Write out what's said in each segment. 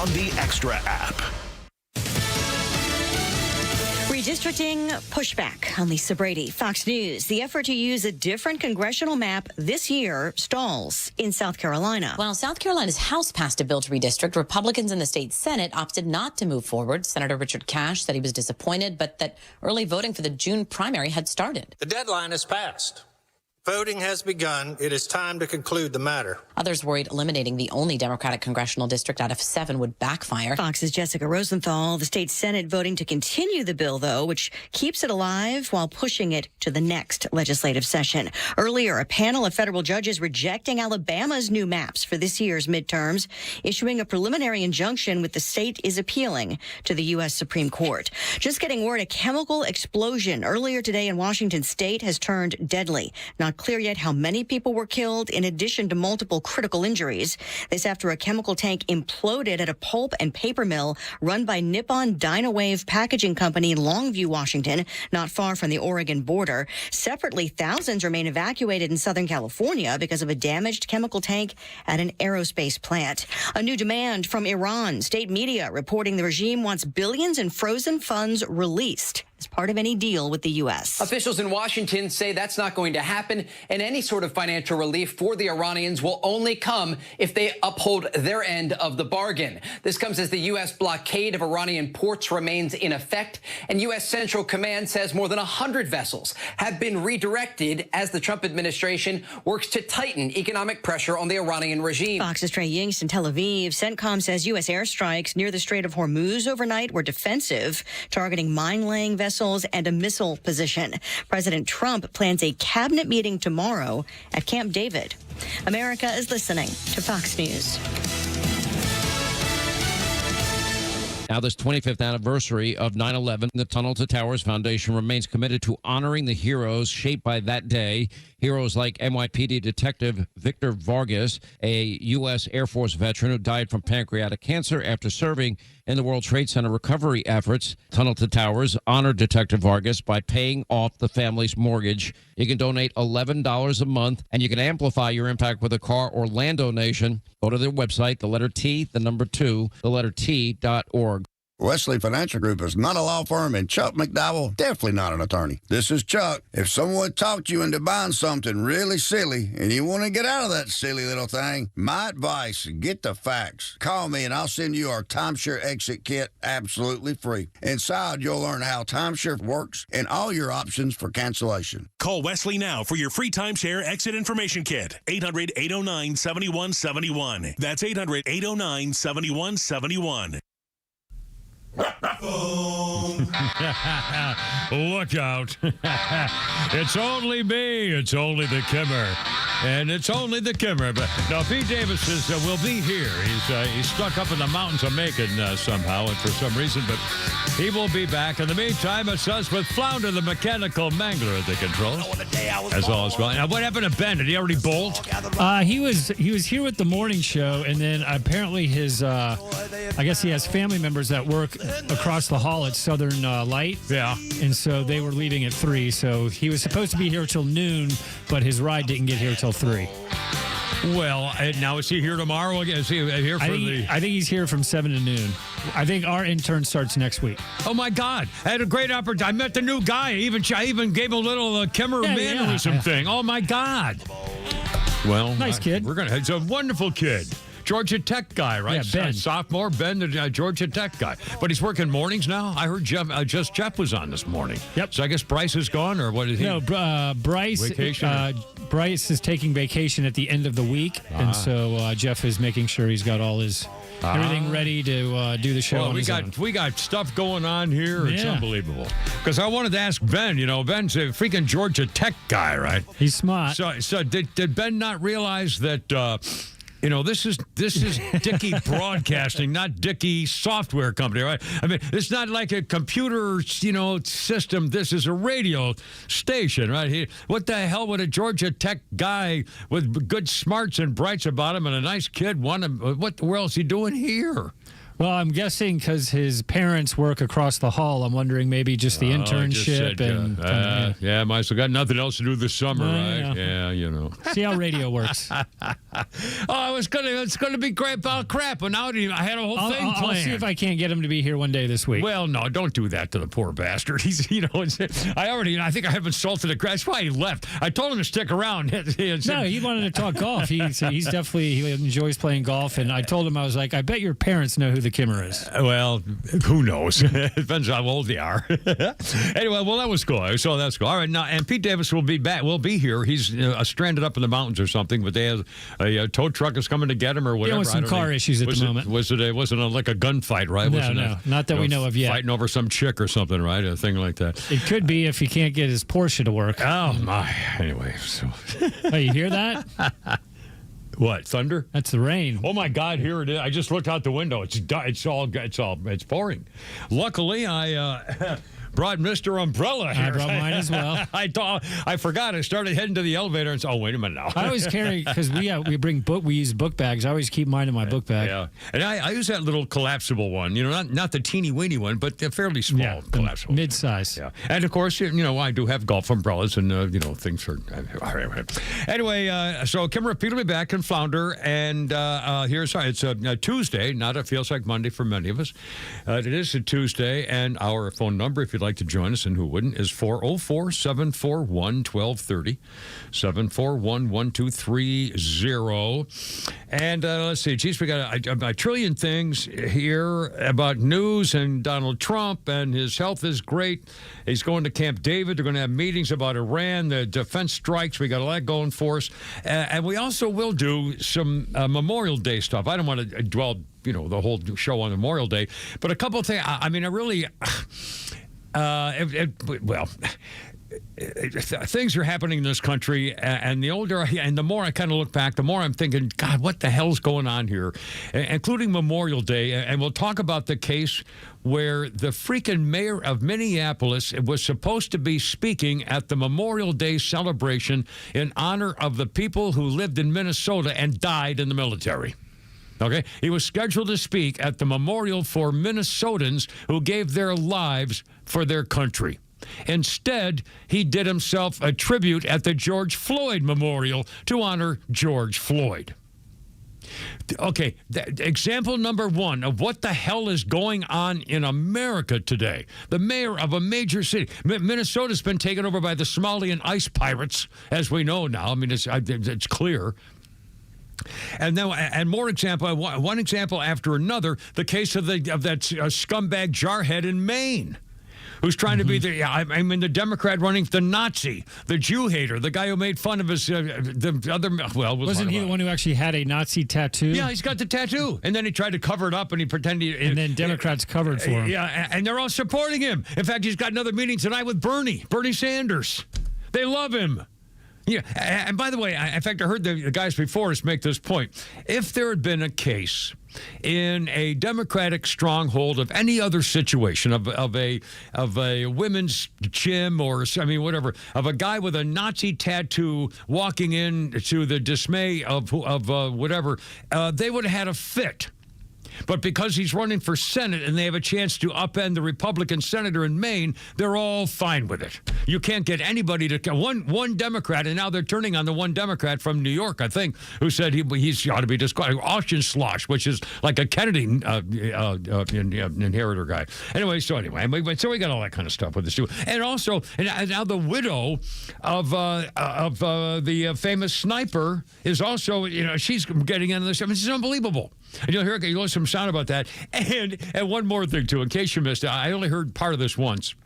on the Extra app. Redistricting pushback on Lisa Brady. Fox News. The effort to use a different congressional map this year stalls in South Carolina. While South Carolina's House passed a bill to redistrict, Republicans in the state Senate opted not to move forward. Senator Richard Cash said he was disappointed, but that early voting for the June primary had started. The deadline has passed. Voting has begun. It is time to conclude the matter. Others worried eliminating the only Democratic congressional district out of 7 would backfire. Fox's Jessica Rosenthal. The state Senate voting to continue the bill, though, which keeps it alive while pushing it to the next legislative session. Earlier, a panel of federal judges rejecting Alabama's new maps for this year's midterms, issuing a preliminary injunction with the state is appealing to the U.S. Supreme Court. Just getting word, a chemical explosion earlier today in Washington state has turned deadly. Not clear yet how many people were killed, in addition to multiple critical injuries. This after a chemical tank imploded at a pulp and paper mill run by Nippon Dynawave Packaging Company in Longview, Washington, not far from the Oregon border. Separately, thousands remain evacuated in Southern California because of a damaged chemical tank at an aerospace plant. A new demand from Iran. State media reporting the regime wants billions in frozen funds released as part of any deal with the U.S. Officials in Washington say that's not going to happen, and any sort of financial relief for the Iranians will only come if they uphold their end of the bargain. This comes as the U.S. blockade of Iranian ports remains in effect, and U.S. Central Command says more than 100 vessels have been redirected as the Trump administration works to tighten economic pressure on the Iranian regime. Fox's Trey Yingst in Tel Aviv. CENTCOM says U.S. airstrikes near the Strait of Hormuz overnight were defensive, targeting mine-laying vessels and a missile position. President Trump plans a cabinet meeting tomorrow at Camp David. America is listening to Fox News. Now, this 25th anniversary of 9/11, the Tunnel to Towers Foundation remains committed to honoring the heroes shaped by that day. Heroes like NYPD Detective Victor Vargas, a U.S. Air Force veteran who died from pancreatic cancer after serving in the World Trade Center recovery efforts. Tunnel to Towers honored Detective Vargas by paying off the family's mortgage. You can donate $11 a month, and you can amplify your impact with a car or land donation. Go to their website, the letter T, the number 2, the letter T.org. Wesley Financial Group is not a law firm, and Chuck McDowell, definitely not an attorney. This is Chuck. If someone talked you into buying something really silly and you want to get out of that silly little thing, my advice, get the facts. Call me and I'll send you our timeshare exit kit absolutely free. Inside, you'll learn how timeshare works and all your options for cancellation. Call Wesley now for your free timeshare exit information kit. 800-809-7171. That's 800-809-7171. Look out. It's only me. It's only the Kimmer. And it's only the Kimmer. But now, Pete Davis will be here. He's stuck up in the mountains of Macon somehow and for some reason. But he will be back. In the meantime, it's us with Flounder, the mechanical mangler at the control. As all is going. Now, what happened to Ben? Did he already bolt? He was here with the morning show, and then apparently his, I guess he has family members that work across the hall at Southern Light. Yeah. And so they were leaving at 3. So he was supposed to be here till noon, but his ride didn't get here till 3. Well, now is he here tomorrow? Is he here for I think he's here from 7 to noon. I think our intern starts next week. Oh, my God. I had a great opportunity. I met the new guy. I even gave a little Kimmer mannerism thing. Oh, my God. Well, nice kid. He's a wonderful kid. Georgia Tech guy, right? Yeah, Ben. Sophomore, Ben, the Georgia Tech guy. But he's working mornings now? I heard Jeff was on this morning. Yep. So I guess Bryce is gone, or what is he? No, Bryce. Vacation? Bryce is taking vacation at the end of the week, and so Jeff is making sure he's got all his everything ready to do the show. Well, on his own. we got stuff going on here. It's unbelievable. Because I wanted to ask Ben. You know, Ben's a freaking Georgia Tech guy, right? He's smart. So did Ben not realize that? You know, this is Dickey Broadcasting, not Dickey Software Company, right? I mean, it's not like a computer, system. This is a radio station, right? What the hell would a Georgia Tech guy with good smarts and brights about him and a nice kid want him? What the world is he doing here? Well, I'm guessing because his parents work across the hall. I'm wondering maybe just the internship might as well got nothing else to do this summer, right? Yeah. Yeah, See how radio works. Oh, it's gonna be great about crap, but now I had a whole thing planned. I'll see if I can't get him to be here one day this week. Well, no, don't do that to the poor bastard. He's, I think I have insulted the grass. That's why he left. I told him to stick around. No, he wanted to talk golf. He enjoys playing golf, and I told him, I was like, I bet your parents know who the Kimmer is. Well, who knows? It depends on how old they are. Anyway, well, that was cool. So that's cool. All right, now, and Pete Davis will be back. Will be here. He's stranded up in the mountains or something, but they have a tow truck is coming to get him or whatever. There was some car issues at the moment. Wasn't like a gunfight, right? No, not that we know of yet. Fighting over some chick or something, right? A thing like that. It could be if he can't get his Porsche to work. Oh my! Anyway, so. Oh, you hear that? What, thunder? That's the rain. Oh my God! Here it is. I just looked out the window. It's pouring. Luckily, I brought Mr. Umbrella here. I brought mine as well. I forgot. I started heading to the elevator and said, "Oh, wait a minute now." I always carry, because we use book bags. I always keep mine in my book bag. Yeah, and I use that little collapsible one. Not the teeny weeny one, but the fairly small collapsible, mid-size. Yeah, and of course, I do have golf umbrellas, and things are. Anyway, so Kim Repeat will be back in Flounder, and it's a Tuesday. Not it feels like Monday for many of us. It is a Tuesday, and our phone number, if you'd like to join us, and who wouldn't, is 404-741-1230, 741-1230. And let's see, geez, we got a trillion things here about news and Donald Trump, and his health is great. He's going to Camp David. They're going to have meetings about Iran, the defense strikes. We got a lot going for us. And we also will do some Memorial Day stuff. I don't want to dwell, the whole show on Memorial Day, but a couple of things. Things are happening in this country, and the more I kind of look back, the more I'm thinking, God, what the hell's going on here? Including Memorial Day, and we'll talk about the case where the freaking mayor of Minneapolis was supposed to be speaking at the Memorial Day celebration in honor of the people who lived in Minnesota and died in the military. Okay, he was scheduled to speak at the memorial for Minnesotans who gave their lives for their country. Instead, he did himself a tribute at the George Floyd Memorial to honor George Floyd. Okay, example number one of what the hell is going on in America today. The mayor of a major city. Minnesota's been taken over by the Somalian ice pirates, as we know now. I mean, it's clear. And now, and more example, one example after another, the case of that scumbag jarhead in Maine, who's trying to be the Democrat running the Nazi, the Jew hater, the guy who made fun of his the other. Well, wasn't he the one who actually had a Nazi tattoo? Yeah, he's got the tattoo, and then he tried to cover it up, and he pretended. And then Democrats covered for him. Yeah, and they're all supporting him. In fact, he's got another meeting tonight with Bernie Sanders. They love him. Yeah, and by the way, in fact, I heard the guys before us make this point. If there had been a case in a Democratic stronghold of any other situation of a women's gym or whatever, of a guy with a Nazi tattoo walking in to the dismay of whatever, they would have had a fit. But because he's running for Senate and they have a chance to upend the Republican senator in Maine, they're all fine with it. You can't get anybody to one Democrat, and now they're turning on the one Democrat from New York, I think, who said he ought to be disqualified. Austin Slosh, which is like a Kennedy inheritor guy. Anyway, so we got all that kind of stuff with this too. And also, and now the widow of the famous sniper is also, she's getting into this. I mean, this is unbelievable. And you'll hear some sound about that. And one more thing, too, in case you missed it. I only heard part of this once.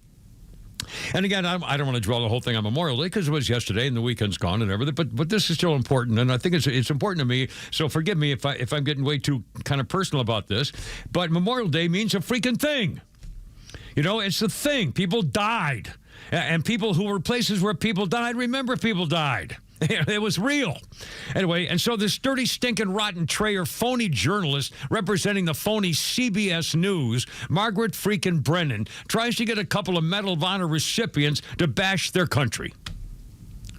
And again, I don't want to dwell the whole thing on Memorial Day because it was yesterday and the weekend's gone and everything. But this is still important, and I think it's important to me. So forgive me if I'm getting way too kind of personal about this. But Memorial Day means a freaking thing. It's a thing. People died. And people who were places where people died remember people died. It was real. Anyway, and so this dirty, stinking, rotten Trayer phony journalist representing the phony CBS News, Margaret freaking Brennan, tries to get a couple of Medal of Honor recipients to bash their country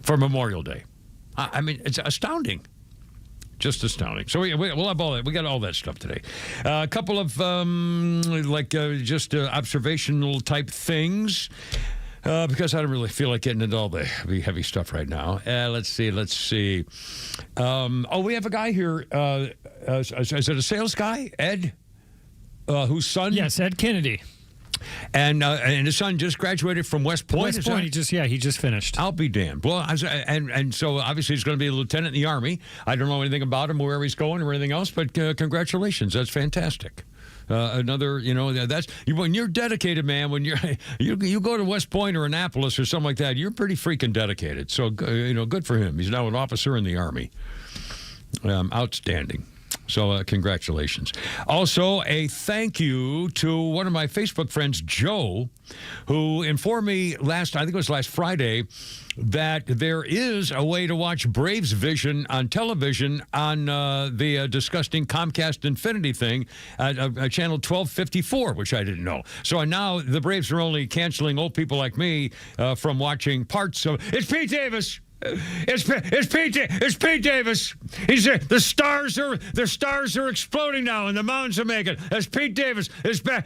for Memorial Day. I mean, it's astounding. Just astounding. So we'll have all that. We got all that stuff today. A couple of just observational type things. because I don't really feel like getting into all the heavy stuff right now. Let's see. We have a guy here. Is it a sales guy, Ed, whose son? Yes, Ed Kennedy. And his son just graduated from West Point. West Point, he just finished. I'll be damned. Well, and so obviously he's going to be a lieutenant in the Army. I don't know anything about him, where he's going, or anything else. But congratulations, that's fantastic. Another, that's when you're dedicated, man. When you go to West Point or Annapolis or something like that, you're pretty freaking dedicated. So good for him. He's now an officer in the Army. Outstanding. So congratulations. Also, a thank you to one of my Facebook friends, Joe, who informed me I think it was last Friday, that there is a way to watch Braves Vision on television on the disgusting Comcast Infinity thing, channel 1254, which I didn't know. So now the Braves are only canceling old people like me from watching parts of... It's Pete Davis! It's Pete Davis. The stars are exploding now, and the mountains are making. That's Pete Davis. He's back.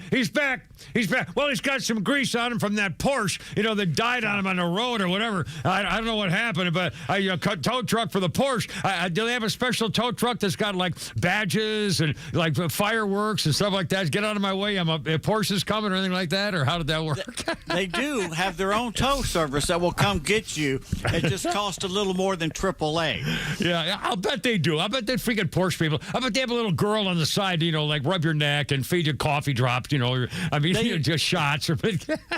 Well, he's got some grease on him from that Porsche, that died on him on the road or whatever. I don't know what happened, but a tow truck for the Porsche. Do they have a special tow truck that's got like badges and like fireworks and stuff like that? Get out of my way. Porsche's coming or anything like that, or how did that work? They do have their own tow service that will come get you. It just cost a little more than AAA. Yeah, I'll bet they do. I bet that freaking Porsche people. I bet they have a little girl on the side, like rub your neck and feed you coffee drops. Just shots.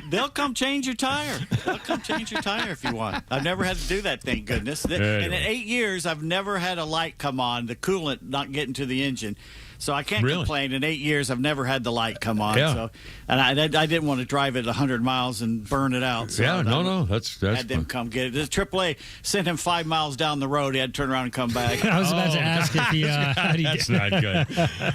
They'll come change your tire. They'll come change your tire if you want. I've never had to do that, thank goodness. Anyway. And in 8 years, I've never had a light come on, the coolant not getting to the engine. So I can't complain. In 8 years, I've never had the light come on. Yeah. So, and I didn't want to drive it 100 miles and burn it out. So that's had them come get it. The AAA sent him 5 miles down the road. He had to turn around and come back. I was about to ask if he. That's not good.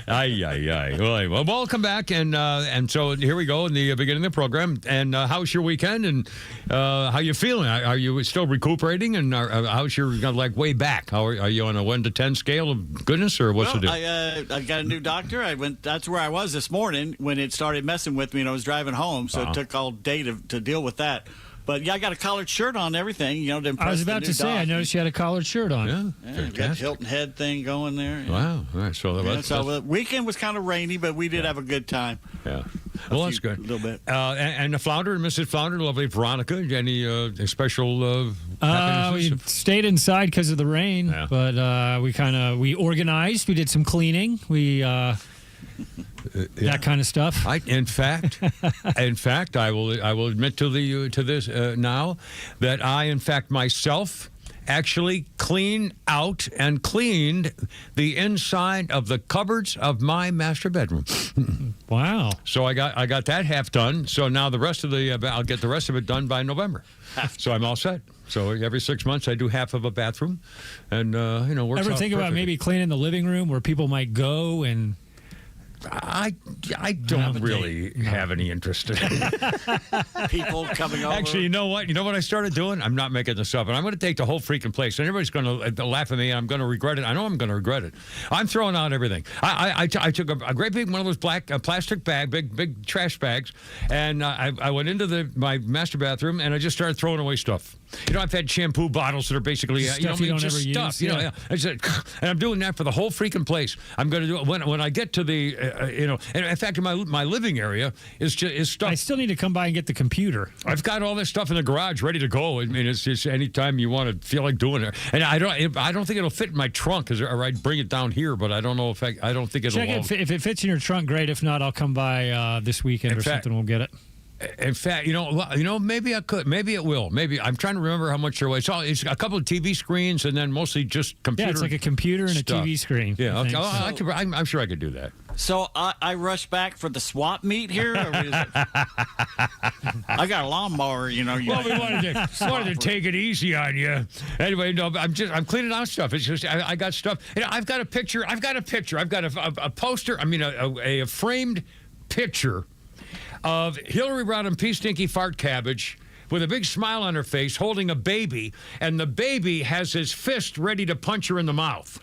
Ay. Well, welcome back, and so here we go in the beginning of the program. And how's your weekend? And how you feeling? Are you still recuperating? And how's your way back? How are you on a 1 to 10 scale of goodness, or what's the deal? I got a new doctor. That's where I was this morning when it started messing with me, and I was driving home. So it took all day to deal with that. But yeah, I got a collared shirt on, everything, to impress I was about to say, I noticed you had a collared shirt on. Yeah, got Hilton Head thing going there. Yeah. Wow. All right. So the weekend was kind of rainy, but we did have a good time. Yeah. Well, that's good. A little bit. And the Flounder and Mrs. Flounder, lovely Veronica, any special we stayed inside because of the rain, but we organized. We did some cleaning. We... that kind of stuff. In fact, I will admit to this now that I, in fact, myself actually cleaned the inside of the cupboards of my master bedroom. Wow! So I got that half done. So now the rest of I'll get the rest of it done by November. So I'm all set. So every 6 months I do half of a bathroom, and works Ever out think about maybe cleaning the living room where people might go and? I don't really have any interest in it. People coming over. Actually, you know what? You know what I started doing? I'm not making this up, and I'm going to take the whole freaking place. And everybody's going to laugh at me, and I'm going to regret it. I know I'm going to regret it. I'm throwing out everything. I took a great big one of those black plastic big trash bags, and I went into my master bathroom, and I just started throwing away stuff. I've had shampoo bottles that are basically stuff you don't ever stuff. use. I said, and I'm doing that for the whole freaking place. I'm going to do it when I get to the and in fact, my living area is stuff. I still need to come by and get the computer. I've got all this stuff in the garage ready to go. I mean, it's just anytime you want to feel like doing it. And I don't think it'll fit in my trunk, or I'd bring it down here. But I don't know if I don't think it'll. Check it. If it fits in your trunk, great. If not, I'll come by this weekend or something. We'll get it. In fact, maybe I could. Maybe it will. Maybe I'm trying to remember how much there was. It's a couple of TV screens and then mostly just computer. Yeah, it's like a computer and stuff. a TV screen. Yeah, okay. I'm sure I could do that. So I rush back for the swap meet here. I got a lawnmower, Well, we wanted to take it easy on you. Anyway, no, I'm cleaning out stuff. It's just I got stuff. I've got a picture. I've got a poster. I mean, a framed picture of Hillary Rodham Pea Stinky Fart Cabbage with a big smile on her face, holding a baby, and the baby has his fist ready to punch her in the mouth.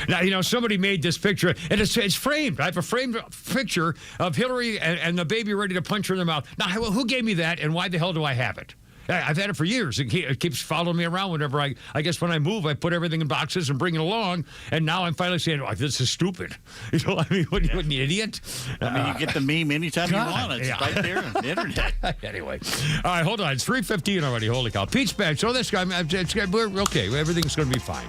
Now, somebody made this picture, and it's framed. I have a framed picture of Hillary and the baby ready to punch her in the mouth. Now, who gave me that, and why the hell do I have it? I've had it for years. It keeps following me around whenever I guess when I move, I put everything in boxes and bring it along. And now I'm finally saying, this is stupid. What are you, an idiot? You get the meme anytime you want. It's right there on the internet. Anyway. All right, hold on. It's 3:15 already. Holy cow. Pete's back. So this guy, we're okay. Everything's going to be fine.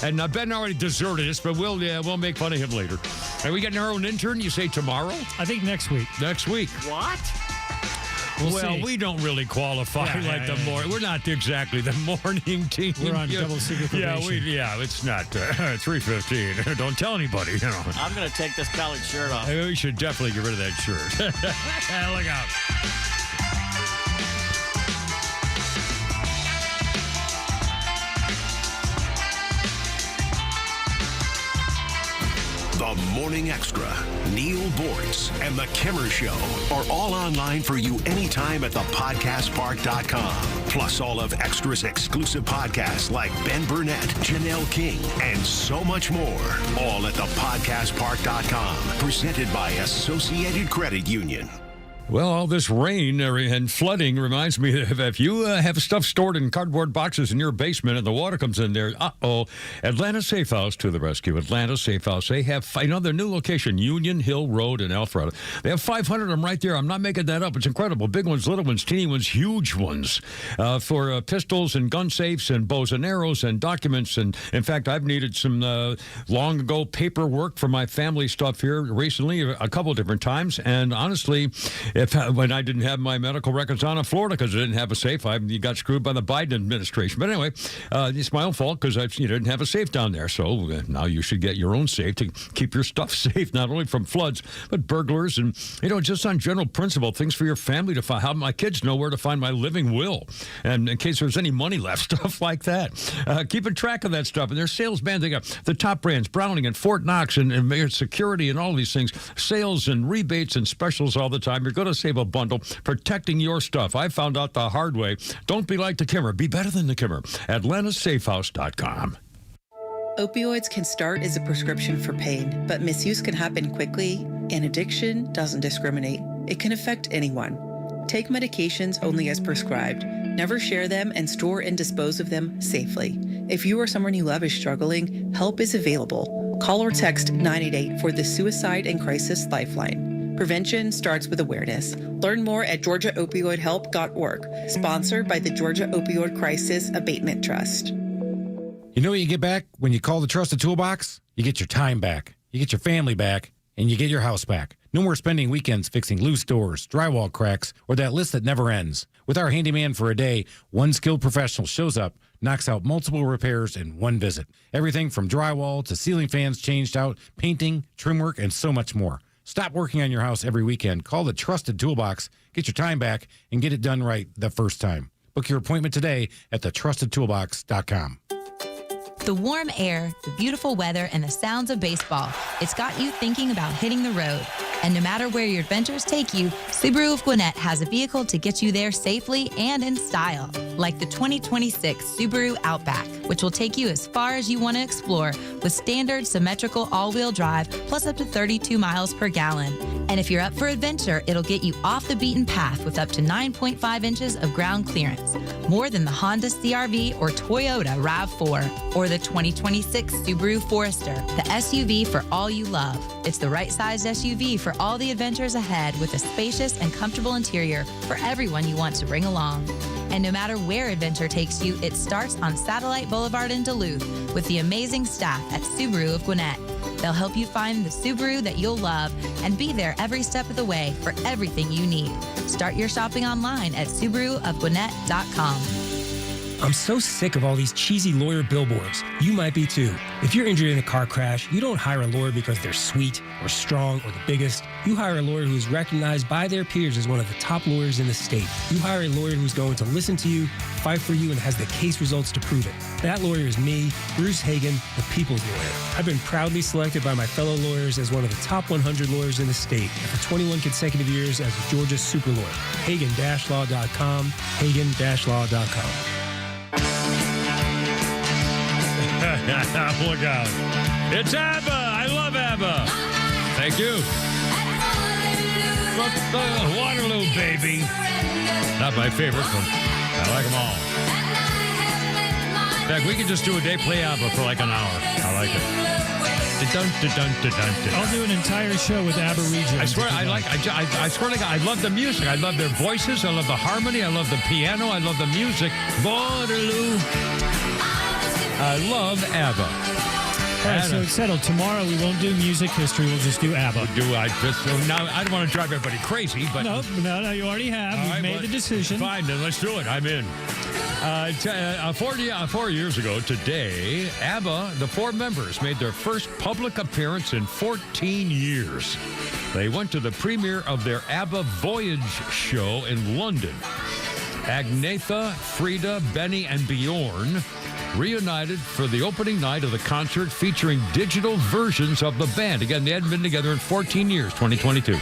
And Ben already deserted us, but we'll make fun of him later. Are we getting our own intern, you say tomorrow? I think next week. Next week. What? We'll see. We don't really qualify morning. We're not exactly the morning team. We're on double secret probation. It's not 3:15. Don't tell anybody. I'm going to take this collared shirt off. We should definitely get rid of that shirt. Look out. The Morning Extra, Neil Bortz, and The Kimmer Show are all online for you anytime at thepodcastpark.com. Plus all of Extra's exclusive podcasts like Ben Burnett, Janelle King, and so much more. All at thepodcastpark.com. Presented by Associated Credit Union. Well, all this rain and flooding reminds me of if you have stuff stored in cardboard boxes in your basement and the water comes in there, Atlanta Safe House to the rescue. Atlanta Safe House. They have their new location, Union Hill Road in Alpharetta. They have 500 of them right there. I'm not making that up. It's incredible. Big ones, little ones, teeny ones, huge ones for pistols and gun safes and bows and arrows and documents. And in fact, I've needed some long ago paperwork for my family stuff here recently a couple of different times. And honestly, when I didn't have my medical records on in Florida because I didn't have a safe, you got screwed by the Biden administration. But anyway, it's my own fault because you didn't have a safe down there. So now you should get your own safe to keep your stuff safe, not only from floods, but burglars and, just on general principle, things for your family to find. How my kids know where to find my living will. And in case there's any money left, stuff like that. Keeping track of that stuff. And their sales band, they got the top brands, Browning and Fort Knox and Security and all these things. Sales and rebates and specials all the time. You're going to save a bundle protecting your stuff. I found out the hard way. Don't be like the Kimmer. Be better than the Kimmer. AtlantaSafeHouse.com. Opioids can start as a prescription for pain, but misuse can happen quickly, and addiction doesn't discriminate. It can affect anyone. Take medications only as prescribed. Never share them and store and dispose of them safely. If you or someone you love is struggling, help is available. Call or text 988 for the Suicide and Crisis Lifeline. Prevention starts with awareness. Learn more at georgiaopioidhelp.org. Sponsored by the Georgia Opioid Crisis Abatement Trust. You know what you get back when you call the Trusted Toolbox? You get your time back, you get your family back, and you get your house back. No more spending weekends fixing loose doors, drywall cracks, or that list that never ends. With our handyman for a day, one skilled professional shows up, knocks out multiple repairs in one visit. Everything from drywall to ceiling fans changed out, painting, trim work, and so much more. Stop working on your house every weekend. Call the Trusted Toolbox, get your time back, and get it done right the first time. Book your appointment today at thetrustedtoolbox.com. The warm air, the beautiful weather, and the sounds of baseball. It's got you thinking about hitting the road. And no matter where your adventures take you, Subaru of Gwinnett has a vehicle to get you there safely and in style. Like the 2026 Subaru Outback, which will take you as far as you want to explore with standard symmetrical all-wheel drive plus up to 32 miles per gallon. And if you're up for adventure, it'll get you off the beaten path with up to 9.5 inches of ground clearance. More than the Honda CR-V or Toyota RAV4 or the 2026 Subaru Forester, the SUV for all you love. It's the right-sized SUV for all the adventures ahead with a spacious and comfortable interior for everyone you want to bring along. And no matter where adventure takes you, it starts on Satellite Boulevard in Duluth with the amazing staff at Subaru of Gwinnett. They'll help you find the Subaru that you'll love and be there every step of the way for everything you need. Start your shopping online at SubaruofGwinnett.com. I'm so sick of all these cheesy lawyer billboards. You might be too. If you're injured in a car crash, you don't hire a lawyer because they're sweet or strong or the biggest. You hire a lawyer who is recognized by their peers as one of the top lawyers in the state. You hire a lawyer who's going to listen to you, fight for you, and has the case results to prove it. That lawyer is me, Bruce Hagan, the people's lawyer. I've been proudly selected by my fellow lawyers as one of the top 100 lawyers in the state for 21 consecutive years as Georgia's super lawyer. Hagan-law.com, Hagan-law.com. Look out. It's ABBA. I love ABBA. Thank you. Waterloo, baby. Not my favorite, but I like them all. In fact, we could just do a day play ABBA for like an hour. I like it. I'll do an entire show with ABBA regions. I swear, I swear to God, I love the music. I love their voices. I love the harmony. I love the piano. I love the music. Waterloo. I love ABBA. All right, so it's settled. Tomorrow we won't do music history. We'll just do ABBA. Now, I don't want to drive everybody crazy, but... No, you already have. You've made the decision. Fine, then let's do it. I'm in. 4 years ago today, ABBA, the four members, made their first public appearance in 14 years. They went to the premiere of their ABBA Voyage show in London. Agnetha, Frida, Benny, and Bjorn reunited for the opening night of the concert featuring digital versions of the band. Again, they hadn't been together in 14 years, 2022.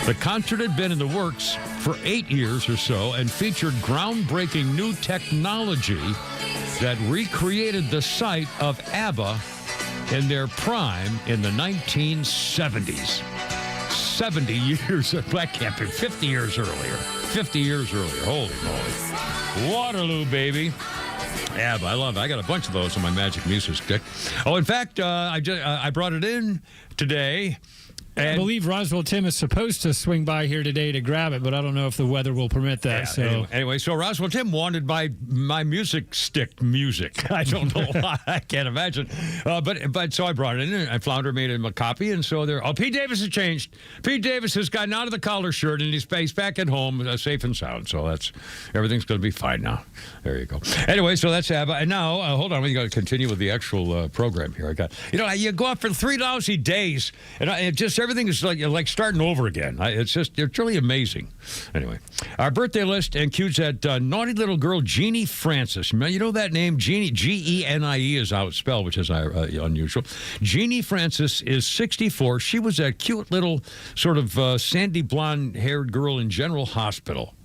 The concert had been in the works for 8 years or so and featured groundbreaking new technology that recreated the sight of ABBA in their prime in the 1970s. 70 years, that can't be, 50 years earlier. 50 years earlier, holy moly. Waterloo, baby. ABBA, I love it. I got a bunch of those on my Magic Music Stick. Oh, in fact, I brought it in today. And I believe Roswell Tim is supposed to swing by here today to grab it, but I don't know if the weather will permit that. Yeah, anyway, so Roswell Tim wanted my music stick music. I don't know why. I can't imagine. But so I brought it in, and Flounder made him a copy, and so there. Oh, Pete Davis has changed. Pete Davis has gotten out of the collar shirt, and he's back at home, safe and sound. So everything's going to be fine now. There you go. Anyway, so that's ABBA. And now, hold on, we got to continue with the actual program here. You go out for 3 lousy days, and it just everything is like starting over again. It's really amazing. Anyway, our birthday list includes that naughty little girl, Jeannie Francis. You know that name? Jeannie, G-E-N-I-E is how it's spelled, which is unusual. Jeannie Francis is 64. She was that cute little sort of sandy blonde-haired girl in General Hospital.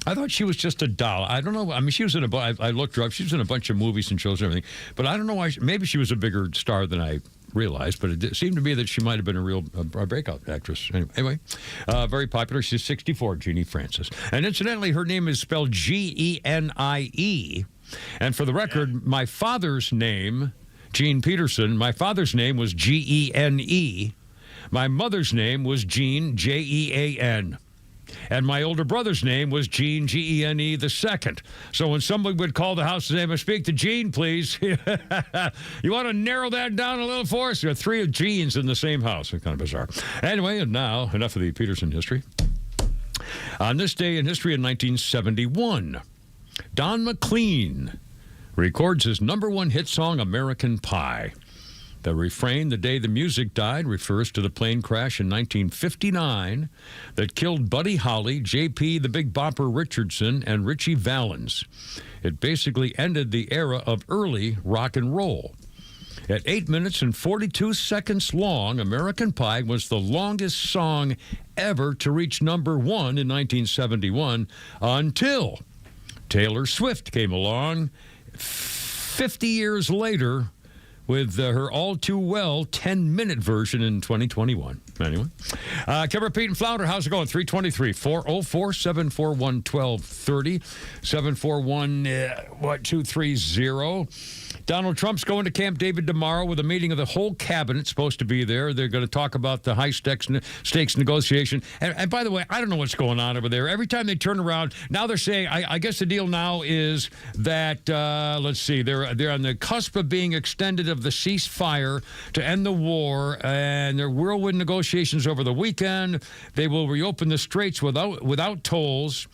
I thought she was just a doll. I don't know. I mean, she was in I looked her up. She was in a bunch of movies and shows and everything. But I don't know why. Maybe she was a bigger star than I realized, but it seemed to me that she might have been a real breakout actress. Anyway, very popular. She's 64, Jeannie Francis. And incidentally, her name is spelled G-E-N-I-E. And for the record, my father's name, Gene Peterson, my father's name was G-E-N-E. My mother's name was Jean, J-E-A-N. And my older brother's name was Gene, G-E-N-E, the second. So when somebody would call the house and say, speak to Gene, please. You want to narrow that down a little for us? There are 3 of Genes in the same house. It's kind of bizarre. Anyway, and now, enough of the Peterson history. On this day in history in 1971, Don McLean records his #1 hit song, American Pie. The refrain, "The Day the Music Died," refers to the plane crash in 1959 that killed Buddy Holly, J.P. the Big Bopper Richardson, and Richie Valens. It basically ended the era of early rock and roll. At 8 minutes and 42 seconds long, American Pie was the longest song ever to reach #1 in 1971 until Taylor Swift came along 50 years later with her all-too-well 10-minute version in 2021. Anyway. Kimber, Pete, and Flounder, how's it going? 323-404-741-1230, 741-1230. Donald Trump's going to Camp David tomorrow with a meeting of the whole cabinet supposed to be there. They're going to talk about the high-stakes negotiation. And by the way, I don't know what's going on over there. Every time they turn around, now they're saying, I guess the deal now is that, let's see, they're on the cusp of being extended of the ceasefire to end the war, and their whirlwind negotiations negotiations over the weekend. They will reopen the straits without tolls,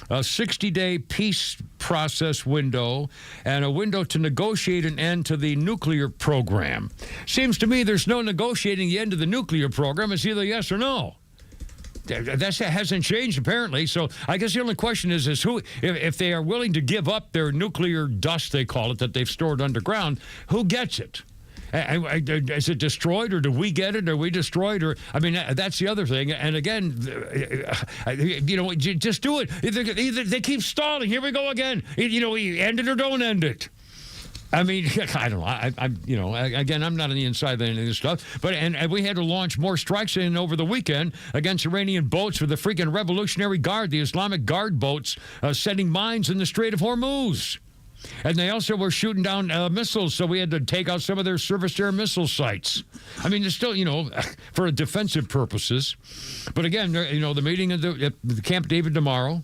a 60-day peace process window, and a window to negotiate an end to the nuclear program. Seems to me there's no negotiating the end of the nuclear program. It's either yes or no. That hasn't changed, apparently. So I guess the only question is who, if they are willing to give up their nuclear dust, they call it, that they've stored underground, who gets it? Is it destroyed, or do we get it? Are we destroyed? Or I mean, that's the other thing. And again, just do it. Either they keep stalling. Here we go again. End it or don't end it. I mean, I don't know. Again, I'm not on the inside of any of this stuff. But and we had to launch more strikes over the weekend against Iranian boats with the freaking Revolutionary Guard, the Islamic Guard boats, setting mines in the Strait of Hormuz. And they also were shooting down missiles, so we had to take out some of their surface air missile sites. I mean, it's still, for defensive purposes. But again, the meeting at the Camp David tomorrow.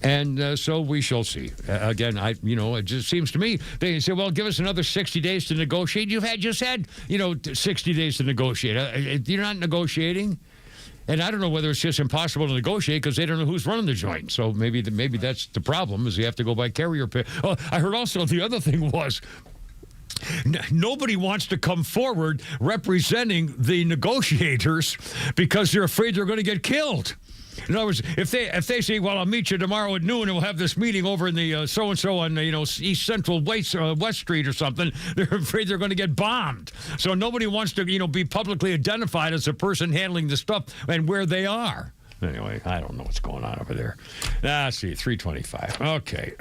And so we shall see. Again, it just seems to me, they say, well, give us another 60 days to negotiate. You've just had 60 days to negotiate. You're not negotiating. And I don't know whether it's just impossible to negotiate because they don't know who's running the joint. So maybe that's the problem, is you have to go by carrier pay. Oh, I heard also the other thing was, nobody wants to come forward representing the negotiators because they're afraid they're going to get killed. In other words, if they say, well, I'll meet you tomorrow at noon and we'll have this meeting over in the so-and-so on, East Central West Street or something, they're afraid they're going to get bombed. So nobody wants to, be publicly identified as a person handling the stuff and where they are. Anyway, I don't know what's going on over there. See, 325. Okay.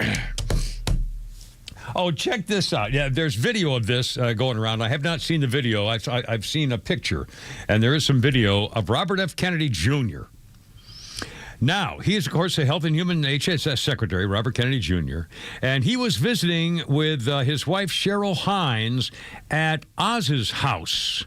Oh, check this out. Yeah, there's video of this going around. I have not seen the video. I've seen a picture, and there is some video of Robert F. Kennedy Jr. Now, he is, of course, the Health and Human HCIS Secretary, Robert Kennedy Jr., and he was visiting with his wife, Cheryl Hines, at Oz's house.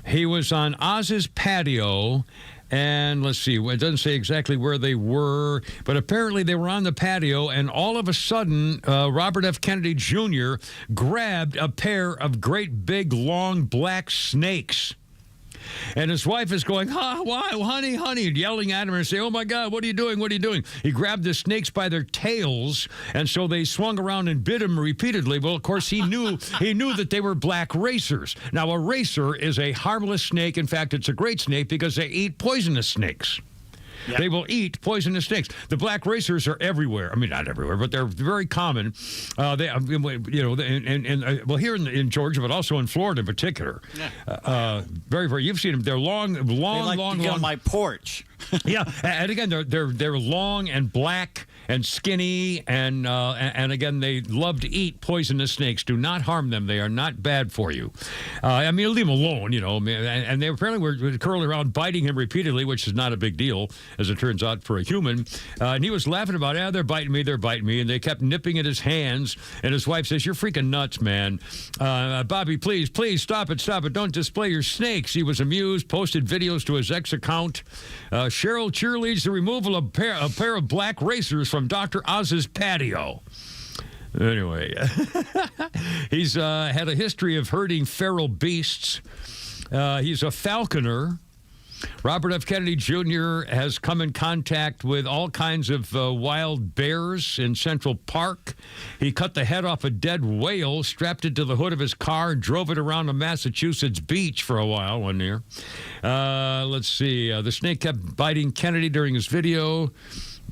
He was on Oz's patio, and let's see, it doesn't say exactly where they were, but apparently they were on the patio, and all of a sudden, Robert F. Kennedy Jr. grabbed a pair of great big, long, black snakes. And his wife is going, why, honey, yelling at him and saying, oh, my God, what are you doing? What are you doing? He grabbed the snakes by their tails, and so they swung around and bit him repeatedly. Well, of course, he knew that they were black racers. Now, a racer is a harmless snake. In fact, it's a great snake because they eat poisonous snakes. Yep. They will eat poisonous snakes. The black racers are everywhere. I mean, not everywhere, but they're very common. Well, here in Georgia, but also in Florida in particular. Yeah. Very, very. You've seen them. They're long. They like to get on my porch. Yeah, and again, they're long and black and skinny, and again, they love to eat poisonous snakes. Do not harm them; they are not bad for you. I mean, leave them alone, And they apparently were curling around, biting him repeatedly, which is not a big deal, as it turns out, for a human. And he was laughing about, they're biting me, and they kept nipping at his hands. And his wife says, "You're freaking nuts, man. Bobby, please, stop it, don't display your snakes." He was amused, posted videos to his ex account. Cheryl cheerleads the removal of a pair of black racers from Dr. Oz's patio. Anyway, he's had a history of herding feral beasts. He's a falconer. Robert F. Kennedy Jr. has come in contact with all kinds of wild bears in Central Park. He cut the head off a dead whale, strapped it to the hood of his car, and drove it around a Massachusetts beach for a while one year. Let's see. The snake kept biting Kennedy during his video.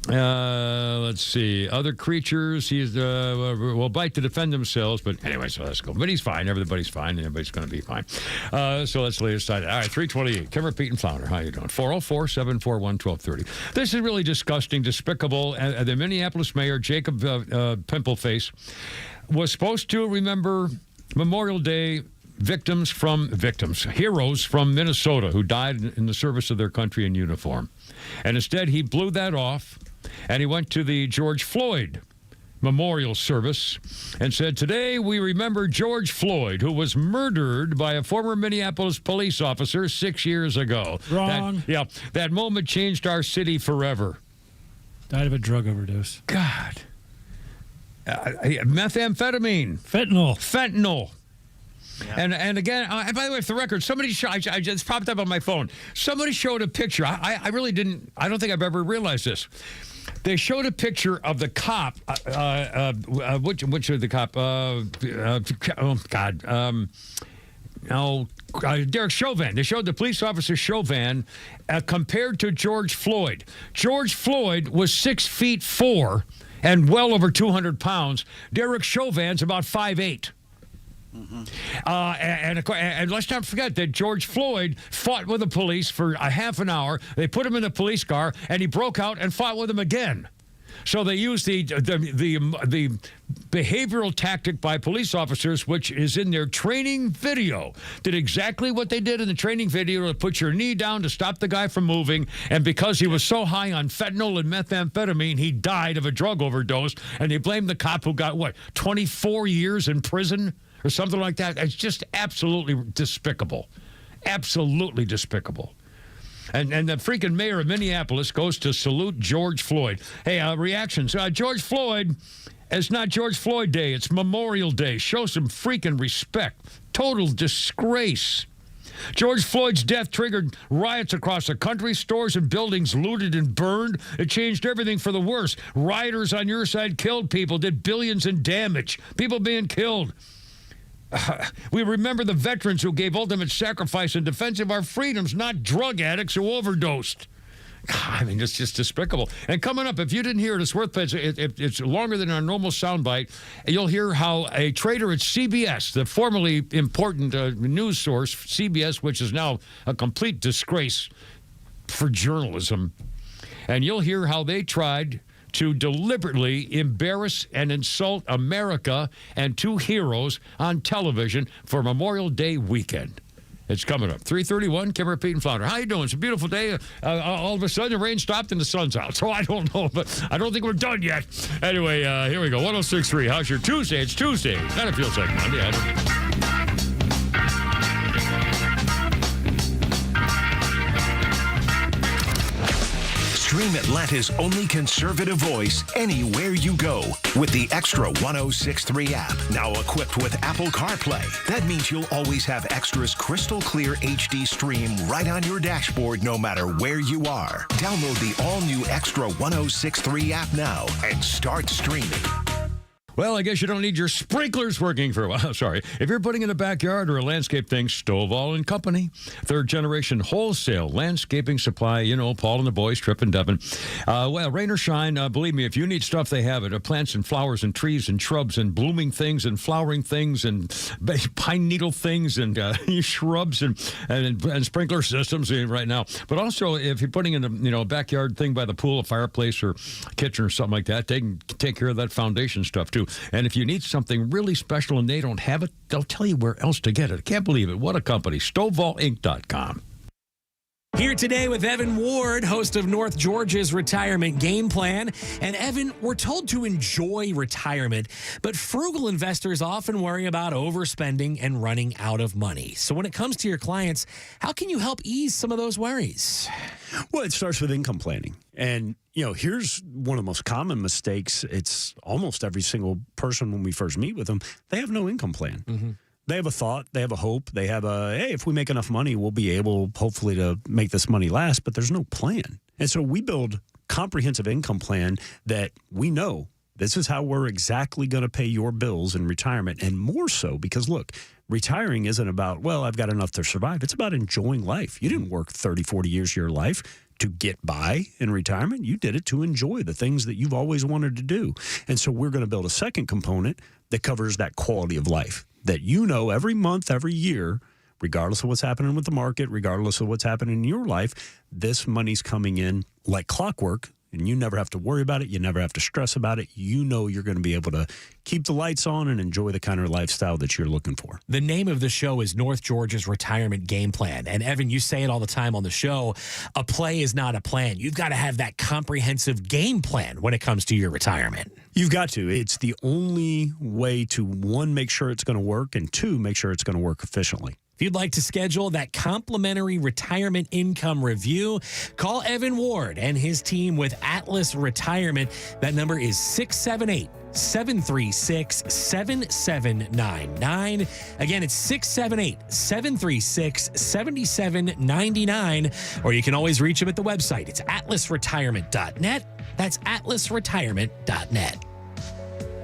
Let's see. Other creatures, he's will bite to defend themselves, but anyway, so that's cool. But he's fine. Everybody's fine. Everybody's going to be fine. So let's lay aside. All right, 328. Kimmer, Pete, and Flounder. How you doing? 404-741-1230. This is really disgusting, despicable. The Minneapolis mayor, Jacob Pimpleface, was supposed to remember Memorial Day heroes from Minnesota who died in the service of their country in uniform. And instead, he blew that off, and he went to the George Floyd memorial service and said, "Today we remember George Floyd, who was murdered by a former Minneapolis police officer 6 years ago." Wrong. That moment changed our city forever. Died of a drug overdose. God. Methamphetamine. Fentanyl. And again, and by the way, for the record, somebody I just popped up on my phone. Somebody showed a picture. I really didn't. I don't think I've ever realized this. They showed a picture of the cop. Which of the cop? Derek Chauvin. They showed the police officer Chauvin compared to George Floyd. George Floyd was 6'4" and well over 200 pounds. Derek Chauvin's about 5'8". And let's not forget that George Floyd fought with the police for a half an hour. They put him in a police car, and he broke out and fought with them again. So they used the behavioral tactic by police officers, which is in their training video, did exactly what they did in the training video to put your knee down to stop the guy from moving. And because he was so high on fentanyl and methamphetamine, he died of a drug overdose. And they blamed the cop who got, 24 years in prison or something like that. It's just absolutely despicable. Absolutely despicable. And the freaking mayor of Minneapolis goes to salute George Floyd. Hey, reactions. George Floyd, it's not George Floyd Day. It's Memorial Day. Show some freaking respect. Total disgrace. George Floyd's death triggered riots across the country. Stores and buildings looted and burned. It changed everything for the worse. Rioters on your side killed people, did billions in damage. People being killed. We remember the veterans who gave ultimate sacrifice in defense of our freedoms, not drug addicts who overdosed. God, I mean, it's just despicable. And coming up, if you didn't hear it, it's worth it. It's longer than our normal soundbite. You'll hear how a trader at CBS, the formerly important news source, CBS, which is now a complete disgrace for journalism, and you'll hear how they tried to deliberately embarrass and insult America and two heroes on television for Memorial Day weekend. It's coming up. 3:31, Kimmer, Pete, and Flounder. How you doing? It's a beautiful day. All of a sudden, the rain stopped and the sun's out. So I don't know, but I don't think we're done yet. Anyway, here we go. 106.3. How's your Tuesday? It's Tuesday. Kind of feels like Monday. I don't know. Stream Atlanta's only conservative voice anywhere you go with the Extra 106.3 app. Now equipped with Apple CarPlay. That means you'll always have Extra's crystal clear HD stream right on your dashboard no matter where you are. Download the all-new Extra 106.3 app now and start streaming. Well, I guess you don't need your sprinklers working for a while. Sorry. If you're putting in a backyard or a landscape thing, Stovall & Company. Third-generation wholesale landscaping supply. You know, Paul and the boys, Trip and Devin. Well, rain or shine, believe me, if you need stuff, they have it. Plants and flowers and trees and shrubs and blooming things and flowering things and pine needle things and shrubs and sprinkler systems right now. But also, if you're putting in a backyard thing by the pool, a fireplace or kitchen or something like that, they can take care of that foundation stuff, too. And if you need something really special and they don't have it, they'll tell you where else to get it. I can't believe it. What a company. StovallInc.com. Here today with Evan Ward, host of North Georgia's Retirement Game Plan. And Evan, we're told to enjoy retirement, but frugal investors often worry about overspending and running out of money. So when it comes to your clients, how can you help ease some of those worries? Well, it starts with income planning. And, here's one of the most common mistakes. It's almost every single person when we first meet with them, they have no income plan. Mm-hmm. They have a thought, they have a hope, they have hey, if we make enough money, we'll be able, hopefully, to make this money last, but there's no plan. And so we build comprehensive income plan that we know this is how we're exactly going to pay your bills in retirement, and more so because, look, retiring isn't about, well, I've got enough to survive. It's about enjoying life. You didn't work 30, 40 years of your life to get by in retirement. You did it to enjoy the things that you've always wanted to do. And so we're going to build a second component that covers that quality of life, that every month, every year, regardless of what's happening with the market, regardless of what's happening in your life, this money's coming in like clockwork, and you never have to worry about it. You never have to stress about it. You're going to be able to keep the lights on and enjoy the kind of lifestyle that you're looking for. The name of the show is North Georgia's Retirement Game Plan. And Evan, you say it all the time on the show, a play is not a plan. You've got to have that comprehensive game plan when it comes to your retirement. You've got to. It's the only way to, one, make sure it's going to work, and two, make sure it's going to work efficiently. If you'd like to schedule that complimentary retirement income review, call Evan Ward and his team with Atlas Retirement. That number is 678-736-7799. Again, it's 678-736-7799. Or you can always reach them at the website. It's atlasretirement.net. That's atlasretirement.net.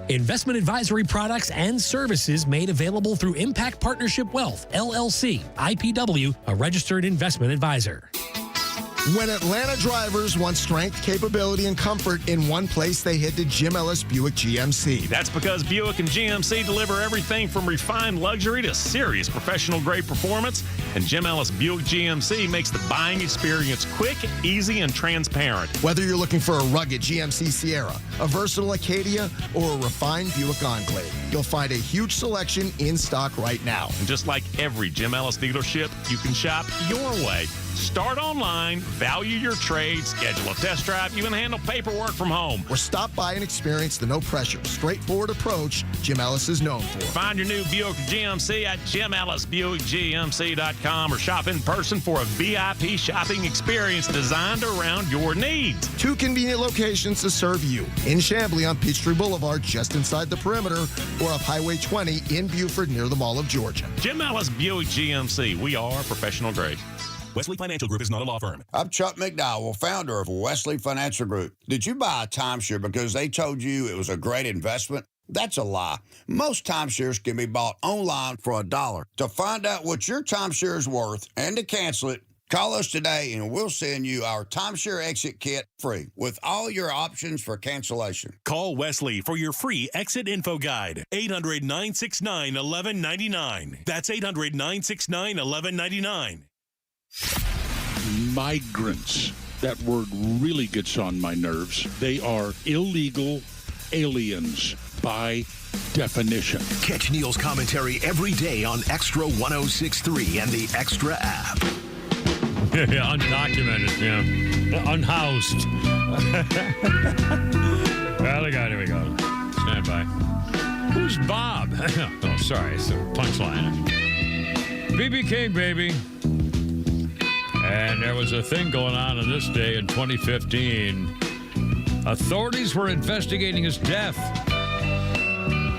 Investment advisory products and services made available through Impact Partnership Wealth, LLC, IPW, a registered investment advisor. When Atlanta drivers want strength, capability, and comfort in one place, they head to Jim Ellis Buick GMC. That's because Buick and GMC deliver everything from refined luxury to serious professional-grade performance, and Jim Ellis Buick GMC makes the buying experience quick, easy, and transparent. Whether you're looking for a rugged GMC Sierra, a versatile Acadia, or a refined Buick Enclave, you'll find a huge selection in stock right now. And just like every Jim Ellis dealership, you can shop your way. Start online, value your trade, schedule a test drive, even handle paperwork from home. Or stop by and experience the no-pressure, straightforward approach Jim Ellis is known for. Find your new Buick GMC at JimEllisBuickGMC.com or shop in person for a VIP shopping experience designed around your needs. 2 convenient locations to serve you. In Chamblee on Peachtree Boulevard, just inside the perimeter, or up Highway 20 in Buford near the Mall of Georgia. Jim Ellis Buick GMC. We are professional grade. Wesley Financial Group is not a law firm. I'm Chuck McDowell, founder of Wesley Financial Group. Did you buy a timeshare because they told you it was a great investment? That's a lie. Most timeshares can be bought online for $1. To find out what your timeshare is worth and to cancel it, call us today and we'll send you our timeshare exit kit free with all your options for cancellation. Call Wesley for your free exit info guide. 800-969-1199. That's 800-969-1199. Migrants. That word really gets on my nerves. They are illegal aliens by definition. Catch Neil's commentary every day on Extra 106.3 and the Extra app. Yeah, undocumented, yeah. Unhoused. Well, here we go. Stand by. Who's Bob? Oh, sorry, it's a punchline. BB King, baby. And there was a thing going on this day in 2015. Authorities were investigating his death.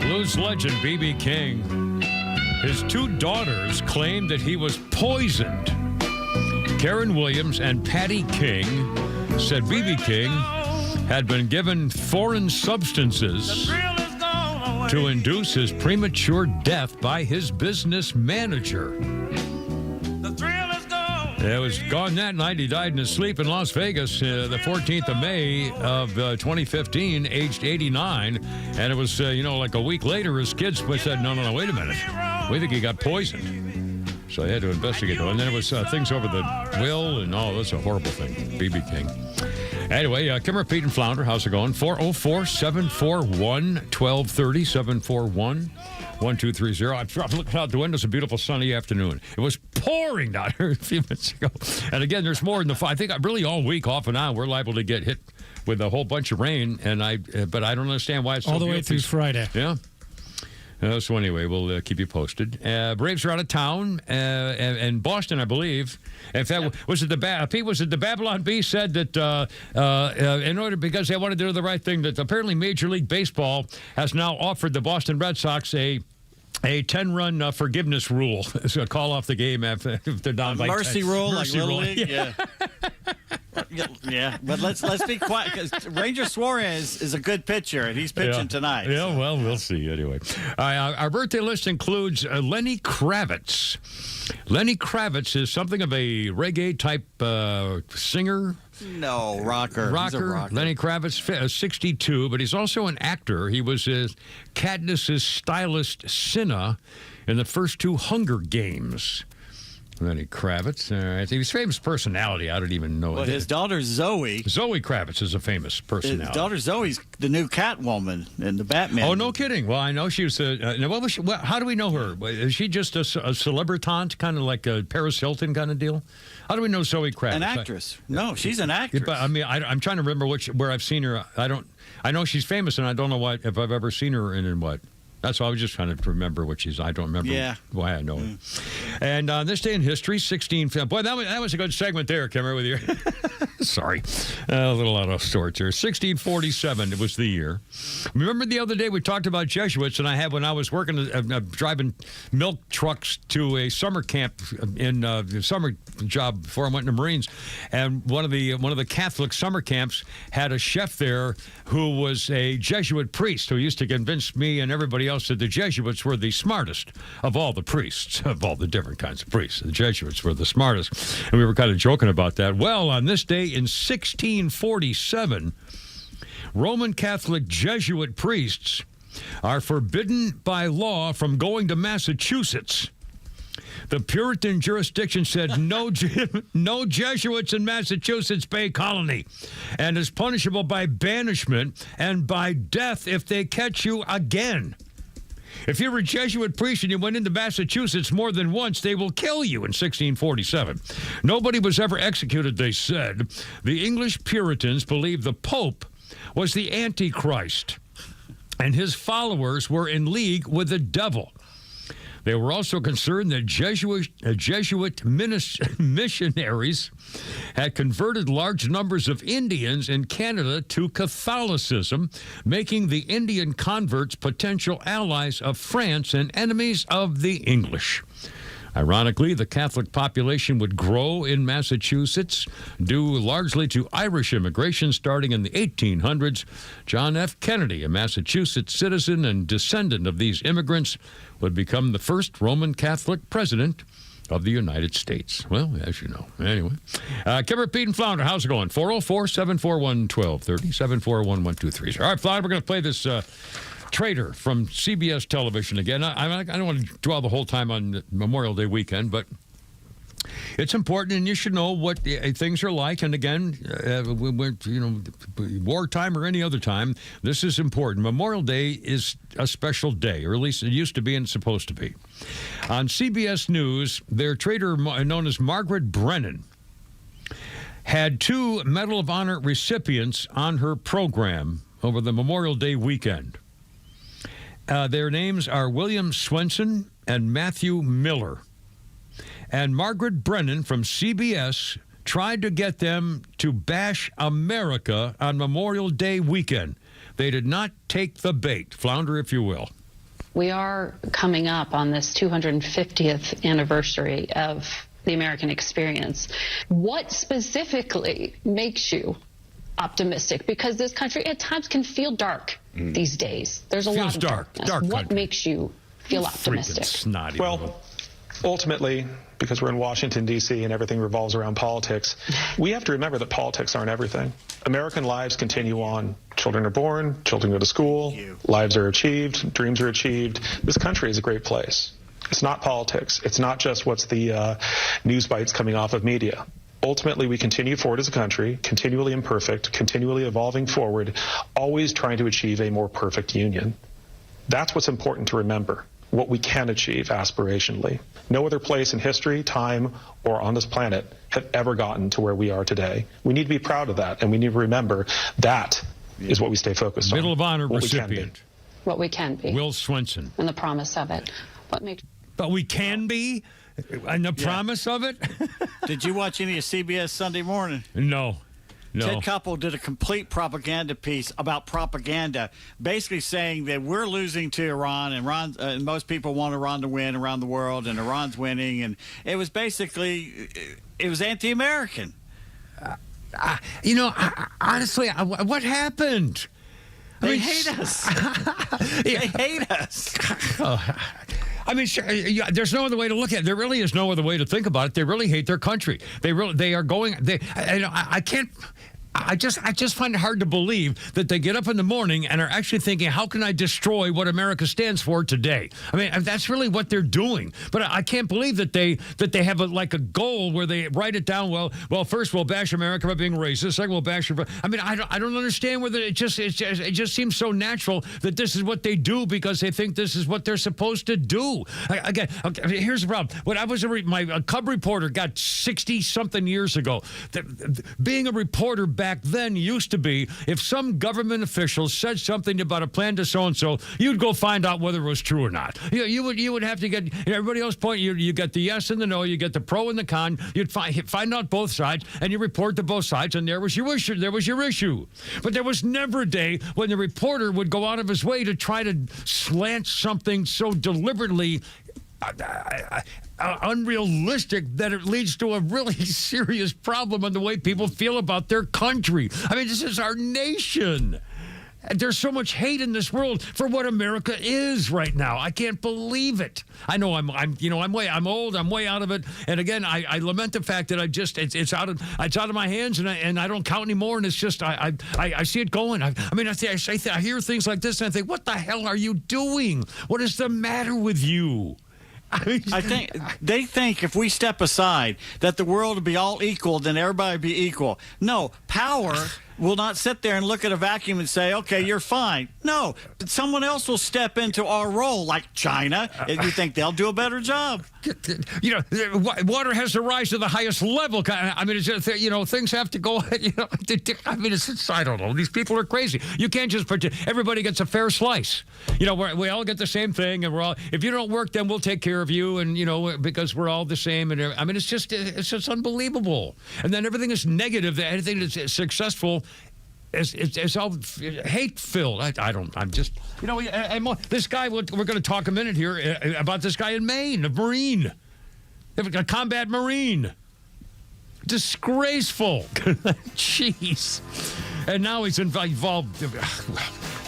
Blues legend B.B. King. His 2 daughters claimed that he was poisoned. Karen Williams and Patty King said B.B. King had been given foreign substances to induce his premature death by his business manager. It was gone that night. He died in his sleep in Las Vegas the 14th of May of 2015, aged 89. And it was, like a week later, his kids said, no, wait a minute. We think he got poisoned. So they had to investigate. And then it was things over the will, and that's a horrible thing. B.B. King. Anyway, Kimmer, Pete, and Flounder, how's it going? 404-741-1230, 741-1230. I'm looking out the window. It's a beautiful sunny afternoon. It was pouring down here a few minutes ago. And again, there's more in the I think really all week, off and on, we're liable to get hit with a whole bunch of rain. But I don't understand why it's so all the way through Friday. Yeah. So anyway, we'll keep you posted. Braves are out of town, and Boston, I believe. In fact, was it the Babylon Bee said that because they wanted to do the right thing, that apparently Major League Baseball has now offered the Boston Red Sox a 10-run forgiveness rule. So call off the game if they're down by 10. Mercy rule, like Little League. Yeah. Yeah, but let's be quiet because Ranger Suarez is a good pitcher and he's pitching tonight. Yeah, so. Well, we'll see anyway. Our birthday list includes Lenny Kravitz. Lenny Kravitz is something of a reggae type singer. No, rocker. He's a rocker. Lenny Kravitz, 62, but he's also an actor. He was Katniss's stylist, Cinna, in the first 2 Hunger Games. Lenny Kravitz. He's a famous personality. I don't even know. Well, his daughter Zoe Kravitz is a famous personality. His daughter Zoe's the new Catwoman in the Batman. Oh, no kidding. Well, I know she was. How do we know her? Is she just a celebritante, kind of like a Paris Hilton kind of deal? How do we know Zoe Kravitz? An actress. No, she's an actress. But, I'm trying to remember where I've seen her. I know she's famous, and I don't know if I've ever seen her in what. That's why I was just trying to remember what she's. I don't remember why I know it. And on this day in history, 16. Boy, that was a good segment there, Kimmer, with you. Sorry, a little out of sorts here. 1647. It was the year. Remember the other day we talked about Jesuits, and I had when I was working driving milk trucks to a summer camp in the summer job before I went into Marines, and one of the Catholic summer camps had a chef there who was a Jesuit priest who used to convince me and everybody else that the Jesuits were the smartest of all the priests, of all the different kinds of priests. The Jesuits were the smartest. And we were kind of joking about that. Well, on this day in 1647, Roman Catholic Jesuit priests are forbidden by law from going to Massachusetts. The Puritan jurisdiction said no Jesuits in Massachusetts Bay Colony, and is punishable by banishment and by death if they catch you again. If you're a Jesuit priest and you went into Massachusetts more than once, they will kill you in 1647. Nobody was ever executed, they said. The English Puritans believed the Pope was the Antichrist, and his followers were in league with the devil. They were also concerned that Jesuit missionaries had converted large numbers of Indians in Canada to Catholicism, making the Indian converts potential allies of France and enemies of the English. Ironically, the Catholic population would grow in Massachusetts due largely to Irish immigration starting in the 1800s. John F. Kennedy, a Massachusetts citizen and descendant of these immigrants, would become the first Roman Catholic president of the United States. Well, as you know. Anyway. Kimmer, Pete, and Flounder, how's it going? 404-741-1230, 741-1230. All right, Flounder, we're going to play this traitor from CBS television again. I don't want to dwell the whole time on Memorial Day weekend, but it's important, and you should know what things are like. And again, wartime or any other time, this is important. Memorial Day is a special day, or at least it used to be and it's supposed to be. On CBS News, their traitor known as Margaret Brennan had 2 Medal of Honor recipients on her program over the Memorial Day weekend. Their names are William Swenson and Matthew Miller. And Margaret Brennan from CBS tried to get them to bash America on Memorial Day weekend. They did not take the bait. Flounder, if you will. We are coming up on this 250th anniversary of the American experience. What specifically makes you optimistic? Because this country at times can feel dark these days. There's a lot of darkness. What makes you feel optimistic? Snotty. Well, ultimately, because we're in Washington, D.C., and everything revolves around politics, we have to remember that politics aren't everything. American lives continue on. Children are born, children go to school, lives are achieved, dreams are achieved. This country is a great place. It's not politics. It's not just what's the news bites coming off of media. Ultimately, we continue forward as a country, continually imperfect, continually evolving forward, always trying to achieve a more perfect union. That's what's important to remember, what we can achieve aspirationally. No other place in history, time, or on this planet have ever gotten to where we are today. We need to be proud of that, and we need to remember that is what we stay focused on. Medal of Honor recipient. What we can be. Will Swenson. And the promise of it. But we can be? And the promise of it? Did you watch any of CBS Sunday Morning? No. Ted Koppel did a complete propaganda piece about propaganda, basically saying that we're losing to Iran, and most people want Iran to win around the world, and Iran's winning. And it was basically, it was anti-American. Honestly, what happened? They hate us. They hate us. I mean, sure, there's no other way to look at it. There really is no other way to think about it. They really hate their country. They are going. I can't. I just find it hard to believe that they get up in the morning and are actually thinking, how can I destroy what America stands for today? I mean, that's really what they're doing. But I can't believe that they have a goal where they write it down. Well, first we'll bash America by being racist. Second, we'll bash. I mean, I don't understand whether it just seems so natural that this is what they do because they think this is what they're supposed to do. Again, here's the problem. When I was my cub reporter got 60-something years ago, being a reporter back back then used to be if some government official said something about a plan to so-and-so, you'd go find out whether it was true or not. You would have to get everybody else point. You get the yes and the no. You get the pro and the con. You'd find out both sides, and you report to both sides, and there was your issue. There was your issue. But there was never a day when the reporter would go out of his way to try to slant something so deliberately unrealistic that it leads to a really serious problem in the way people feel about their country. I mean, this is our nation. There's so much hate in this world for what America is right now. I can't believe it. I know I'm old. I'm way out of it. And again, I lament the fact that it's out of my hands, and I don't count anymore. And it's just I see it going. I hear things like this, and I think, what the hell are you doing? What is the matter with you? I think they think if we step aside that the world will be all equal, then everybody will be equal. No, power will not sit there and look at a vacuum and say, okay, you're fine. No, someone else will step into our role, like China, and you think they'll do a better job. Water has to rise to the highest level. I mean, it's just, things have to go. I mean, I don't know. These people are crazy. You can't just pretend everybody gets a fair slice. We all get the same thing, and we're all. If you don't work, then we'll take care of you, and because we're all the same. And I mean, it's just unbelievable. And then everything is negative. Anything that's successful. It's all hate-filled. I'm just, this guy, we're going to talk a minute here about this guy in Maine, a Marine, a combat Marine. Disgraceful. Jeez. And now he's involved,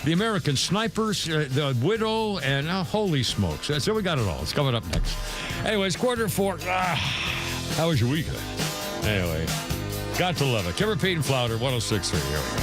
the American snipers, the widow, and holy smokes. So we got it all. It's coming up next. Anyways, 3:45. How was your weekend? Anyway. Got to love it. Kim Repeat and Flounder, 106.3. Here we go.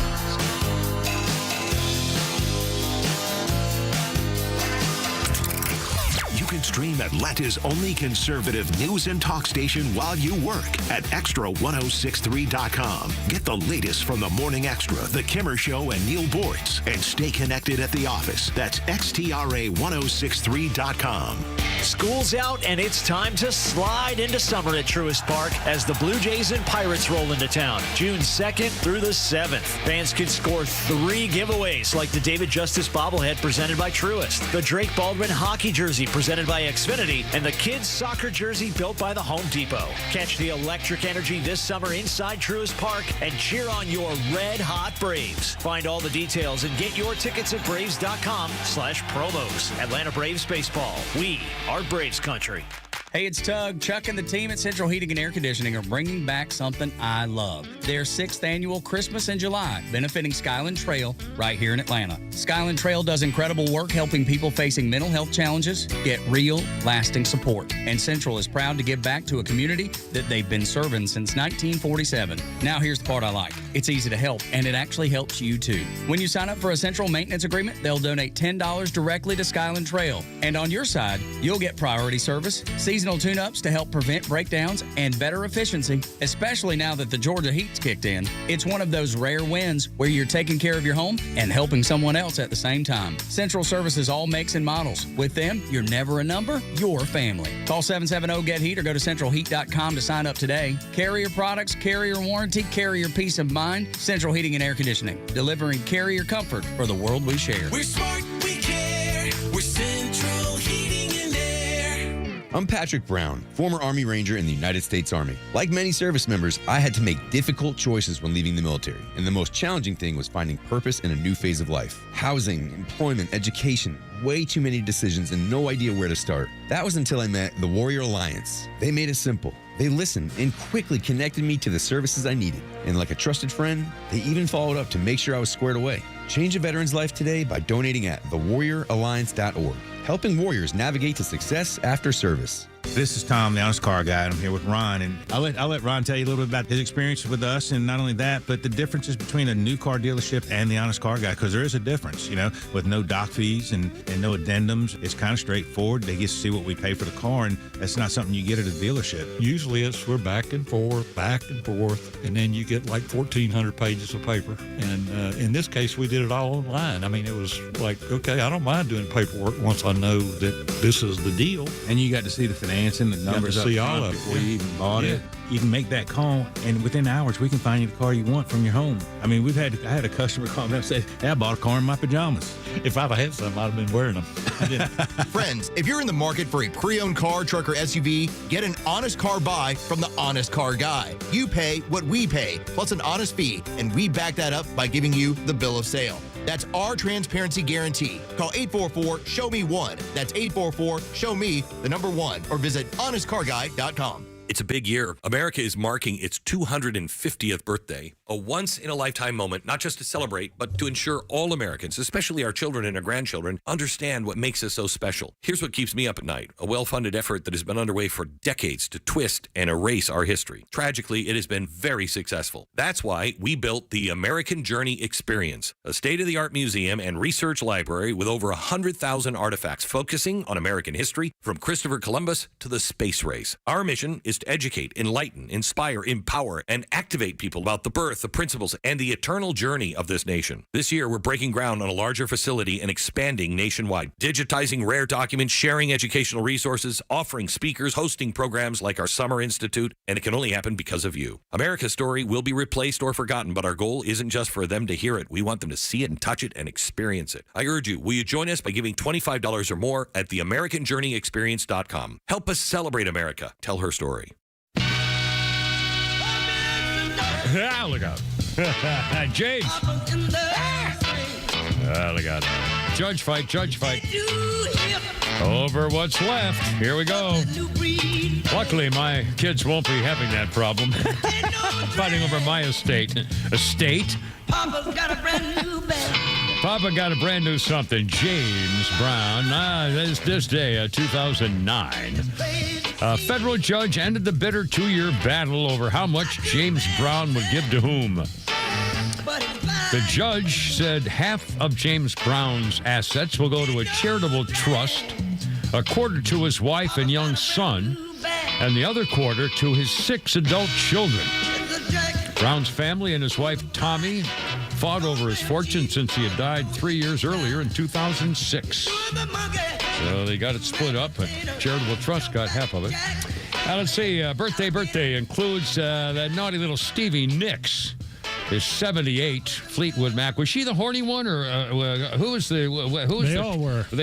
You can stream Atlanta's only conservative news and talk station while you work at extra1063.com. Get the latest from the Morning Extra, The Kimmer Show, and Neil Boortz, and stay connected at the office. That's xtra1063.com. School's out, and it's time to slide into summer at Truist Park as the Blue Jays and Pirates roll into town. June 2nd through the 7th. Fans can score 3 giveaways, like the David Justice bobblehead presented by Truist, the Drake Baldwin hockey jersey presented by Xfinity, and the kids' soccer jersey built by the Home Depot. Catch the electric energy this summer inside Truist Park and cheer on your red-hot Braves. Find all the details and get your tickets at Braves.com/promos. Atlanta Braves Baseball. We are Braves country. Hey, it's Tug. Chuck and the team at Central Heating and Air Conditioning are bringing back something I love. Their 6th annual Christmas in July, benefiting Skyland Trail right here in Atlanta. Skyland Trail does incredible work helping people facing mental health challenges get real, lasting support. And Central is proud to give back to a community that they've been serving since 1947. Now, here's the part I like. It's easy to help, and it actually helps you, too. When you sign up for a Central maintenance agreement, they'll donate $10 directly to Skyland Trail. And on your side, you'll get priority service, seasonal tune-ups to help prevent breakdowns, and better efficiency, especially now that the Georgia heat's kicked in. It's one of those rare wins where you're taking care of your home and helping someone else at the same time. Central services all makes and models. With them, you're never a number, you're family. Call 770-GET-HEAT or go to centralheat.com to sign up today. Carrier products, carrier warranty, carrier peace of mind. Central Heating and Air Conditioning, delivering carrier comfort for the world we share. We're smart, we care. We're Central Heating and Air. I'm Patrick Brown, former Army Ranger in the United States Army. Like many service members, I had to make difficult choices when leaving the military, and the most challenging thing was finding purpose in a new phase of life. Housing, employment, education, way too many decisions and no idea where to start. That was until I met the Warrior Alliance. They made it simple. They listened and quickly connected me to the services I needed. And like a trusted friend, they even followed up to make sure I was squared away. Change a veteran's life today by donating at thewarrioralliance.org, helping warriors navigate to success after service. This is Tom, the Honest Car Guy, and I'm here with Ron. And I'll let Ron tell you a little bit about his experience with us, and not only that, but the differences between a new car dealership and the Honest Car Guy, because there is a difference, with no doc fees and no addendums. It's kind of straightforward. They get to see what we pay for the car, and that's not something you get at a dealership. Usually we're back and forth, and then you get like 1,400 pages of paper. And in this case, we did it all online. I mean, it was like, okay, I don't mind doing paperwork once I know that this is the deal. And you got to see the financial advancing the numbers up see all front of it, before you even bought it. You can make that call, and within hours, we can find you the car you want from your home. I mean, I had a customer call me and say, hey, I bought a car in my pajamas. If I'd have had some, I'd have been wearing them. Friends, if you're in the market for a pre-owned car, truck, or SUV, get an honest car buy from the Honest Car Guy. You pay what we pay, plus an honest fee, and we back that up by giving you the bill of sale. That's our transparency guarantee. Call 844-SHOW-ME-1. That's 844-SHOW-ME, the number 1, or visit honestcarguy.com. It's a big year. America is marking its 250th birthday, a once-in-a-lifetime moment, not just to celebrate, but to ensure all Americans, especially our children and our grandchildren, understand what makes us so special. Here's what keeps me up at night, a well-funded effort that has been underway for decades to twist and erase our history. Tragically, it has been very successful. That's why we built the American Journey Experience, a state-of-the-art museum and research library with over 100,000 artifacts focusing on American history, from Christopher Columbus to the space race. Our mission is to educate, enlighten, inspire, empower, and activate people about the birth, the principles, and the eternal journey of this nation. This year, we're breaking ground on a larger facility and expanding nationwide, digitizing rare documents, sharing educational resources, offering speakers, hosting programs like our Summer Institute, and it can only happen because of you. America's story will be replaced or forgotten, but our goal isn't just for them to hear it. We want them to see it and touch it and experience it. I urge you, will you join us by giving $25 or more at theamericanjourneyexperience.com. Help us celebrate America. Tell her story. Ah, look out. James. Look out. Judge fight. Over what's left. Here we go. Luckily, my kids won't be having that problem. Fighting over my estate. Estate? Papa's got a brand new bed. Papa got a brand new something. James Brown. This day, 2009. A federal judge ended the bitter 2-year battle over how much James Brown would give to whom. The judge said half of James Brown's assets will go to a charitable trust, a quarter to his wife and young son, and the other quarter to his 6 adult children. Brown's family and his wife, Tommy, fought over his fortune since he had died 3 years earlier in 2006. So they got it split up, but charitable trust got half of it. Let's see, birthday includes that naughty little Stevie Nicks. Is 78. Fleetwood Mac. Was she the horny one, or who was the? They all were. But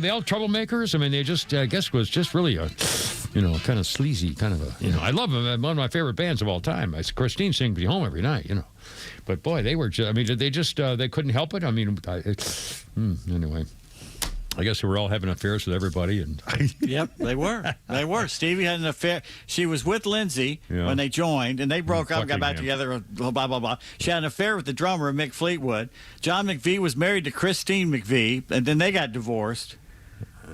they all troublemakers. I mean, they just, I guess, was just really a, kind of sleazy, kind of a, I love them. One of my favorite bands of all time. Christine sings me home every night, But boy, they were. Did they just? They couldn't help it. I mean, anyway. I guess we were all having affairs with everybody, and yep, they were. Stevie had an affair. She was with Lindsay when they joined, and they broke up, got back together. Blah blah blah. She had an affair with the drummer Mick Fleetwood. John McVie was married to Christine McVie, and then they got divorced.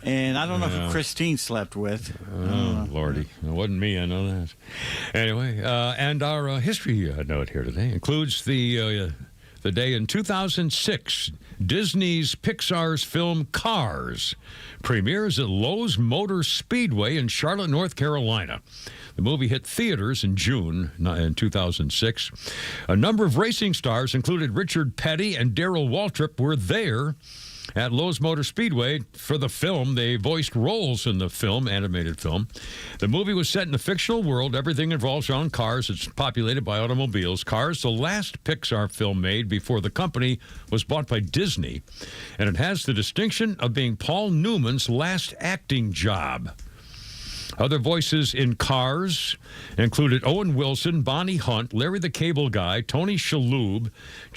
And I don't know who Christine slept with. Oh, Lordy. It wasn't me, I know that. Anyway, and our history note here today includes the day in 2006, Disney's Pixar's film Cars premieres at Lowe's Motor Speedway in Charlotte, North Carolina. The movie hit theaters in June in 2006. A number of racing stars, included Richard Petty and Darrell Waltrip, were there at Lowe's Motor Speedway for the film. They voiced roles in the film, animated film. The movie was set in a fictional world. Everything involves around cars. It's populated by automobiles. Cars, the last Pixar film made before the company was bought by Disney. And it has the distinction of being Paul Newman's last acting job. Other voices in Cars included Owen Wilson, Bonnie Hunt, Larry the Cable Guy, Tony Shalhoub.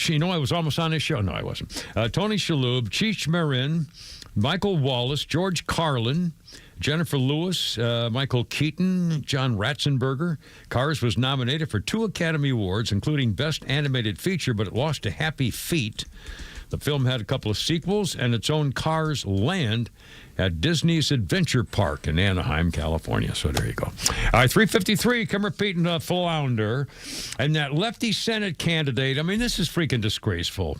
I was almost on his show. No, I wasn't. Tony Shalhoub, Cheech Marin, Michael Wallace, George Carlin, Jennifer Lewis, Michael Keaton, John Ratzenberger. Cars was nominated for 2 Academy Awards, including Best Animated Feature, but it lost to Happy Feet. The film had a couple of sequels and its own Cars Land at Disney's Adventure Park in Anaheim, California. So there you go. All right, 353, come repeating Flounder. And that lefty Senate candidate, I mean, this is freaking disgraceful.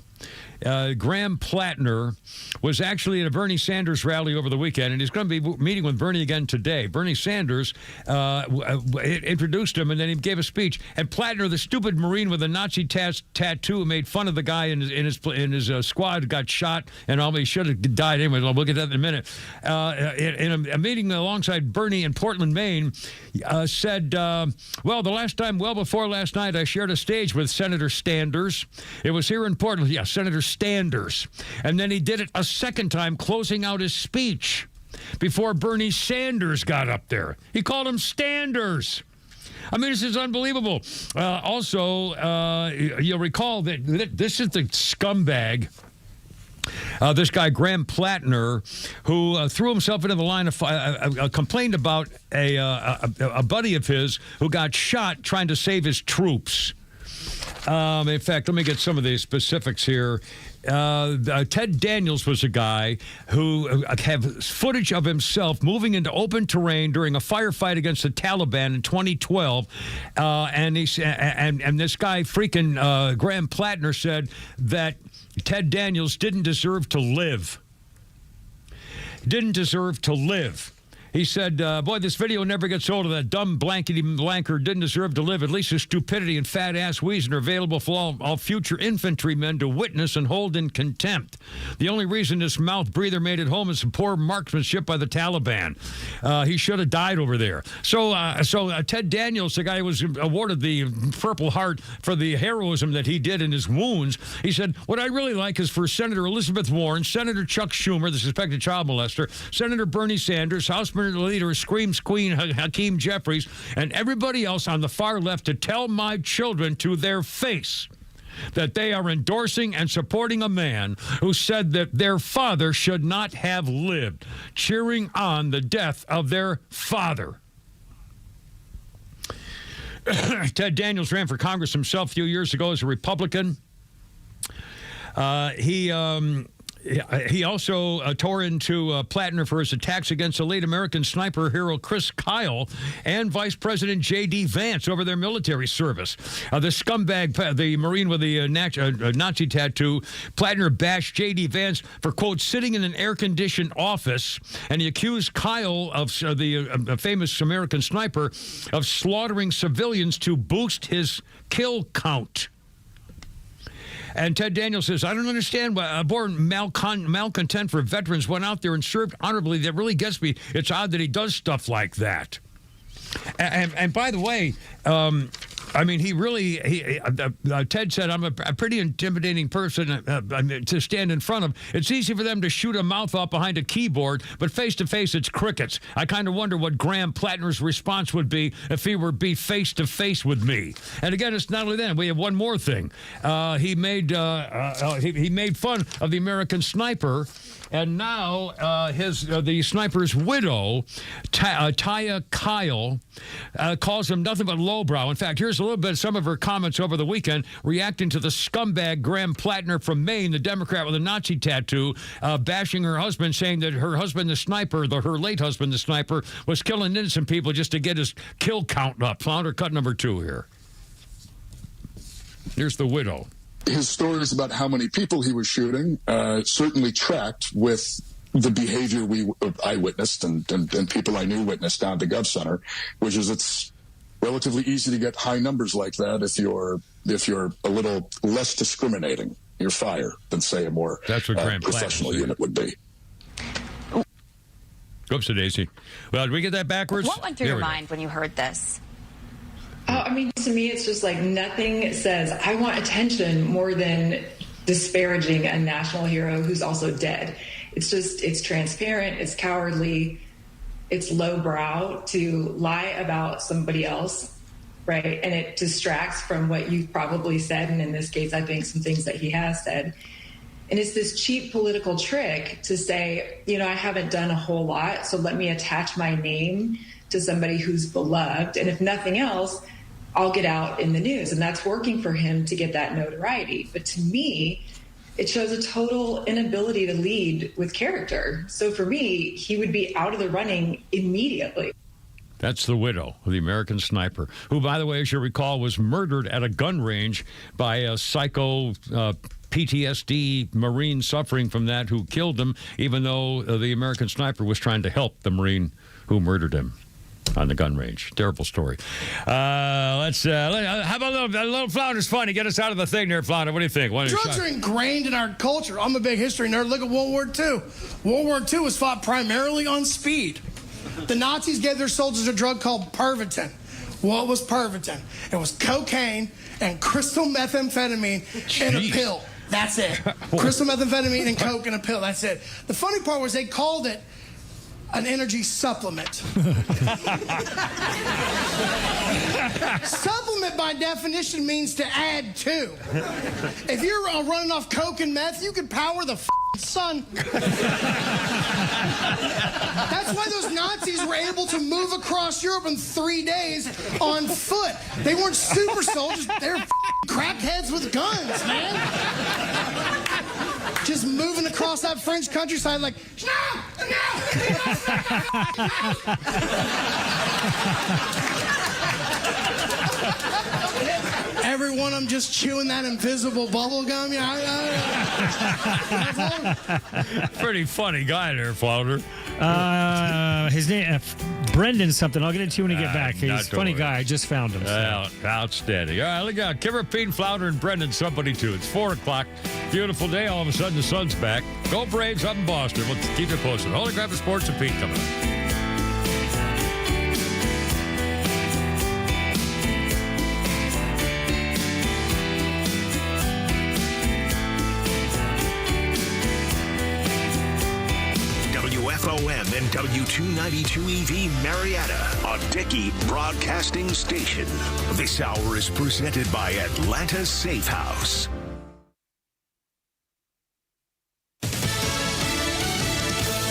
Graham Platner was actually at a Bernie Sanders rally over the weekend, and he's going to be meeting with Bernie again today. Bernie Sanders introduced him, and then he gave a speech. And Platner, the stupid Marine with a Nazi tattoo, made fun of the guy in his squad, got shot, and he should have died anyway. We'll get that in a minute. in a meeting alongside Bernie in Portland, Maine, said, well, before last night, I shared a stage with Senator Sanders. It was here in Portland. Yeah, Senator Sanders. And then he did it a second time, closing out his speech before Bernie Sanders got up there. He called him Standers. I mean, this is unbelievable. Also, you'll recall that this is the scumbag, this guy, Graham Platner, who threw himself into the line of fire, complained about a buddy of his who got shot trying to save his troops. In fact, let me get some of the specifics here. Ted Daniels was a guy who have footage of himself moving into open terrain during a firefight against the Taliban in 2012, and this guy, freaking Graham Platner, said that Ted Daniels didn't deserve to live. Didn't deserve to live. He said, boy, this video never gets old of that dumb blankety blanker didn't deserve to live. At least his stupidity and fat-ass wheezing are available for all future infantrymen to witness and hold in contempt. The only reason this mouth breather made it home is some poor marksmanship by the Taliban. He should have died over there. So Ted Daniels, the guy who was awarded the Purple Heart for the heroism that he did in his wounds, he said, what I really like is for Senator Elizabeth Warren, Senator Chuck Schumer, the suspected child molester, Senator Bernie Sanders, House Leader Screams Queen Hakeem Jeffries, and everybody else on the far left to tell my children to their face that they are endorsing and supporting a man who said that their father should not have lived, cheering on the death of their father. Ted Daniels ran for Congress himself a few years ago as a Republican. He also tore into Platner for his attacks against the late American sniper hero Chris Kyle and Vice President J.D. Vance over their military service. The scumbag, the Marine with the Nazi tattoo, Platner bashed J.D. Vance for, quote, sitting in an air-conditioned office, and he accused Kyle, of the famous American sniper, of slaughtering civilians to boost his kill count. And Ted Daniels says, I don't understand why born malcontent for veterans went out there and served honorably. That really gets me. It's odd that he does stuff like that. And by the way, I mean, Ted said, I'm a pretty intimidating person to stand in front of. It's easy for them to shoot a mouth off behind a keyboard, but face-to-face, it's crickets. I kind of wonder what Graham Platner's response would be if he were be face-to-face with me. And again, it's not only that. We have one more thing. He made fun of the American sniper, and now the sniper's widow, Taya Kyle, calls him nothing but lowbrow. In fact, here's a little bit of some of her comments over the weekend reacting to the scumbag Graham Platner from Maine, the Democrat with a Nazi tattoo, bashing her husband, saying that her husband, the sniper, her late husband, the sniper, was killing innocent people just to get his kill count up. Flounder, cut number 2 here. Here's the widow. His stories about how many people he was shooting certainly tracked with the behavior I witnessed and people I knew witnessed down at the Gov Center, which is it's relatively easy to get high numbers like that if you're a little less discriminating. You're fire than, say, a more professional unit would be. Oops, Daisy. Well, did we get that backwards? What went through your mind when you heard this? I mean, to me, it's just like nothing says I want attention more than disparaging a national hero who's also dead. It's transparent, it's cowardly, it's lowbrow to lie about somebody else, right? And it distracts from what you've probably said, and in this case, I think some things that he has said. And it's this cheap political trick to say, I haven't done a whole lot, so let me attach my name to somebody who's beloved. And if nothing else, I'll get out in the news. And that's working for him to get that notoriety. But to me, it shows a total inability to lead with character. So for me, he would be out of the running immediately. That's the widow of the American sniper, who, by the way, as you recall, was murdered at a gun range by a psycho PTSD Marine suffering from that who killed him, even though the American sniper was trying to help the Marine who murdered him. on the gun range. Terrible story. How about a little Flounder's funny? Get us out of the thing there, Flounder. What do you think? Drugs are ingrained in our culture. I'm a big history nerd. Look at World War II. World War II was fought primarily on speed. The Nazis gave their soldiers a drug called Pervitin. What was Pervitin? It was cocaine and crystal methamphetamine in a pill. That's it. Crystal methamphetamine and coke in a pill. That's it. The funny part was they called it an energy supplement. Supplement, by definition, means to add to. If you're running off coke and meth, you could power the sun. That's why those Nazis were able to move across Europe in 3 days on foot. They weren't super soldiers. They were crackheads with guns, man. Just moving across that French countryside like, no. Every one of them just chewing that invisible bubble gum. Pretty funny guy there, Flounder. His name, Brendan something. I'll get it to you when I get back. He's a funny guy. I just found him. Outstanding. All right, look out. Kimmer, Pete, Flounder, and Brendan, somebody too. It's 4 o'clock. Beautiful day. All of a sudden, the sun's back. Go Braves up in Boston. We'll keep you posted. Holy Crap of Sports and Pete coming up. WFOM and W292 EV Marietta, a Dickey broadcasting station. This hour is presented by Atlanta Safe House.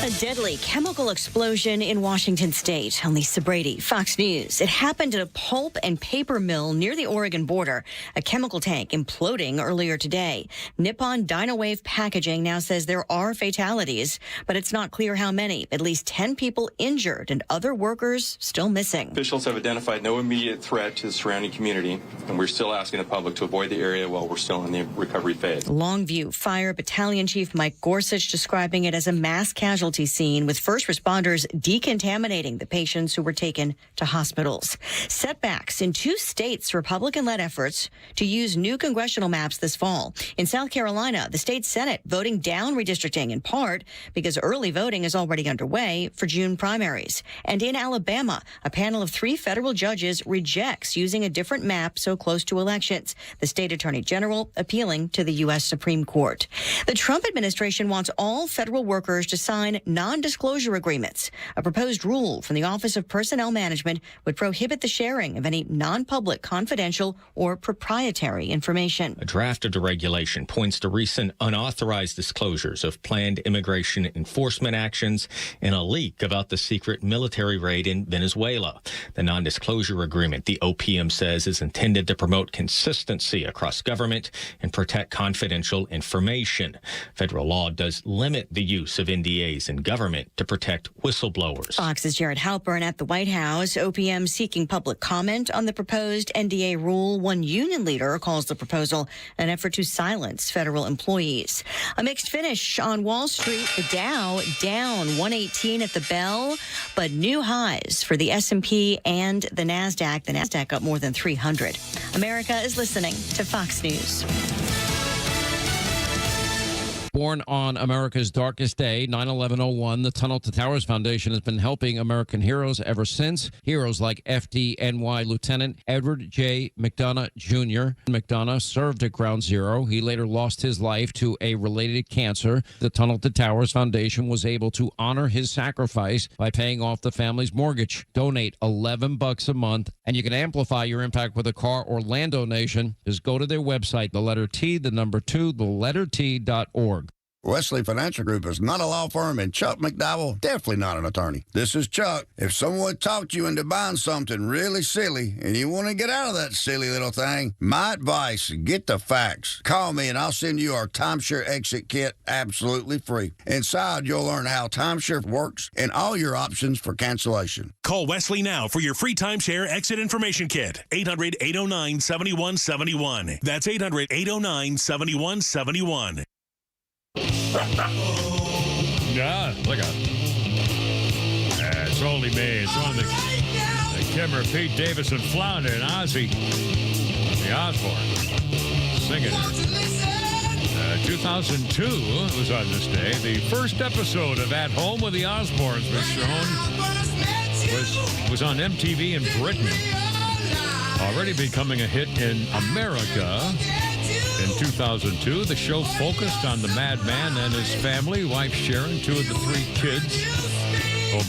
A deadly chemical explosion in Washington state. On Lisa Brady, Fox News. It happened at a pulp and paper mill near the Oregon border. A chemical tank imploding earlier today. Nippon Dynawave Packaging now says there are fatalities, but it's not clear how many. At least 10 people injured and other workers still missing. Officials have identified no immediate threat to the surrounding community, and we're still asking the public to avoid the area while we're still in the recovery phase. Longview Fire Battalion Chief Mike Gorsuch describing it as a mass casualty scene with first responders decontaminating the patients who were taken to hospitals. Setbacks in 2 states' Republican-led efforts to use new congressional maps this fall. In South Carolina, the state Senate voting down redistricting in part because early voting is already underway for June primaries. And in Alabama, a panel of 3 federal judges rejects using a different map so close to elections. The state attorney general appealing to the U.S. Supreme Court. The Trump administration wants all federal workers to sign non-disclosure agreements. A proposed rule from the Office of Personnel Management would prohibit the sharing of any non-public, confidential, or proprietary information. A draft of the regulation points to recent unauthorized disclosures of planned immigration enforcement actions and a leak about the secret military raid in Venezuela. The non-disclosure agreement, the OPM says, is intended to promote consistency across government and protect confidential information. Federal law does limit the use of NDAs in government to protect whistleblowers. Fox's Jared Halpern at the White House. OPM seeking public comment on the proposed NDA rule. One union leader calls the proposal an effort to silence federal employees. A mixed finish on Wall Street. The Dow down 118 at the bell, but new highs for the S&P and the NASDAQ. The NASDAQ up more than 300. America is listening to Fox News. Born on America's darkest day, 9/11/01, the Tunnel to Towers Foundation has been helping American heroes ever since. Heroes like FDNY Lieutenant Edward J. McDonough Jr. McDonough served at Ground Zero. He later lost his life to a related cancer. The Tunnel to Towers Foundation was able to honor his sacrifice by paying off the family's mortgage. Donate $11 a month, and you can amplify your impact with a car or land donation. Just go to their website, the letter T, the number 2, the letter T.org. Wesley Financial Group is not a law firm, and Chuck McDowell, definitely not an attorney. This is Chuck. If someone talked you into buying something really silly and you want to get out of that silly little thing, my advice, get the facts. Call me and I'll send you our timeshare exit kit absolutely free. Inside, you'll learn how timeshare works and all your options for cancellation. Call Wesley now for your free timeshare exit information kit. 800-809-7171. That's 800-809-7171. Yeah, look out. It's only me. It's one of the Kimmer, Pete Davis, and Flounder, and Ozzy. The Osbournes. Singing it. 2002 was on this day. The first episode of At Home with the Osbournes was shown. Was on MTV in Britain. Already becoming a hit in America. In 2002, the show focused on the madman and his family, wife Sharon, 2 of the 3 kids.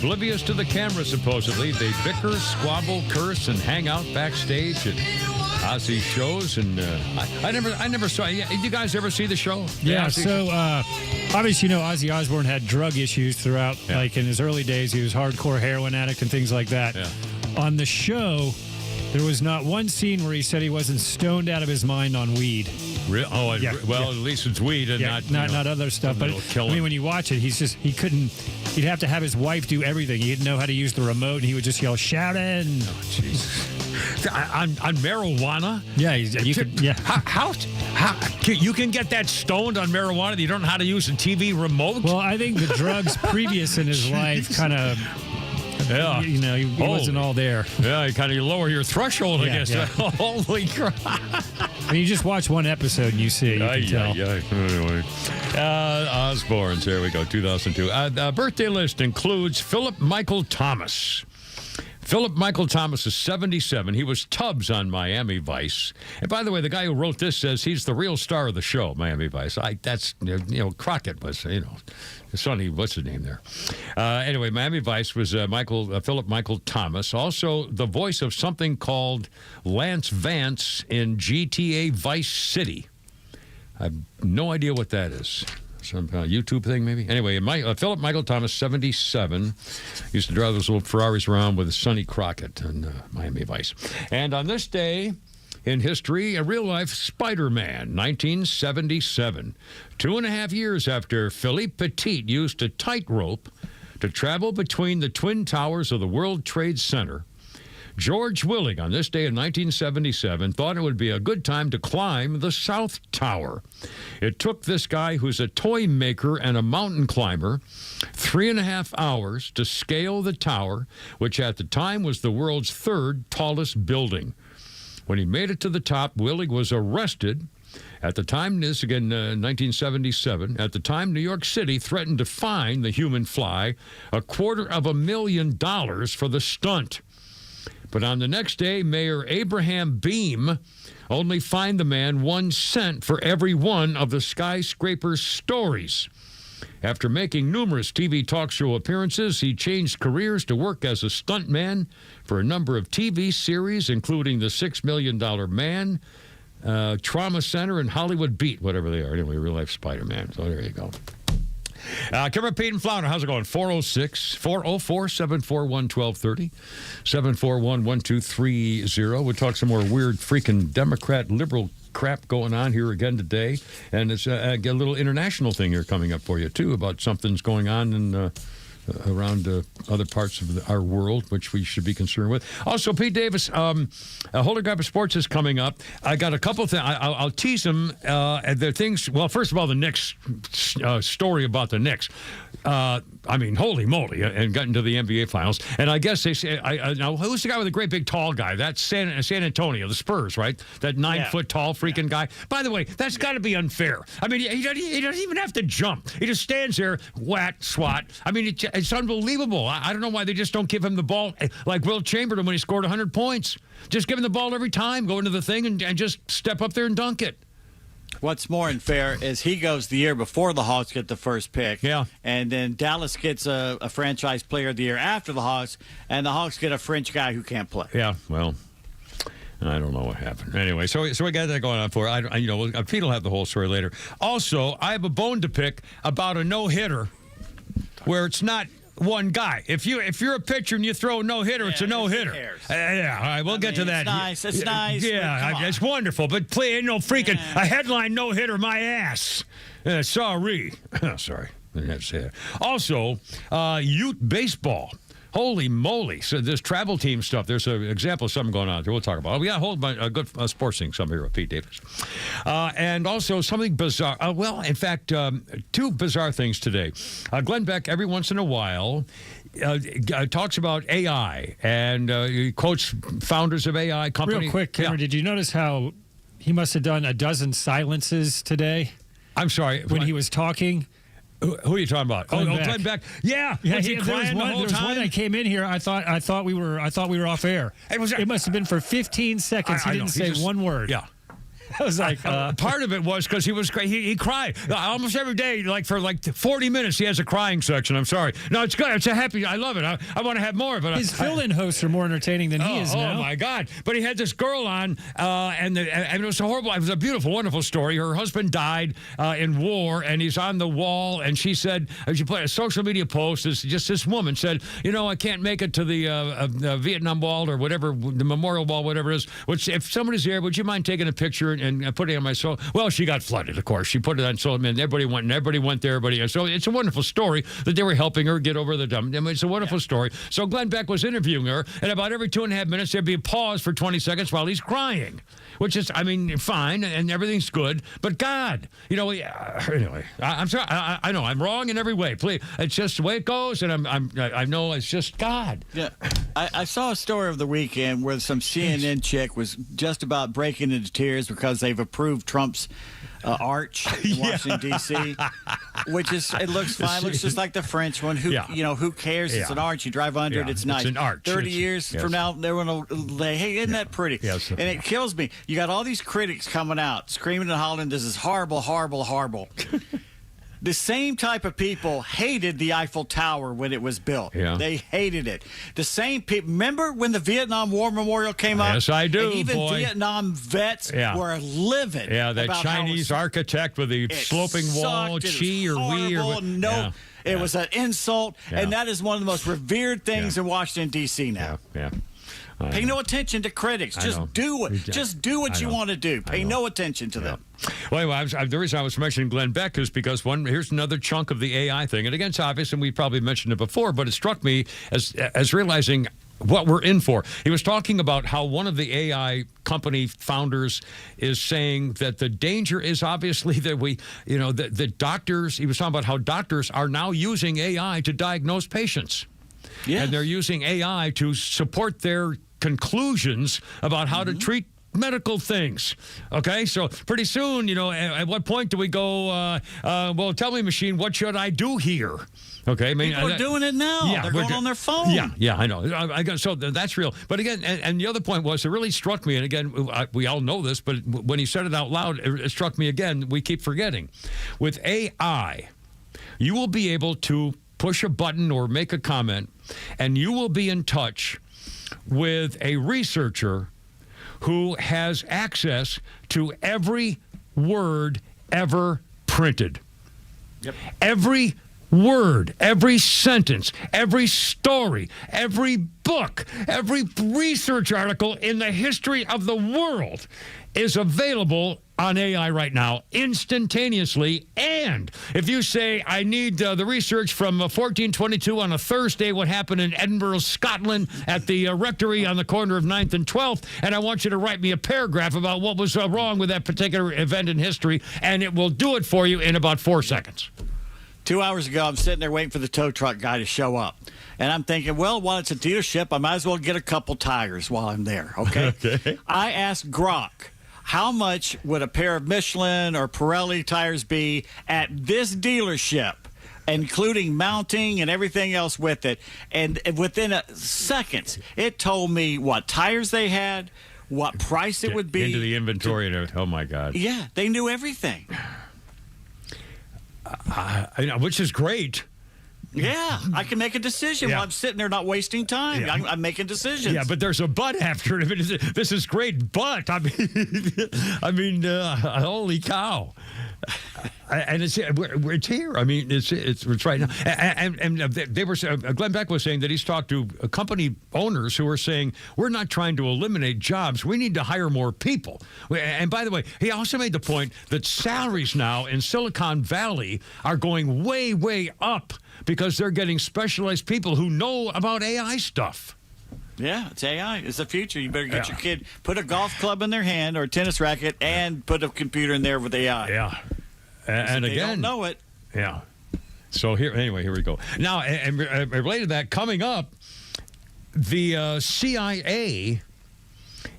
Oblivious to the camera, supposedly, they bicker, squabble, curse, and hang out backstage at Ozzy shows. And I never saw. You guys ever see the show? Yeah. So obviously, Ozzy Osbourne had drug issues throughout. Yeah. Like in his early days, he was hardcore heroin addict and things like that. Yeah. On the show, there was not one scene where he said he wasn't stoned out of his mind on weed. Oh, yeah, well, at least it's weed and not other stuff. But I mean, when you watch it, he couldn't. He'd have to have his wife do everything. He didn't know how to use the remote, and he would just yell, "Shout in!" Oh, Jesus! on marijuana? Yeah, you could. Yeah. How you can get that stoned on marijuana? You don't know how to use a TV remote? Well, I think the drugs previous in his life kind of. Yeah. He wasn't all there. Yeah, you lower your threshold, I guess. Yeah. Holy crap. I mean, you just watch one episode and you see it. You can tell. Anyway. Osbournes, there we go, 2002. The birthday list includes Philip Michael Thomas. Philip Michael Thomas is 77. He was Tubbs on Miami Vice. And by the way, the guy who wrote this says he's the real star of the show, Miami Vice. Crockett was, Sonny, what's his name there? Anyway, Miami Vice was Philip Michael Thomas. Also, the voice of something called Lance Vance in GTA Vice City. I have no idea what that is. Some YouTube thing, maybe? Anyway, Philip Michael Thomas, 77. Used to drive those little Ferraris around with Sonny Crockett on Miami Vice. And on this day in history, a real-life Spider-Man, 1977. 2.5 years after Philippe Petit used a tightrope to travel between the Twin Towers of the World Trade Center, George Willig, on this day in 1977, thought it would be a good time to climb the South Tower. It took this guy, who's a toy maker and a mountain climber, 3.5 hours to scale the tower, which at the time was the world's 3rd tallest building. When he made it to the top, Willig was arrested. At the time, 1977, at the time, New York City threatened to fine the human fly $250,000 for the stunt. But on the next day, Mayor Abraham Beam only fined the man 1 cent for every one of the skyscraper's stories. After making numerous TV talk show appearances, he changed careers to work as a stuntman for a number of TV series, including The $6 Million Man, Trauma Center, and Hollywood Beat, whatever they are. Anyway, real-life Spider-Man. So there you go. Kimmer, Pete, and Flounder, how's it going? 406-404-741-1230, 741-1230. We'll talk some more weird freaking Democrat liberal crap going on here again today. And it's a little international thing here coming up for you, too, about something's going on in around other parts of our world, which we should be concerned with. Also, Pete Davis, Holder Guy of Sports is coming up. I got a couple of things. I'll tease them. There are things. Well, first of all, the Knicks story about the Knicks. I mean, holy moly, and got into the NBA Finals. And I guess they say, now, who's the guy with the great big tall guy? That's San Antonio, the Spurs, right? That 9-foot tall freaking guy. By the way, that's got to be unfair. I mean, he doesn't even have to jump. He just stands there, whack, swat. I mean, it's unbelievable. I don't know why they just don't give him the ball like Will Chamberlain when he scored 100 points. Just give him the ball every time, go into the thing, and just step up there and dunk it. What's more unfair is he goes the year before the Hawks get the first pick. Yeah. And then Dallas gets a franchise player of the year after the Hawks, and the Hawks get a French guy who can't play. Yeah, well, I don't know what happened. Anyway, so we got that going on for it. Pete will have the whole story later. Also, I have a bone to pick about a no-hitter where it's not one guy. If you're a pitcher and you throw a no-hitter, it's a no-hitter. All right, we'll get to that. It's nice. Yeah, it's wonderful. But please, freaking a headline no-hitter, my ass. Sorry. Sorry. I didn't have to say that. Also, youth baseball. Holy moly. So this travel team stuff, there's an example of something going on there. We'll talk about it. We got a whole bunch of good sports things, some here with Pete Davis. And also something bizarre. Well, in fact, two bizarre things today. Glenn Beck, every once in a while, talks about AI and he quotes founders of AI companies. Real quick, Cameron, did you notice how he must have done a dozen silences today? I'm sorry. When he was talking. Who are you talking about? Glenn Beck. Yeah, was he crying the whole time? There was one that came in here. I thought we were off air. It must have been for 15 seconds. He didn't say one word. Yeah. I was like, part of it was because he was he cried almost every day, for 40 minutes. He has a crying section. I'm sorry. No, it's good. It's a happy. I love it. I want to have more. But his fill-in hosts are more entertaining than he is now. Oh my God! But he had this girl on, and it was horrible. It was a beautiful, wonderful story. Her husband died in war, and he's on the wall. And she said, she put a social media post. Just this woman said, I can't make it to the Vietnam Wall or whatever, the Memorial Wall, whatever it is. Which, if somebody's there, would you mind taking a picture and putting it on my soul? Well, she got flooded, of course. She put it on social media, and everybody went there. So it's a wonderful story that they were helping her get over the dump. I mean, it's a wonderful story. So Glenn Beck was interviewing her, and about every 2.5 minutes, there'd be a pause for 20 seconds while he's crying, which is, fine, and everything's good. But God, anyway, I'm sorry. I know I'm wrong in every way. Please, it's just the way it goes, and I know it's just God. Yeah, I saw a story of the weekend where some CNN chick was just about breaking into tears because they've approved Trump's arch in Washington, D.C., which is, it looks fine. It looks just like the French one. Who cares? It's an arch. You drive under it. It's nice. It's an arch. 30 years from now, they're going to lay, hey, isn't that pretty? Yes. And it kills me. You got all these critics coming out, screaming and hollering, this is horrible, horrible, horrible. The same type of people hated the Eiffel Tower when it was built. Yeah. They hated it. The same people. Remember when the Vietnam War Memorial came up? Yes, I do, and even boy. Vietnam vets were livid. Yeah, that about Chinese architect with the sloping wall, chi or we or no. It was an insult, and that is one of the most revered things in Washington, D.C. now. Yeah. Pay no attention to critics. Just do it. Just do what you want to do. Pay no attention to them. Well, anyway, the reason I was mentioning Glenn Beck is because here's another chunk of the AI thing. And again, it's obvious, and we probably mentioned it before, but it struck me as realizing what we're in for. He was talking about how one of the AI company founders is saying that the danger is obviously that the doctors, he was talking about how doctors are now using AI to diagnose patients. Yes. And they're using AI to support their conclusions about how to treat medical things. Okay, so pretty soon, at what point do we go, well, tell me, machine, what should I do here? Okay, people are doing it now. Yeah, they're going on their phone. Yeah, I know. So that's real. But again, and the other point was, it really struck me, and again, we all know this, but when he said it out loud, it struck me again, we keep forgetting. With AI, you will be able to push a button or make a comment, and you will be in touch with a researcher who has access to every word ever printed. Yep. Every word, every sentence, every story, every book, every research article in the history of the world is available on AI right now, instantaneously. And if you say, I need the research from 1422 on a Thursday, what happened in Edinburgh, Scotland, at the rectory on the corner of 9th and 12th, and I want you to write me a paragraph about what was wrong with that particular event in history, and it will do it for you in about 4 seconds. 2 hours ago, I'm sitting there waiting for the tow truck guy to show up. And I'm thinking, well, while it's a dealership, I might as well get a couple tires while I'm there, okay? Okay. I asked Grok, how much would a pair of Michelin or Pirelli tires be at this dealership, including mounting and everything else with it? And within seconds, it told me what tires they had, what price it would be. Into the inventory and everything. Oh, my God. Yeah, they knew everything. Which is great. Yeah, I can make a decision while I'm sitting there not wasting time. Yeah. I'm making decisions. Yeah, but there's a but after it. This is great, but holy cow. And it's here. I mean, it's right now. And they were Glenn Beck was saying that he's talked to company owners who are saying we're not trying to eliminate jobs. We need to hire more people. And by the way, he also made the point that salaries now in Silicon Valley are going way, way up because they're getting specialized people who know about AI stuff. Yeah, it's AI. It's the future. You better get your kid, put a golf club in their hand or a tennis racket and put a computer in there with AI. Yeah. And they again, don't know it. Yeah. So here we go. Now, and related to that, coming up, the CIA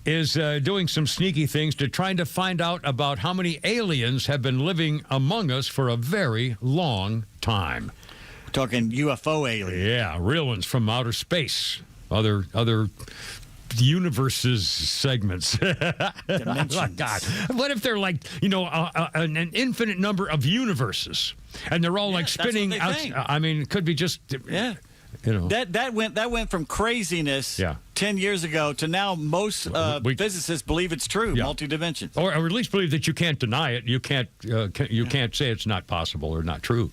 is doing some sneaky things to trying to find out about how many aliens have been living among us for a very long time. We're talking UFO aliens. Yeah, real ones from outer space. Other universes segments. Dimensions. God. What if they're like, an infinite number of universes, and they're all like spinning out? I mean, it could be just That went from craziness 10 years ago to now most physicists believe it's true, multi-dimensions. Or at least believe that you can't deny it. You can't say it's not possible or not true.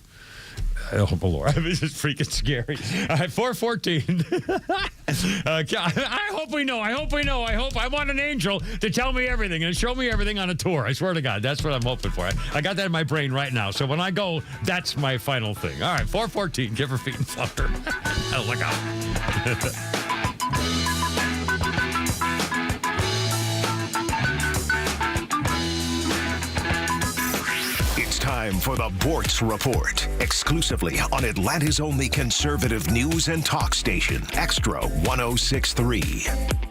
Oh, Lord. This is freaking scary. 414. I hope we know. I want an angel to tell me everything and show me everything on a tour. I swear to God. That's what I'm hoping for. I got that in my brain right now. So when I go, that's my final thing. All right, 414. Give her feet and Flounder. Oh, look out. Time for the Bortz Report, exclusively on Atlanta's only conservative news and talk station, Extra 106.3.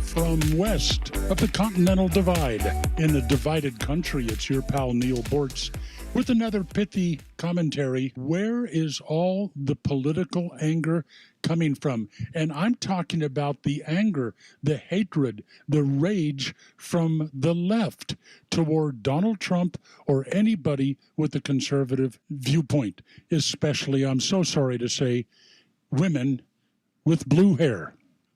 From west of the Continental Divide, in the divided country, it's your pal Neil Bortz with another pithy commentary. Where is all the political anger coming from? And I'm talking about the anger, the hatred, the rage from the left toward Donald Trump or anybody with a conservative viewpoint, especially, I'm so sorry to say, women with blue hair.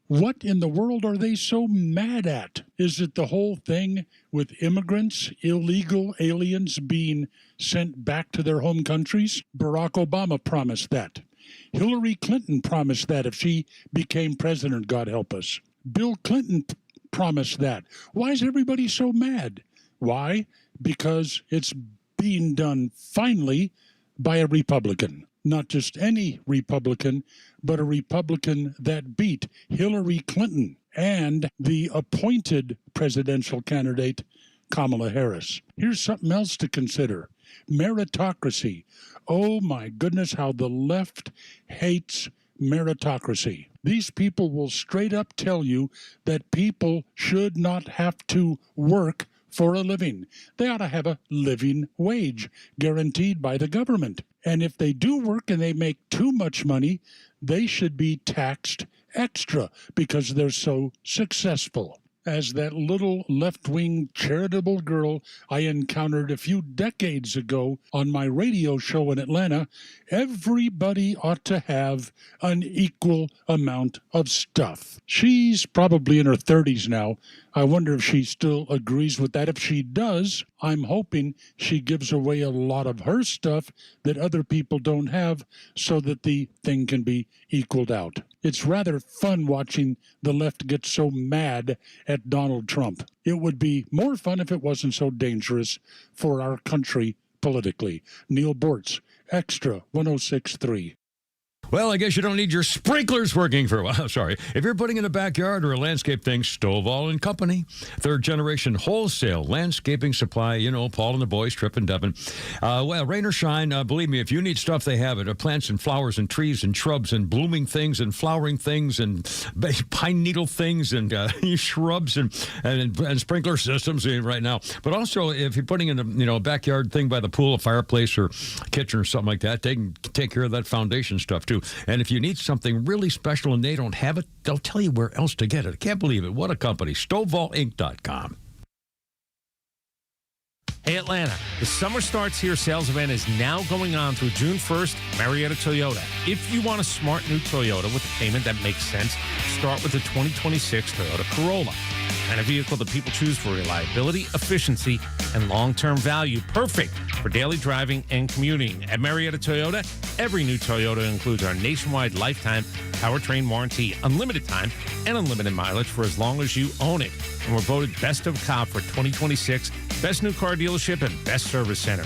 What in the world are they so mad at? Is it the whole thing with immigrants, illegal aliens being sent back to their home countries? Barack Obama promised that. Hillary Clinton promised that if she became president, God help us. Bill Clinton promised that. Why is everybody so mad? Why? Because it's being done finally by a Republican. Not just any Republican, but a Republican that beat Hillary Clinton and the appointed presidential candidate, Kamala Harris. Here's something else to consider. Meritocracy. Oh my goodness, how the left hates meritocracy. These people will straight up tell you that people should not have to work for a living. They ought to have a living wage guaranteed by the government. And if they do work and they make too much money, they should be taxed extra because they're so successful. As that little left-wing charitable girl I encountered a few decades ago on my radio show in Atlanta, everybody ought to have an equal amount of stuff. She's probably in her 30s now. I wonder if she still agrees with that. If she does, I'm hoping she gives away a lot of her stuff that other people don't have so that the thing can be equaled out. It's rather fun watching the left get so mad at Donald Trump. It would be more fun if it wasn't so dangerous for our country politically. Neil Bortz, Extra 106.3. Well, I guess you don't need your sprinklers working for a while. Sorry. If you're putting in a backyard or a landscape thing, Stovall & Company. Third generation wholesale landscaping supply. You know, Paul and the boys, Trip and Devin. Well, rain or shine, believe me, if you need stuff, they have it. Plants and flowers and trees and shrubs and blooming things and flowering things and pine needle things and shrubs and sprinkler systems right now. But also, if you're putting in a backyard thing by the pool, a fireplace or kitchen or something like that, they can take care of that foundation stuff too. And if you need something really special and they don't have it, they'll tell you where else to get it. I can't believe it. What a company. StovallInc.com. Hey, Atlanta, the Summer Starts Here sales event is now going on through June 1st, Marietta Toyota. If you want a smart new Toyota with a payment that makes sense, start with the 2026 Toyota Corolla. And a vehicle that people choose for reliability, efficiency, and long-term value. Perfect for daily driving and commuting. At Marietta Toyota, every new Toyota includes our nationwide lifetime powertrain warranty, unlimited time, and unlimited mileage for as long as you own it. And we're voted Best of Cobb for 2026, Best New Car Dealership, and Best Service Center.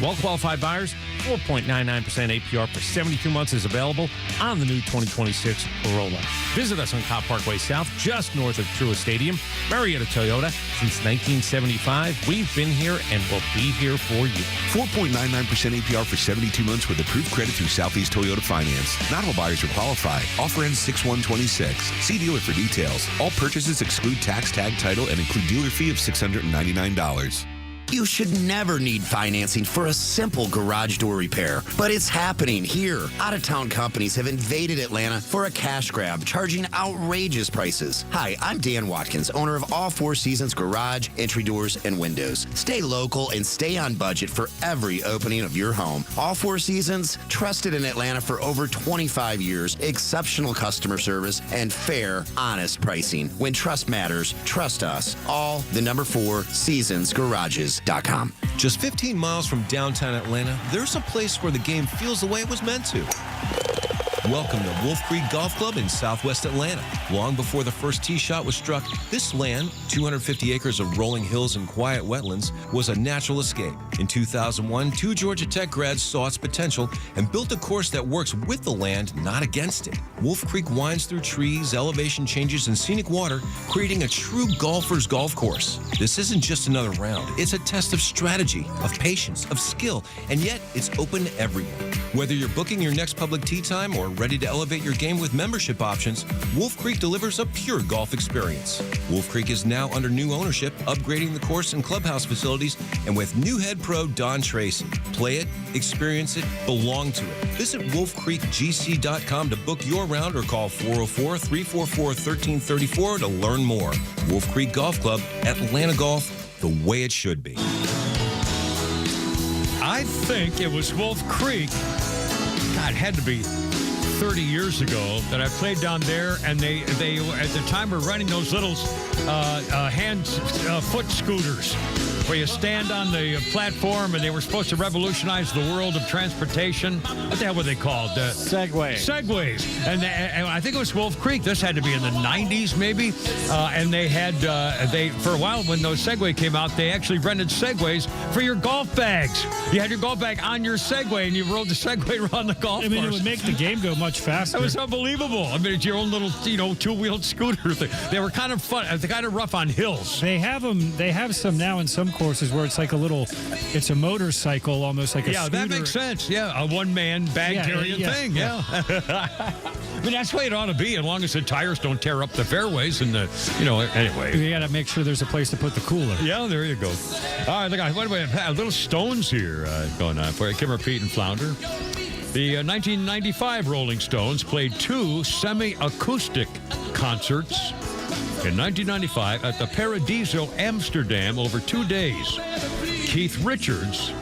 Well-qualified buyers, 4.99% APR for 72 months is available on the new 2026 Corolla. Visit us on Cobb Parkway South, just north of Truist Stadium. Marietta Toyota, since 1975. We've been here and will be here for you. 4.99% APR for 72 months with approved credit through Southeast Toyota Finance. Not all buyers will qualify. Offer ends 6/1/26. See dealer for details. All purchases exclude tax, tag, title, and include dealer fee of $699. You should never need financing for a simple garage door repair, but it's happening here. Out-of-town companies have invaded Atlanta for a cash grab, charging outrageous prices. Hi, I'm Dan Watkins, owner of All Four Seasons Garage, Entry Doors, and Windows. Stay local and stay on budget for every opening of your home. All Four Seasons, trusted in Atlanta for over 25 years, exceptional customer service, and fair, honest pricing. When trust matters, trust us. All the number 4 Seasons Garages. Just 15 miles from downtown Atlanta, there's a place where the game feels the way it was meant to. Welcome to Wolf Creek Golf Club in Southwest Atlanta. Long before the first tee shot was struck, this land, 250 acres of rolling hills and quiet wetlands, was a natural escape. In 2001, 2 Georgia Tech grads saw its potential and built a course that works with the land, not against it. Wolf Creek winds through trees, elevation changes, and scenic water, creating a true golfer's golf course. This isn't just another round. It's a test of strategy, of patience, of skill, and yet it's open to everyone. Whether you're booking your next public tee time or ready to elevate your game with membership options, Wolf Creek delivers a pure golf experience. Wolf Creek is now under new ownership, upgrading the course and clubhouse facilities, and with new head pro Don Tracy. Play it, experience it, belong to it. Visit wolfcreekgc.com to book your round or call 404-344-1334 to learn more. Wolf Creek Golf Club, Atlanta Golf, the way it should be. I think it was Wolf Creek. God, it had to be 30 years ago that I played down there, and they at the time were running those little foot scooters where you stand on the platform, and they were supposed to revolutionize the world of transportation. What the hell were they called? Segways. Segways. And I think it was Wolf Creek. This had to be in the 90s, maybe. And they had, for a while when those Segway came out, they actually rented Segways for your golf bags. You had your golf bag on your Segway, and you rode the Segway around the golf course. It would make the game go much faster. It was unbelievable. I mean, it's your own little, two-wheeled scooter thing. They were kind of fun, kind of rough on hills. They have them. They have some now in some courses where it's like it's a motorcycle, almost like a scooter. Yeah, that makes sense. Yeah, a one-man bag-carrying thing. Yeah. I mean, that's the way it ought to be, as long as the tires don't tear up the fairways and anyway. You got to make sure there's a place to put the cooler. Yeah, there you go. All right, look, what do we have? Little Stones here going on for Kimmer, Pete, and Flounder. The 1995 Rolling Stones played 2 semi-acoustic concerts in 1995 at the Paradiso, Amsterdam, over 2 days. Keith Richards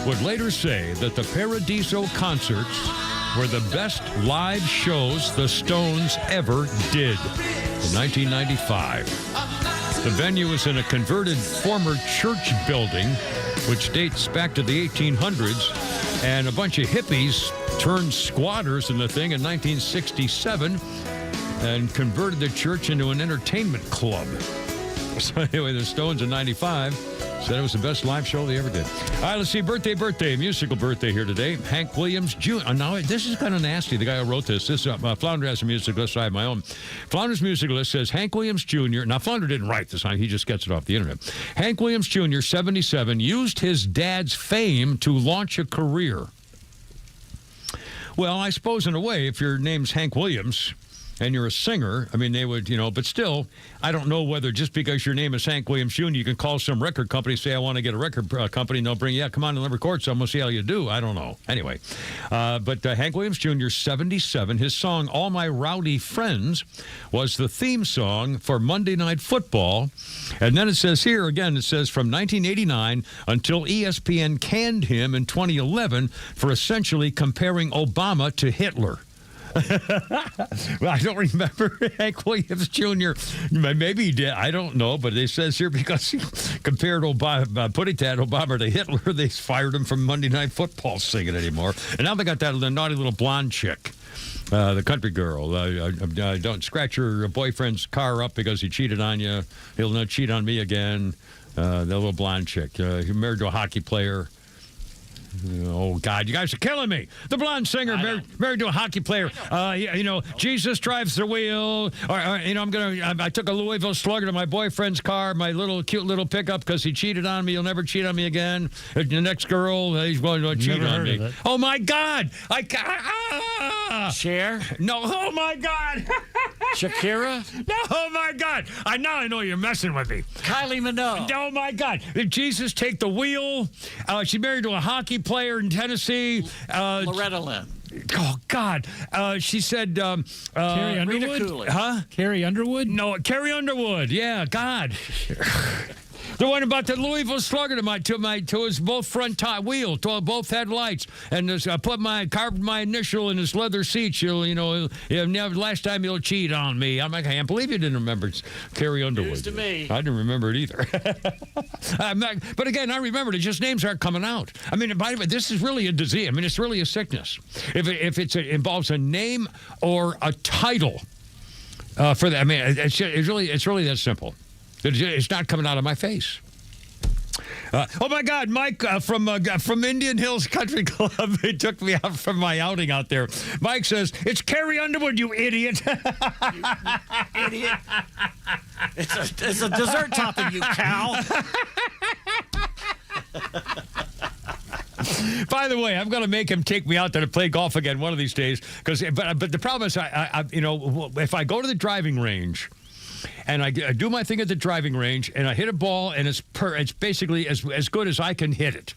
would later say that the Paradiso concerts were the best live shows the Stones ever did in 1995. The venue was in a converted former church building, which dates back to the 1800s, and a bunch of hippies turned squatters in the thing in 1967 and converted the church into an entertainment club. So anyway, the Stones in 95 said it was the best live show they ever did. All right, let's see. Birthday, musical birthday here today. Hank Williams Jr. Now, this is kind of nasty, the guy who wrote this. Flounder has a music list. I have my own. Flounder's music list says Hank Williams Jr. Now, Flounder didn't write this. He just gets it off the internet. Hank Williams Jr., 77, used his dad's fame to launch a career. Well, I suppose in a way, if your name's Hank Williams and you're a singer, I mean, they would, but still, I don't know whether just because your name is Hank Williams Jr., you can call some record company, say, I want to get a record company, and they'll bring, come on and record some, we'll see how you do. I don't know. Anyway, but Hank Williams Jr., 77, his song, All My Rowdy Friends, was the theme song for Monday Night Football. And then it says here, again, it says from 1989 until ESPN canned him in 2011 for essentially comparing Obama to Hitler. Well, I don't remember Hank Williams Jr. Maybe he did. I don't know, but it says here because he compared Obama, putting that Obama to Hitler, they fired him from Monday Night Football singing anymore. And now they got that naughty little blonde chick. The country girl. Don't scratch your boyfriend's car up because he cheated on you. He'll not cheat on me again. The little blonde chick. He married to a hockey player. Oh, God, you guys are killing me. The blonde singer married to a hockey player. Jesus drives the wheel. I took a Louisville Slugger to my boyfriend's car, my cute little pickup, because he cheated on me. He'll never cheat on me again. The next girl, he's going to cheat on me. Oh, my God. Cher? No, oh, my God. Shakira? No, oh, my God. I know you're messing with me. Kylie Minogue? Oh, my God. Did Jesus take the wheel? She's married to a hockey player in Tennessee. Loretta Lynn. Oh, God. She said... Carrie Underwood? Huh? Carrie Underwood? No, Carrie Underwood. Yeah, God. The one about the Louisville Slugger to his both front wheel, to both headlights, and I carved my initial in his leather seat. Last time he'll cheat on me. I can't believe you didn't remember Carrie Underwood. News to me. I didn't remember it either. But again, I remembered it. Just names aren't coming out. I mean, by the way, this is really a disease. I mean, it's really a sickness. If it involves a name or a title for that, I mean, it's really that simple. It's not coming out of my face. Oh, my God, Mike from Indian Hills Country Club, he took me out from my outing out there. Mike says, it's Carrie Underwood, you idiot. You idiot. It's a dessert topping, you cow. By the way, I'm going to make him take me out there to play golf again one of these days. But the problem is, if I go to the driving range, and I do my thing at the driving range, and I hit a ball, and it's basically as good as I can hit it.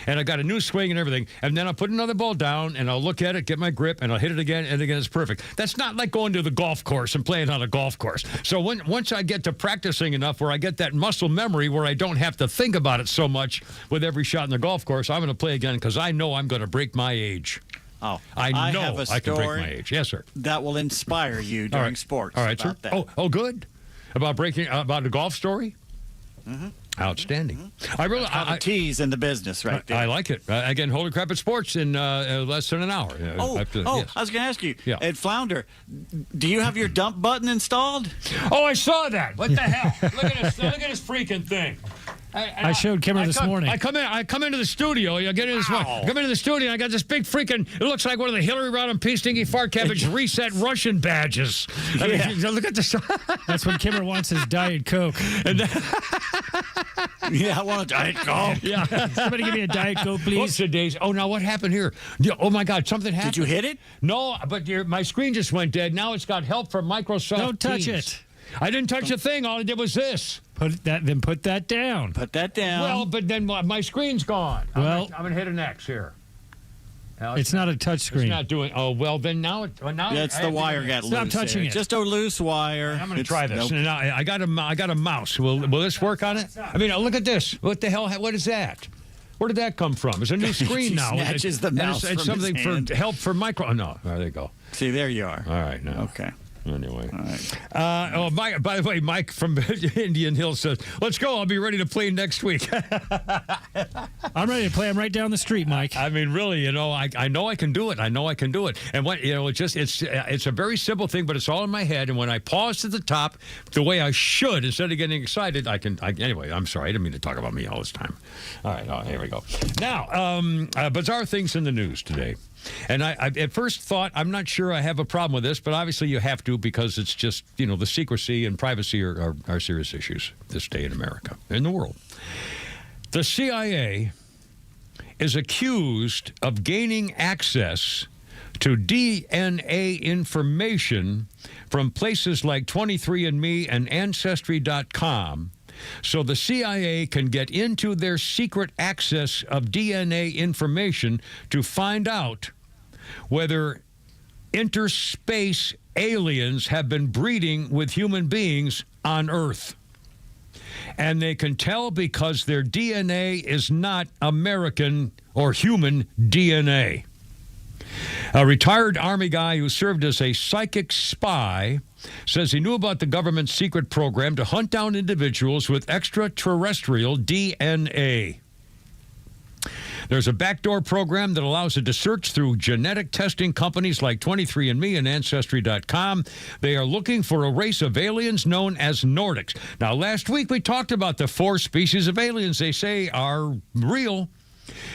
And I got a new swing and everything. And then I'll put another ball down, and I'll look at it, get my grip, and I'll hit it again, and again, it's perfect. That's not like going to the golf course and playing on a golf course. So once I get to practicing enough where I get that muscle memory where I don't have to think about it so much with every shot in the golf course, I'm going to play again because I know I'm going to break my age. Oh, I know have a I can break story my age. Yes, sir. That will inspire you during sports. All right, sir. That. Oh, good. About a golf story? Mm-hmm. Outstanding. Mm-hmm. I tease in the business right there. I like it. Again, Holy Crap at Sports in less than an hour. Yes. I was going to ask you, at Flounder, do you have your dump button installed? Oh, I saw that. What the hell? Look at this freaking thing. I showed Kimmer this morning. I come into the studio. I come into the studio. And I got this big freaking. It looks like one of the Hillary Rodham Pea Stinky Fart Cabbage reset Russian badges. I mean, look at this. That's when Kimmer wants his Diet Coke. Yeah, I want a Diet Coke. Yeah, somebody give me a Diet Coke, please. Oh, now what happened here? Oh my God, something happened. Did you hit it? No, but my screen just went dead. Now it's got help from Microsoft. Don't touch Teams. it. I didn't touch a thing. All I did was this. Put that down. Put that down. Well, but then my screen's gone. Well, I'm gonna hit an X here. Now it's not a touch screen. It's not doing. Oh well, then now that's the wire got loose. Stop touching it. Just a loose wire. I'm gonna try this. Nope. Now I got a mouse. Will this work on it? I mean, look at this. What the hell? What is that? Where did that come from? It's a new screen now. Snatches the mouse it's from something his for hand. help for micro. Oh, no, there they go. See, there you are. All right, now. Okay. Anyway. All right. By the way, Mike from Indian Hill says, let's go. I'll be ready to play next week. I'm ready to play. I'm right down the street, Mike. I mean, really, I know I can do it. I know I can do it. And what, it's a very simple thing, but it's all in my head. And when I pause at the top, the way I should, instead of getting excited, anyway, I'm sorry. I didn't mean to talk about me all this time. All right. Here we go. Now, bizarre things in the news today. And I at first thought, I'm not sure I have a problem with this, but obviously you have to because it's just, the secrecy and privacy are serious issues this day in America, in the world. The CIA is accused of gaining access to DNA information from places like 23andMe and Ancestry.com so the CIA can get into their secret access of DNA information to find out whether interspace aliens have been breeding with human beings on Earth. And they can tell because their DNA is not American or human DNA. A retired Army guy who served as a psychic spy says he knew about the government's secret program to hunt down individuals with extraterrestrial DNA. There's a backdoor program that allows it to search through genetic testing companies like 23andMe and Ancestry.com. They are looking for a race of aliens known as Nordics. Now, last week we talked about the 4 species of aliens they say are real.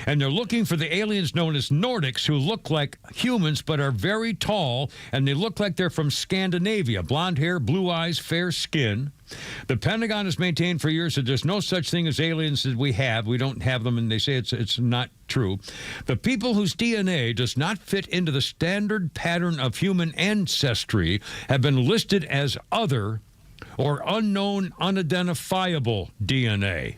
And they're looking for the aliens known as Nordics who look like humans but are very tall, and they look like they're from Scandinavia. Blonde hair, blue eyes, fair skin. The Pentagon has maintained for years that there's no such thing as aliens that we have. We don't have them, and they say it's not true. The people whose DNA does not fit into the standard pattern of human ancestry have been listed as other or unknown, unidentifiable DNA.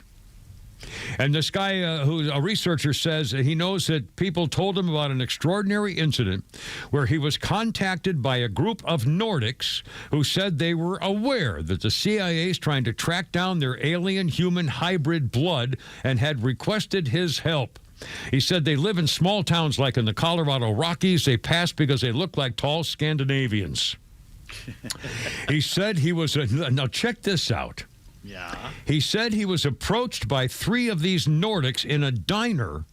And this guy, who's a researcher, says he knows that people told him about an extraordinary incident where he was contacted by a group of Nordics who said they were aware that the CIA is trying to track down their alien-human hybrid blood and had requested his help. He said they live in small towns like in the Colorado Rockies. They pass because they look like tall Scandinavians. He said he was now check this out. Yeah. He said he was approached by 3 of these Nordics in a diner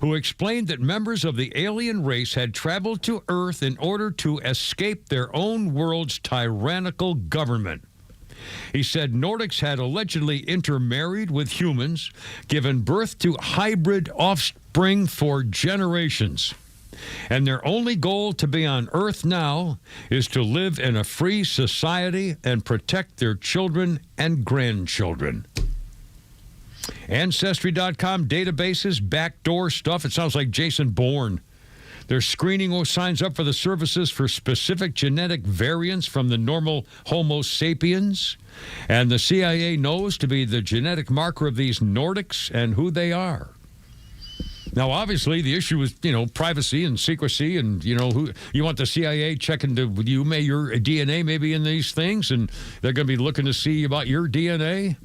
who explained that members of the alien race had traveled to Earth in order to escape their own world's tyrannical government. He said Nordics had allegedly intermarried with humans, given birth to hybrid offspring for generations. And their only goal to be on Earth now is to live in a free society and protect their children and grandchildren. Ancestry.com databases, backdoor stuff. It sounds like Jason Bourne. They're screening who signs up for the services for specific genetic variants from the normal Homo sapiens. And the CIA knows to be the genetic marker of these Nordics and who they are. Now, obviously, the issue is, privacy and secrecy, and, who you want the CIA checking your DNA maybe in these things, and they're going to be looking to see about your DNA.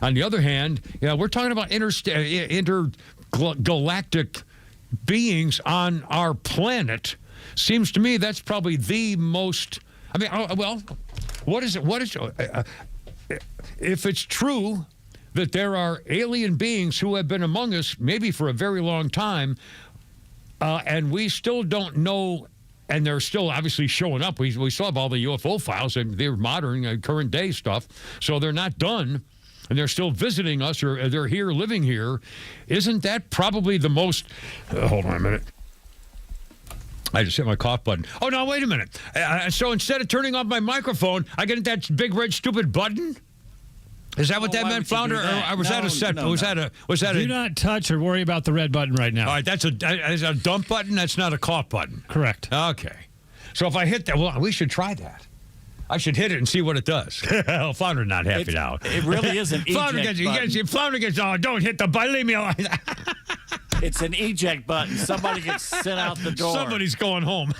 On the other hand, we're talking about intergalactic beings on our planet. Seems to me that's probably the most. What is it? If it's true that there are alien beings who have been among us maybe for a very long time, and we still don't know, and they're still obviously showing up. We still have all the UFO files, and they're modern, current day stuff, so they're not done, and they're still visiting us, or they're here, living here. Isn't that probably the most... hold on a minute. I just hit my cough button. Oh, no, wait a minute. So instead of turning off my microphone, I get that big red stupid button? Is that what that meant, Flounder? Or was that a set? Was that a? Do not touch or worry about the red button right now. All right, that's a dump button. That's not a cough button. Correct. Okay. So if I hit that, well, we should try that. I should hit it and see what it does. Flounder not happy now. It really is an eject button. Flounder gets, oh, don't hit the button. Leave me alone. It's an eject button. Somebody gets sent out the door. Somebody's going home.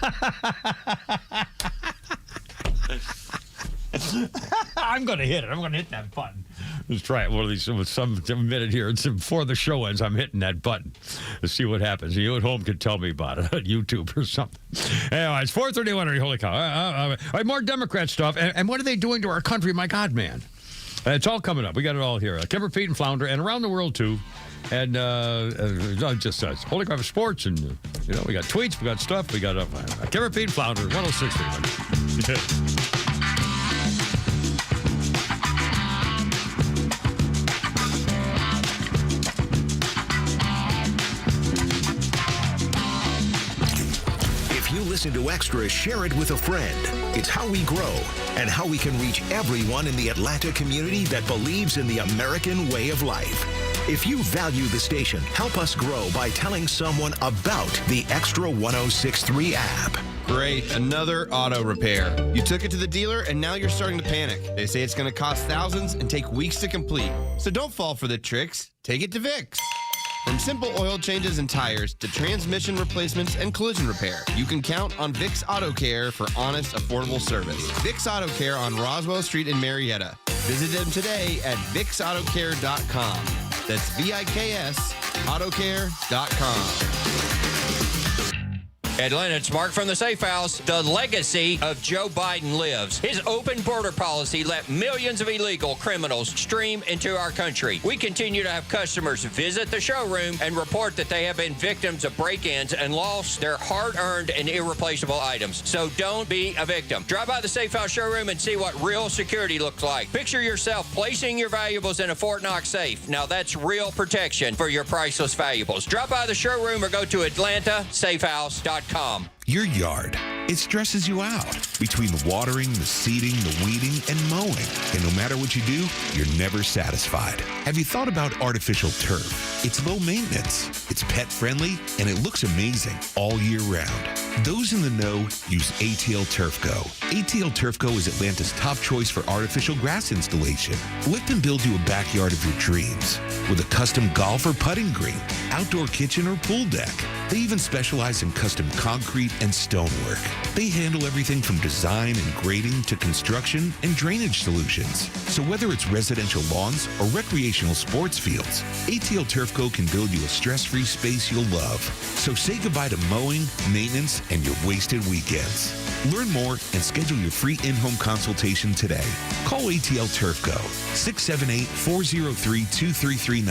I'm going to hit it. I'm going to hit that button. Let's try it. One of these, some minute here. It's before the show ends. I'm hitting that button. Let's see what happens. You at home can tell me about it on YouTube or something. Anyway, it's 4:31. Holy cow! All right, more Democrat stuff. And what are they doing to our country? My God, man! It's all coming up. We got it all here. Kimber, Pete, and Flounder, and around the world too. And just Holy Crap Sports, and we got tweets, we got stuff, we got Kimber, Pete, and Flounder, 106.3. Listen to Extra, share it with a friend. It's how we grow and how we can reach everyone in the Atlanta community that believes in the American way of life. If you value the station, help us grow by telling someone about the Extra 106.3 app. Great, another auto repair. You took it to the dealer and now you're starting to panic. They say it's going to cost thousands and take weeks to complete. So don't fall for the tricks. Take it to Vicks. From simple oil changes and tires to transmission replacements and collision repair, you can count on Vicks Auto Care for honest, affordable service. Vicks Auto Care on Roswell Street in Marietta. Visit them today at VicksAutoCare.com. That's VIKS Autocare.com. Atlanta, it's Mark from the Safe House. The legacy of Joe Biden lives. His open border policy let millions of illegal criminals stream into our country. We continue to have customers visit the showroom and report that they have been victims of break-ins and lost their hard-earned and irreplaceable items. So don't be a victim. Drive by the Safe House showroom and see what real security looks like. Picture yourself placing your valuables in a Fort Knox safe. Now that's real protection for your priceless valuables. Drop by the showroom or go to atlantasafehouse.com. Your yard, it stresses you out. Between the watering, the seeding, the weeding, and mowing. And no matter what you do, you're never satisfied. Have you thought about artificial turf? It's low maintenance, it's pet friendly, and it looks amazing all year round. Those in the know use ATL Turf Go. ATL Turf Go is Atlanta's top choice for artificial grass installation. Let them build you a backyard of your dreams with a custom golf or putting green, outdoor kitchen or pool deck. They even specialize in custom concrete and stonework. They handle everything from design and grading to construction and drainage solutions. So whether it's residential lawns or recreational sports fields, ATL Turf Co. can build you a stress-free space you'll love. So say goodbye to mowing, maintenance, and your wasted weekends. Learn more and schedule your free in-home consultation today. Call ATL Turf Co. 678-403-2339.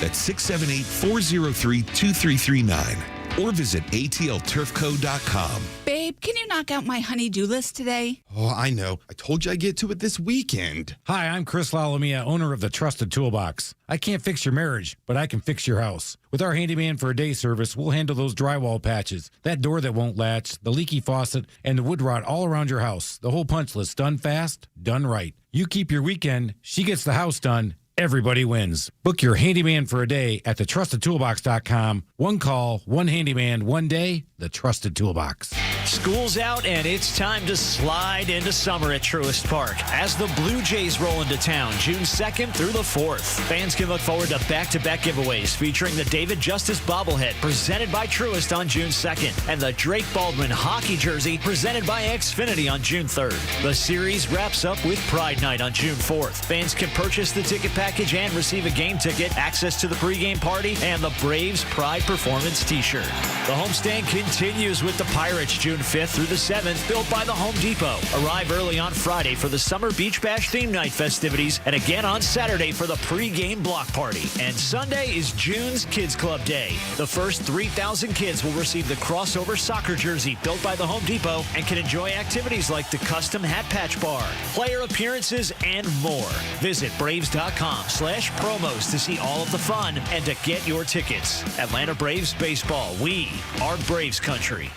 That's 678-403-2339. Or visit atlturfco.com. Babe, can you knock out my honey-do list today? Oh, I know. I told you I'd get to it this weekend. Hi, I'm Chris Lalomia, owner of the Trusted Toolbox. I can't fix your marriage, but I can fix your house. With our handyman for a day service, we'll handle those drywall patches, that door that won't latch, the leaky faucet, and the wood rot all around your house. The whole punch list, done fast, done right. You keep your weekend, she gets the house done. Everybody wins. Book your handyman for a day at thetrustedtoolbox.com. One call, one handyman, one day, the Trusted Toolbox. School's out, and it's time to slide into summer at Truist Park as the Blue Jays roll into town June 2nd through the 4th. Fans can look forward to back-to-back giveaways featuring the David Justice bobblehead presented by Truist on June 2nd and the Drake Baldwin hockey jersey presented by Xfinity on June 3rd. The series wraps up with Pride Night on June 4th. Fans can purchase the ticket package and receive a game ticket, access to the pregame party, and the Braves Pride Performance t-shirt. The homestand continues with the Pirates June 5th through the 7th, built by the Home Depot. Arrive early on Friday for the Summer Beach Bash theme night festivities, and again on Saturday for the pregame block party. And Sunday is June's Kids Club Day. The first 3,000 kids will receive the crossover soccer jersey built by the Home Depot and can enjoy activities like the custom hat patch bar, player appearances, and more. Visit Braves.com/promos to see all of the fun and to get your tickets. Atlanta Braves baseball. We are Braves country.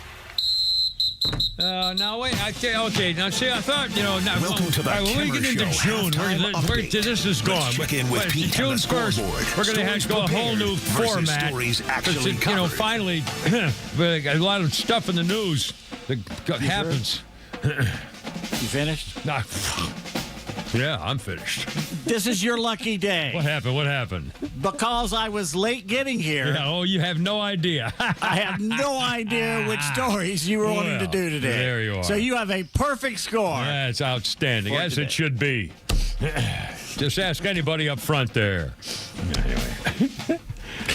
Now wait. Okay. Now see, I thought now. Welcome to the when we get into June, this is gone. Check in with Pete June 1st, we're going to have to go a whole new format. Finally, a lot of stuff in the news that happens. You finished? Nah. Yeah, I'm finished. This is your lucky day. What happened? Because I was late getting here. Yeah, you have no idea. I have no idea which stories you were wanting to do today. There you are. So you have a perfect score. That's outstanding, as it should be. Just ask anybody up front there. Anyway.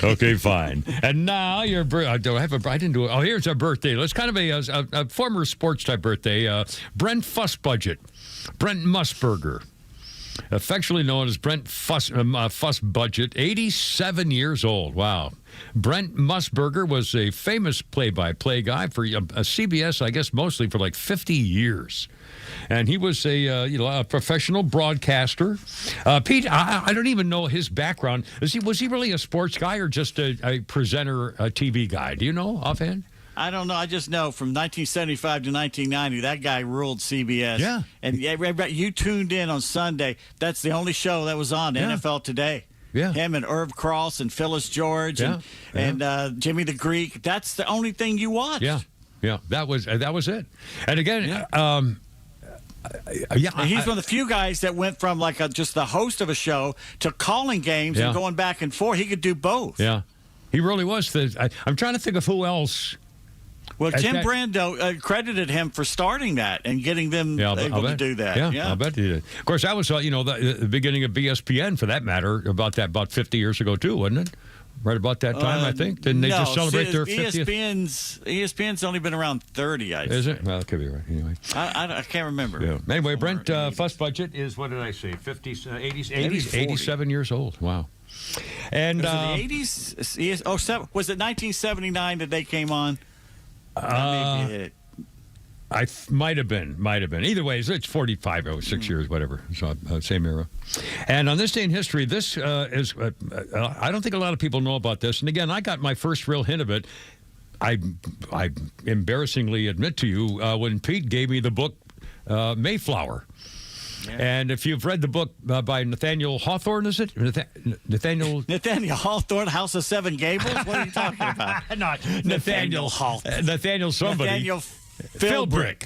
Okay, fine. And now your birthday. I didn't do it. Oh, here's our birthday. It's kind of a former sports type birthday. Brent Fussbudget. Brent Musburger, affectionately known as Brent Fussbudget, 87 years old. Wow. Brent Musburger was a famous play-by-play guy for CBS, I guess mostly for like 50 years. And he was a professional broadcaster. Pete, I don't even know his background. Was he really a sports guy or just a presenter, a TV guy? Do you know offhand? I don't know. I just know from 1975 to 1990, that guy ruled CBS. Yeah. And you tuned in on Sunday. That's the only show that was on, NFL Today. Yeah. Him and Irv Cross and Phyllis George and Jimmy the Greek. That's the only thing you watched. Yeah. That was it. And again, he's one of the few guys that went from just the host of a show to calling games and going back and forth. He could do both. Yeah. He really was. I'm trying to think of who else. Well, Tim Brando credited him for starting that and getting them able to do that. Yeah, I'll bet he did. Of course, that was the beginning of BSPN, for that matter, about 50 years ago too, wasn't it? Right about that time, I think. Didn't they just celebrate their 50th? ESPN's only been around 30, I think. Is it? Well, it could be right. Anyway. I can't remember. Yeah. Anyway, Brent, Fuss Budget is, what did I say, 87 years old. Wow. And was it the 80s? Was it 1979 that they came on? Might have been. Either way, it's 45 or 6 years, whatever. So same era. And on this day in history, this is. I don't think a lot of people know about this. And again, I got my first real hint of it. I embarrassingly admit to you when Pete gave me the book Mayflower. Yeah. And if you've read the book by Nathaniel Hawthorne, is it? Nathaniel Hawthorne, House of Seven Gables? What are you talking about? Not Nathaniel Hawthorne. Nathaniel somebody. Nathaniel Philbrick.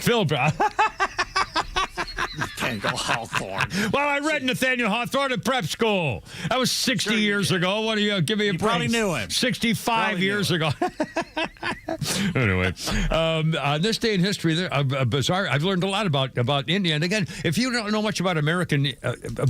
Nathaniel Hawthorne. Well, I read Nathaniel Hawthorne at prep school. That was 60 years ago. What do you give me a break? Probably knew him. 65 years ago. Anyway, on this day in history, bizarre. I've learned a lot about India. And again, if you don't know much about American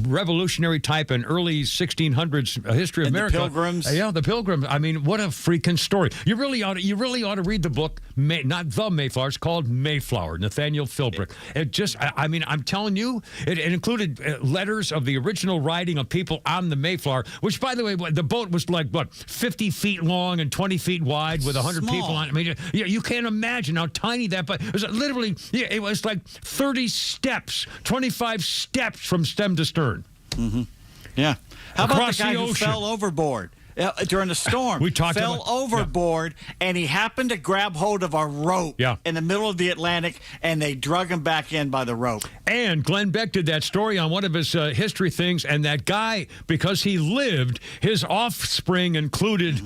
revolutionary type and early 1600s history of America, the Pilgrims. The Pilgrims. I mean, what a freaking story! You really ought to read the book. Not the Mayflower. It's called Mayflower. Nathaniel Philbrick. It just. I mean, I'm telling you, it included letters of the original writing of people on the Mayflower. Which, by the way, the boat was like 50 feet long and 20 feet wide with 100 people on it. I mean, you can't imagine how tiny that, but it was literally, it was like 30 steps, 25 steps from stem to stern. Mm-hmm. Yeah. How Across about the guy the who ocean. fell overboard during a storm? We talked fell overboard, and he happened to grab hold of a rope in the middle of the Atlantic, and they drug him back in by the rope. And Glenn Beck did that story on one of his history things, and that guy, because he lived, his offspring included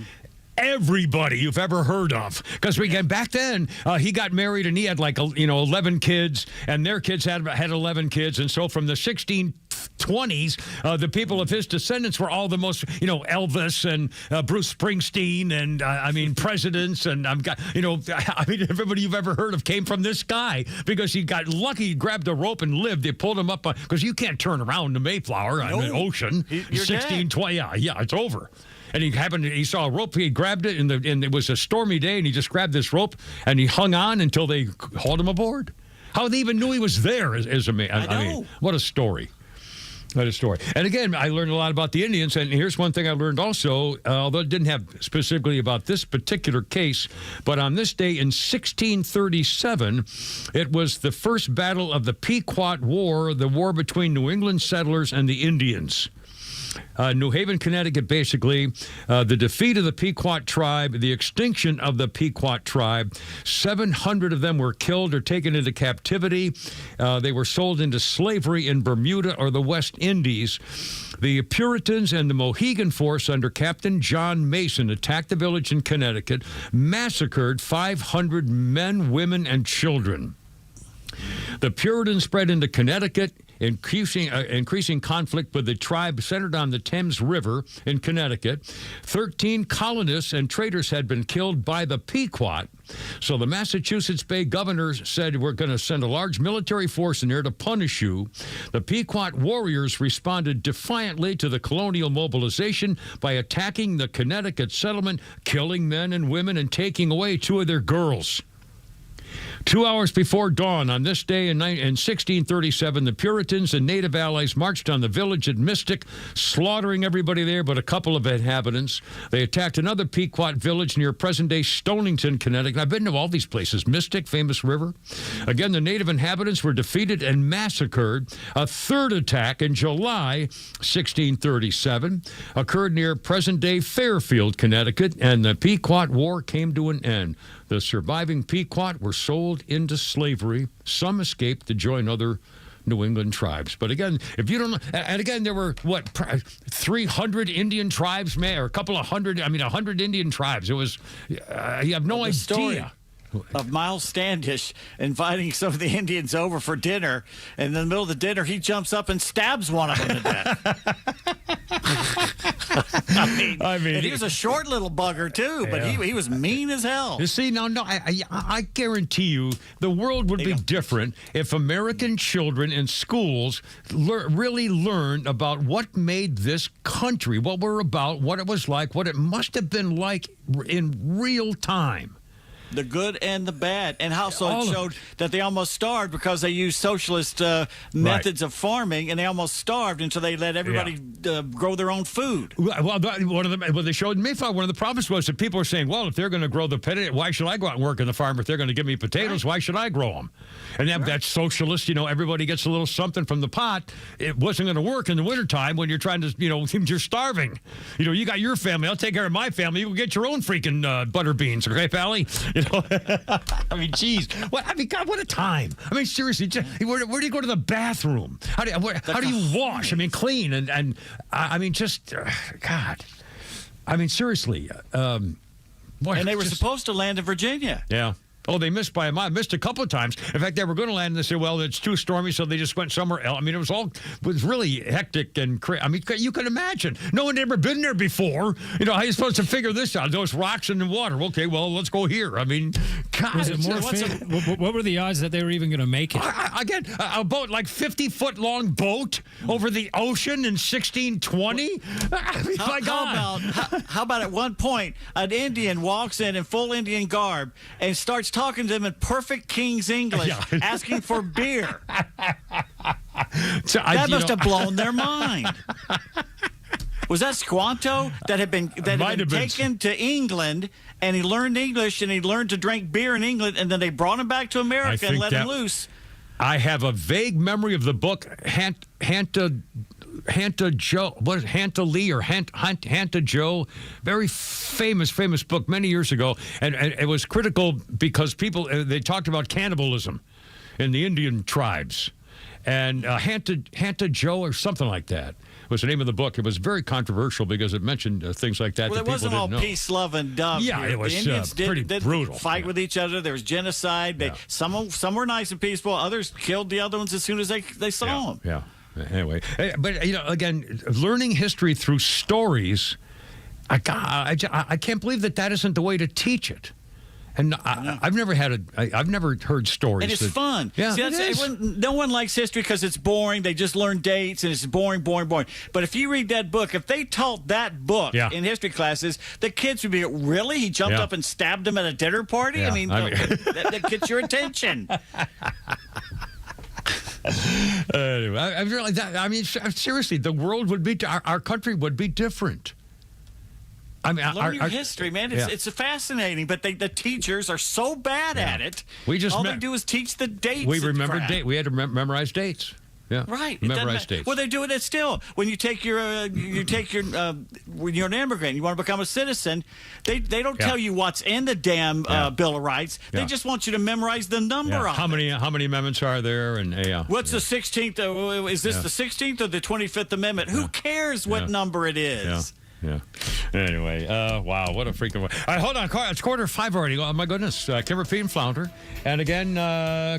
everybody you've ever heard of. Because back then, he got married and he had 11 kids, and their kids had 11 kids. And so from the 1620s, the people of his descendants were all the most, Elvis and Bruce Springsteen and, presidents. And everybody you've ever heard of came from this guy because he got lucky, grabbed a rope and lived. They pulled him up because you can't turn around the Mayflower on the ocean. 1620, yeah, it's over. And he saw a rope, he grabbed it, and it was a stormy day, and he just grabbed this rope, and he hung on until they hauled him aboard. How they even knew he was there is amazing. I mean, what a story. What a story. And again, I learned a lot about the Indians, and here's one thing I learned also, although it didn't have specifically about this particular case, but on this day in 1637, it was the first battle of the Pequot War, the war between New England settlers and the Indians. New Haven, Connecticut, basically, the defeat of the Pequot tribe, the extinction of the Pequot tribe. 700 of them were killed or taken into captivity. They were sold into slavery in Bermuda or the West Indies. The Puritans and the Mohegan force under Captain John Mason attacked the village in Connecticut, massacred 500 men, women, and children. The Puritans spread into Connecticut, increasing conflict with the tribe centered on the Thames River in Connecticut. 13 colonists and traders had been killed by the Pequot. So the Massachusetts Bay governors said, we're going to send a large military force in there to punish you. The Pequot warriors responded defiantly to the colonial mobilization by attacking the Connecticut settlement, killing men and women, and taking away 2 of their girls. 2 hours before dawn on this day in 1637, the Puritans and native allies marched on the village at Mystic, slaughtering everybody there but a couple of inhabitants. They attacked another Pequot village near present-day Stonington, Connecticut. I've been to all these places. Mystic, famous river. Again, the native inhabitants were defeated and massacred. A third attack in July 1637 occurred near present-day Fairfield, Connecticut, and the Pequot War came to an end. The surviving Pequot were sold into slavery. Some escaped to join other New England tribes. But again, if you don't know, and again, there were, 300 Indian tribes, or a couple of hundred, 100 Indian tribes. It was, you have no idea. Story of Miles Standish inviting some of the Indians over for dinner, and in the middle of the dinner, he jumps up and stabs one of them to death. I mean, and he was a short little bugger too, but he was mean as hell. You see, I guarantee you, the world would be different if American children in schools really learned about what made this country, what we're about, what it was like, what it must have been like in real time. The good and the bad, and how so it showed that they almost starved because they used socialist methods of farming, and they almost starved until they let everybody grow their own food. Well, they showed me one of the problems was that people were saying, well, if they're going to grow the potato, why should I go out and work in the farm? If they're going to give me potatoes, why should I grow them? And that's socialist. Everybody gets a little something from the pot. It wasn't going to work in the wintertime when you're trying to, you're starving. You got your family. I'll take care of my family. You can get your own freaking butter beans, okay, Pally? I mean, geez. God, what a time. I mean, seriously, where do you go to the bathroom? How do you wash? I mean, clean. And I mean, just, God. I mean, seriously. And they were supposed to land in Virginia. Yeah. Oh, they missed by a mile. Missed a couple of times. In fact, they were going to land and they said, well, it's too stormy, so they just went somewhere else. I mean, it was really hectic and crazy. I mean, you can imagine. No one had ever been there before. How are you supposed to figure this out? Those rocks in the water. Okay, well, let's go here. I mean, God. Was it what were the odds that they were even going to make it? Again, a boat, like 50-foot-long boat over the ocean in 1620? I mean, my God. How about at one point, an Indian walks in full Indian garb and starts talking to them in perfect King's English, asking for beer. That must have blown their mind. Was that Squanto that had been taken to England, and he learned English and he learned to drink beer in England, and then they brought him back to America and let him loose? I have a vague memory of the book Hanta Joe, what is it, Hanta Lee or Hanta Joe? Very famous book many years ago, and it was critical because they talked about cannibalism in the Indian tribes, and Hanta Joe or something like that was the name of the book. It was very controversial because it mentioned things like that. Well, that it wasn't all didn't know. peace, love, and dove. Yeah, here. it was the Indians pretty brutal. Fight with each other. There was genocide. Some were nice and peaceful. Others killed the other ones as soon as they saw them. Yeah. Anyway, but again, learning history through stories, I can't believe that isn't the way to teach it. And I've never heard stories. And it's fun. Yeah, See, no one likes history because it's boring. They just learn dates, and it's boring. But if you read that book, if they taught that book in history classes, the kids would be, really? He jumped up and stabbed him at a dinner party? Yeah. I mean, that gets your attention. Anyway, seriously, the world would be, our country would be different. I mean, learn your history, man. It's fascinating, but the teachers are so bad at it. All they do is teach the dates. We remember dates. We had to memorize dates. Yeah, right. Memorize dates. Well, they do it still. When you take your when you're an immigrant, you want to become a citizen. They don't tell you what's in the damn Bill of Rights. They just want you to memorize the number of how many amendments are there? And what's the 16th? Is this the 16th or the 25th Amendment? Who cares what number it is? Yeah. Anyway, wow, what a freaking... All right, hold on. It's 4:45 already. Oh, my goodness. Kimber, Pete, and Flounder. And again,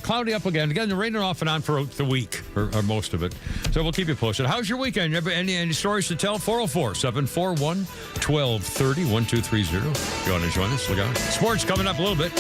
cloudy up again. Again, raining off and on for the week, or most of it. So we'll keep you posted. How's your weekend? Any stories to tell? 404-741-1230, 1230. If you want to join us, look out. Sports coming up a little bit.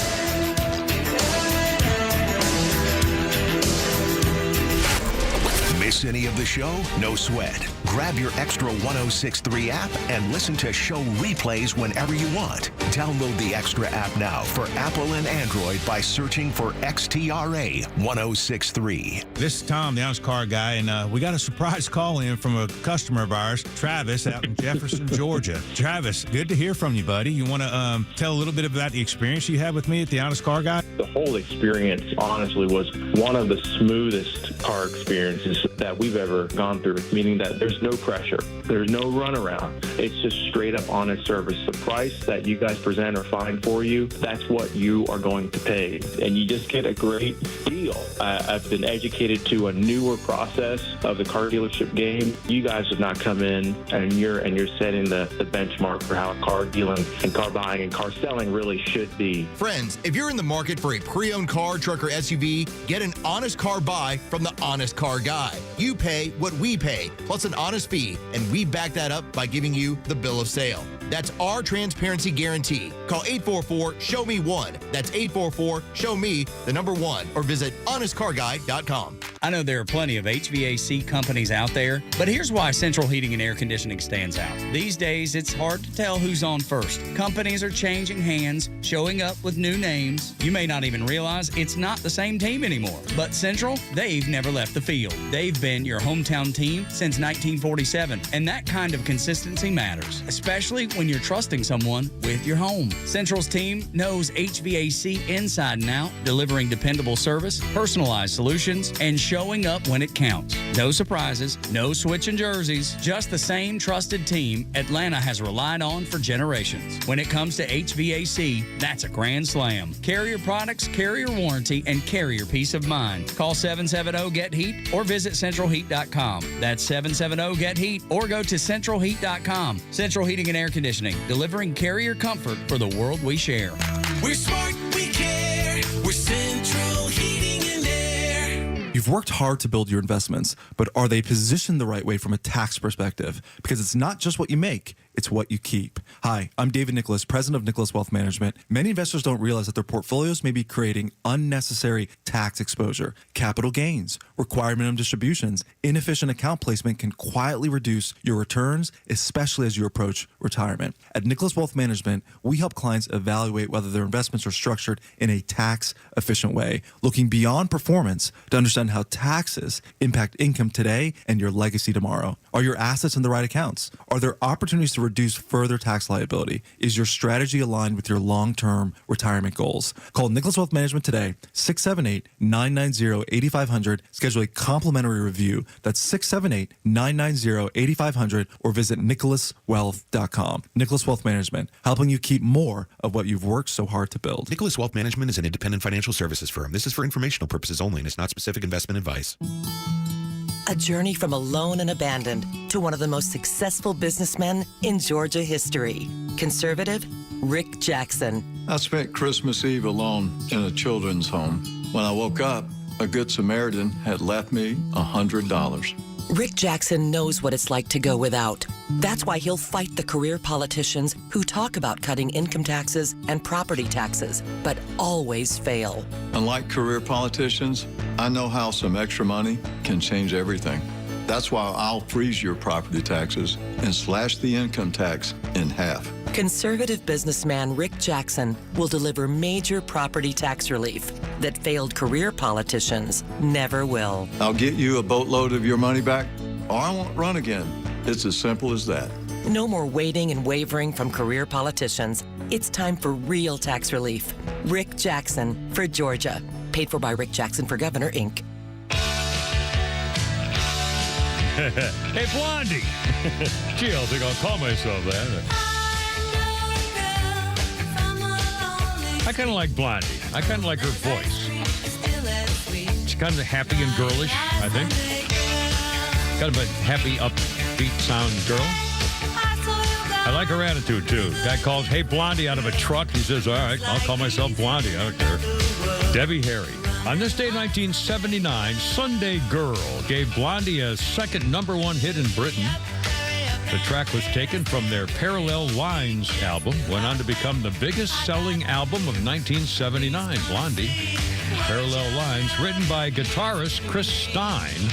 Miss any of the show? No sweat. Grab your Extra 106.3 app and listen to show replays whenever you want. Download the Extra app now for Apple and Android by searching for XTRA 106.3. This is Tom, the honest car guy, and we got a surprise call in from a customer of ours, Travis, out in Jefferson, Georgia. Travis, good to hear from you, buddy. You want to tell a little bit about the experience you had with me at the honest car guy? The whole experience, honestly, was one of the smoothest car experiences that we've ever gone through, meaning that there's no pressure. There's no runaround. It's just straight up honest service. The price that you guys present or find for you, that's what you are going to pay. And you just get a great deal. I've been educated to a newer process of the car dealership game. You guys have not come in and you're setting the benchmark for how car dealing and car buying and car selling really should be. Friends, if you're in the market for a pre-owned car, truck, or SUV, get an honest car buy from the Honest Car Guy. You pay what we pay, plus an honest fee, and we back that up by giving you the bill of sale. That's our transparency guarantee. Call 844-SHOW-ME-1. That's 844-SHOW-ME-1. Or visit honestcarguy.com. I know there are plenty of HVAC companies out there, but here's why Central Heating and Air Conditioning stands out. These days, it's hard to tell who's on first. Companies are changing hands, showing up with new names. You may not even realize it's not the same team anymore. But Central, they've never left the field. They've been your hometown team since 1947, and that kind of consistency matters, especially when you're trusting someone with your home. Central's team knows HVAC inside and out, delivering dependable service, personalized solutions, and showing up when it counts. No surprises, no switching jerseys, just the same trusted team Atlanta has relied on for generations. When it comes to HVAC, that's a grand slam. Carrier products, carrier warranty, and carrier peace of mind. Call 770-GET-HEAT or visit centralheat.com. That's 770-GET-HEAT or go to centralheat.com. Central Heating and Air Conditioning, delivering carrier comfort for the world we share. We're smart, we care. We're Central Heating and Air. You've worked hard to build your investments, but are they positioned the right way from a tax perspective? Because it's not just what you make, it's what you keep. Hi, I'm David Nicholas, president of Nicholas Wealth Management. Many investors don't realize that their portfolios may be creating unnecessary tax exposure. Capital gains, required minimum distributions, inefficient account placement can quietly reduce your returns, especially as you approach retirement. At Nicholas Wealth Management, we help clients evaluate whether their investments are structured in a tax-efficient way, looking beyond performance to understand how taxes impact income today and your legacy tomorrow. Are your assets in the right accounts? Are there opportunities to reduce further tax liability? Is your strategy aligned with your long-term retirement goals? Call Nicholas Wealth Management today, 678-990-8500. Schedule a complimentary review. That's 678-990-8500 or visit nicholaswealth.com. Nicholas Wealth Management, helping you keep more of what you've worked so hard to build. Nicholas Wealth Management is an independent financial services firm. This is for informational purposes only and is not specific investment advice. A journey from alone and abandoned to one of the most successful businessmen in Georgia history. Conservative, Rick Jackson. I spent Christmas Eve alone in a children's home. When I woke up, a Good Samaritan had left me $100. Rick Jackson knows what it's like to go without. That's why he'll fight the career politicians who talk about cutting income taxes and property taxes, but always fail. Unlike career politicians, I know how some extra money can change everything. That's why I'll freeze your property taxes and slash the income tax in half. Conservative businessman Rick Jackson will deliver major property tax relief that failed career politicians never will. I'll get you a boatload of your money back, or I won't run again. It's as simple as that. No more waiting and wavering from career politicians. It's time for real tax relief. Rick Jackson for Georgia. Paid for by Rick Jackson for Governor, Inc. Hey, Blondie. Gee, I think I'll call myself that. I kind of like Blondie. I kind of like her voice. She's kind of happy and girlish, I think. Kind of a happy, upbeat sound girl. I like her attitude, too. Guy calls, hey, Blondie, out of a truck. He says, all right, I'll call myself Blondie. I don't care. Debbie Harry. On this day, 1979, Sunday Girl gave Blondie a second #1 hit in Britain. The track was taken from their Parallel Lines album, went on to become the biggest-selling album of 1979, Blondie. Parallel Lines, written by guitarist Chris Stein.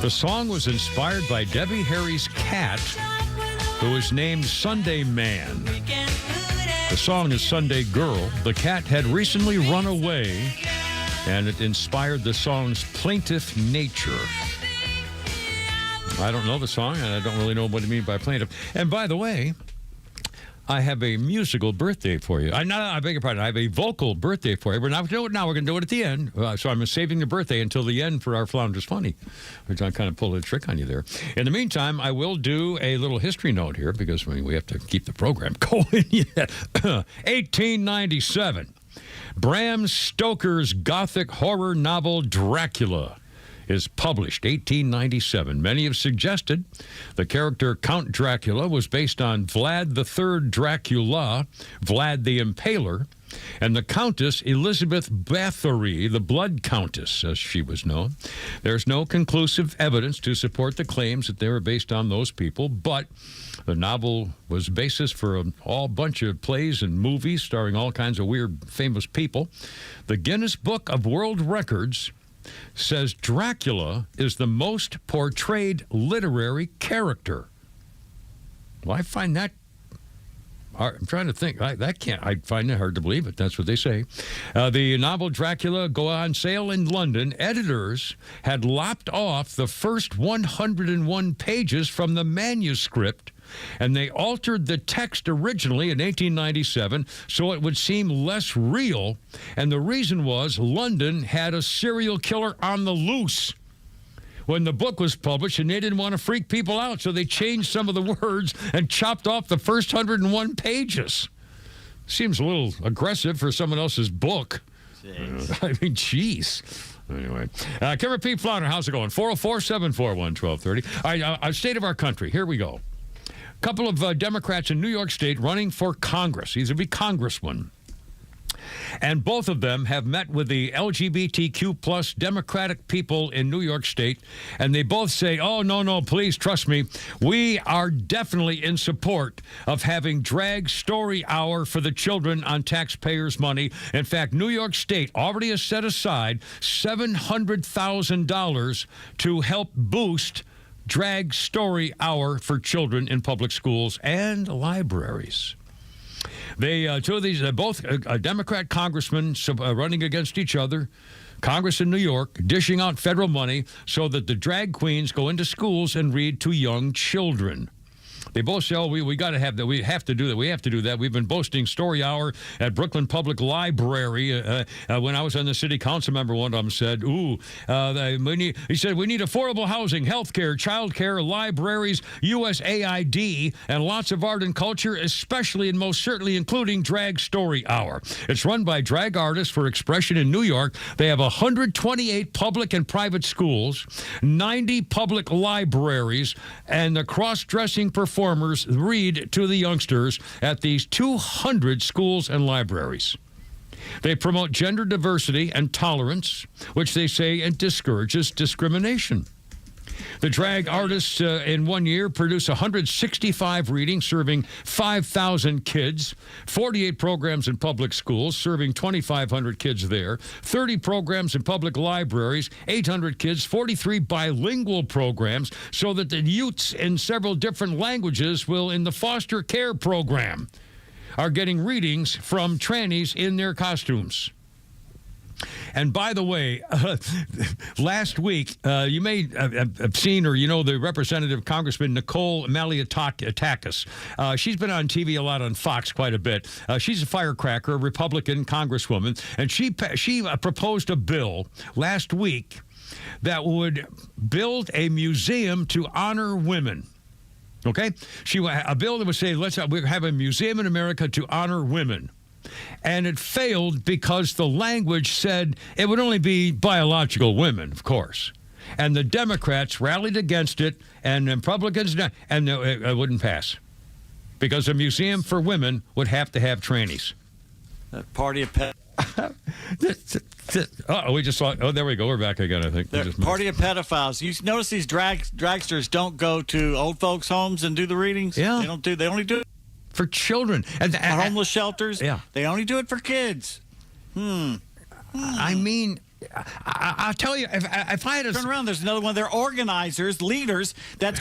The song was inspired by Debbie Harry's cat, who was named Sunday Man. The song is Sunday Girl. The cat had recently run away, and it inspired the song's plaintive nature. I don't know the song, and I don't really know what it means by plaintive. And by the way, I have a musical birthday for you. I beg your pardon. I have a vocal birthday for you. We're not going to do it now. We're going to do it at the end. So I'm saving the birthday until the end for our Flounder's Funny, which I kind of pulled a trick on you there. In the meantime, I will do a little history note here because we have to keep the program going. 1897, Bram Stoker's Gothic horror novel Dracula is published, 1897. Many have suggested the character Count Dracula was based on Vlad III Dracula, Vlad the Impaler, and the Countess Elizabeth Bathory, the Blood Countess, as she was known. There's no conclusive evidence to support the claims that they were based on those people, but the novel was basis for a whole bunch of plays and movies starring all kinds of weird, famous people. The Guinness Book of World Records says Dracula is the most portrayed literary character. Well, I find that hard. I'm trying to think. I find it hard to believe it. That's what they say. The novel Dracula go on sale in London. Editors had lopped off the first 101 pages from the manuscript, and they altered the text originally in 1897 so it would seem less real. And the reason was London had a serial killer on the loose when the book was published, and they didn't want to freak people out, so they changed some of the words and chopped off the first 101 pages. Seems a little aggressive for someone else's book. I mean, jeez. Anyway, Kim Pete Flounder, how's it going? 404-741-1230. All right, state of our country. Here we go. Couple of Democrats in New York State running for Congress. These would be congressmen. And both of them have met with the LGBTQ plus Democratic people in New York State, and they both say, oh, no, please trust me. We are definitely in support of having drag story hour for the children on taxpayers' money. In fact, New York State already has set aside $700,000 to help boost drag story hour for children in public schools and libraries. Two of these, both Democrat congressmen running against each other, Congress in New York, dishing out federal money so that the drag queens go into schools and read to young children. They both say, oh, we got to have that. We have to do that. We have to do that. We've been boasting story hour at Brooklyn Public Library. When I was on the city council member, one of them said, he said, we need affordable housing, health care, child care, libraries, USAID, and lots of art and culture, especially and most certainly including drag story hour. It's run by drag artists for expression in New York. They have 128 public and private schools, 90 public libraries, and the cross-dressing performers read to the youngsters at these 200 schools and libraries. They promote gender diversity and tolerance, which they say discourages discrimination. The drag artists in 1 year produce 165 readings serving 5,000 kids, 48 programs in public schools serving 2,500 kids there, 30 programs in public libraries, 800 kids, 43 bilingual programs so that the youths in several different languages will, in the foster care program, are getting readings from trannies in their costumes. And by the way, last week, you may have seen or the Representative Congressman Nicole Malliotakis. She's been on TV a lot on Fox quite a bit. She's a firecracker, a Republican congresswoman, and she proposed a bill last week that would build a museum to honor women. Okay? A bill that would say, let's have a museum in America to honor women. And it failed because the language said it would only be biological women, of course. And the Democrats rallied against it, and the Republicans, and it wouldn't pass. Because a museum for women would have to have trannies. That party of pet. We just saw. Oh, there we go. We're back again, I think. Party of pedophiles. You notice these dragsters don't go to old folks' homes and do the readings? Yeah. They only do it for children. And homeless shelters? Yeah. They only do it for kids. I mean, I'll tell you, if I had turn around, there's another one of their organizers, leaders, that's...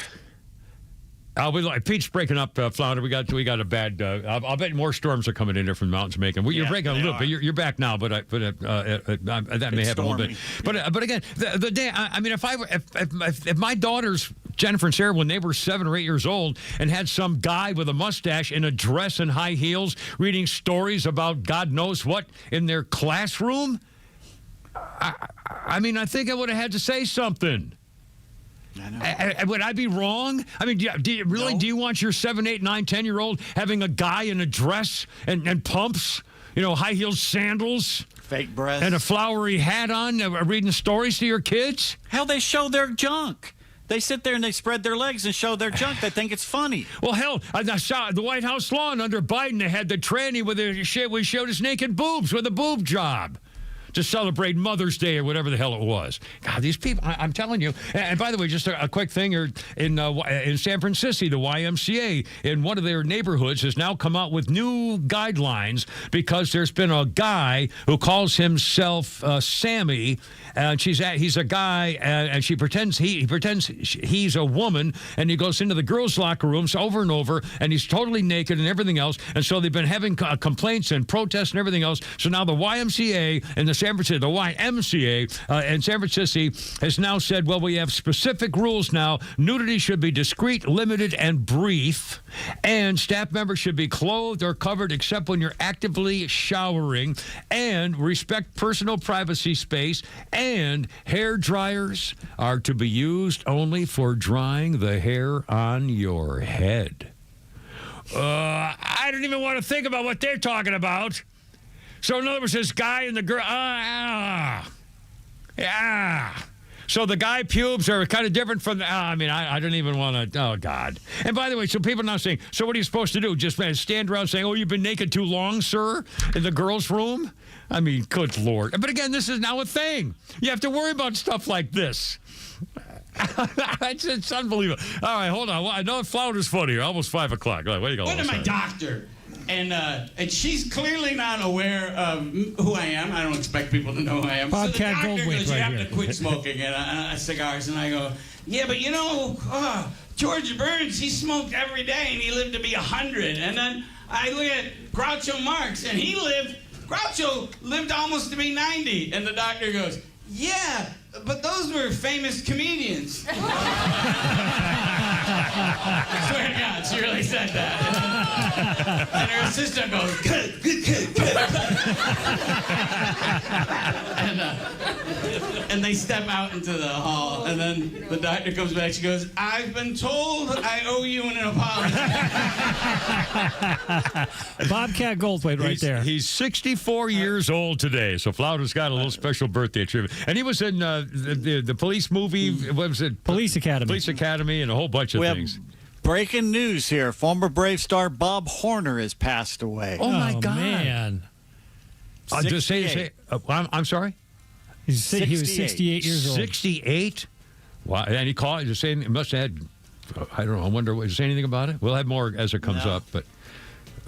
Pete's breaking up, Flounder. We got a bad. I'll bet more storms are coming in there from the mountains making. You're breaking a little bit. You're back now, but that may happen a little bit. But again, the day. I mean, if my daughter's Jennifer and Sarah, when they were 7 or 8 years old, and had some guy with a mustache in a dress and high heels reading stories about God knows what in their classroom? I mean, I think I would have had to say something. I know. Would I be wrong? I mean, do you want your 7, 8, 9, 10-year-old having a guy in a dress and pumps, high heeled sandals, fake breasts, and a flowery hat on, reading stories to your kids? Hell, they show their junk. They sit there and they spread their legs and show their junk. They think it's funny. Well, hell, I saw the White House lawn under Biden. They had the tranny with we showed his naked boobs with a boob job to celebrate Mother's Day or whatever the hell it was. God, these people, I'm telling you. And by the way, just a quick thing here, in San Francisco, the YMCA in one of their neighborhoods has now come out with new guidelines because there's been a guy who calls himself Sammy, and he's a guy, and he pretends he's a woman, and he goes into the girls' locker rooms over and over, and he's totally naked and everything else. And so they've been having complaints and protests and everything else. So now the YMCA and the YMCA in San Francisco has now said, well, we have specific rules now. Nudity should be discreet, limited, and brief, and staff members should be clothed or covered except when you're actively showering, and respect personal privacy space, and hair dryers are to be used only for drying the hair on your head. I don't even want to think about what they're talking about. So in other words, this guy and the girl, So the guy pubes are kind of different from the, I don't even want to, oh, God. And by the way, so people are now saying, so what are you supposed to do? Just stand around saying, oh, you've been naked too long, sir, in the girls' room? I mean, good Lord. But again, this is now a thing. You have to worry about stuff like this. It's unbelievable. All right, hold on. Well, I know Flounder's funny. Almost 5 o'clock. Where you going? One of my doctor. And she's clearly not aware of who I am. I don't expect people to know who I am. Bobcat so the doctor goes, you have here. to quit smoking cigars. And I go, yeah, but George Burns, he smoked every day and he lived to be 100. And then I look at Groucho Marx and Groucho lived almost to be 90. And the doctor goes, yeah, but those were famous comedians. I swear to God, she really said that. And her assistant goes, good. And they step out into the hall, and then the doctor comes back. She goes, I've been told I owe you an apology. Bobcat Goldthwait right there. He's 64 years old today, so Flounder's got a little special birthday tribute. And he was in the police movie, what was it? Police Academy. Police Academy and a whole bunch of things. Breaking news here. Former Brave star Bob Horner has passed away. Oh, my God. Man. Just say I'm sorry? He was 68 years old. 68? Wow. And he called, just saying, it must have had, I don't know, I wonder, was there anything about it? We'll have more as it comes up. But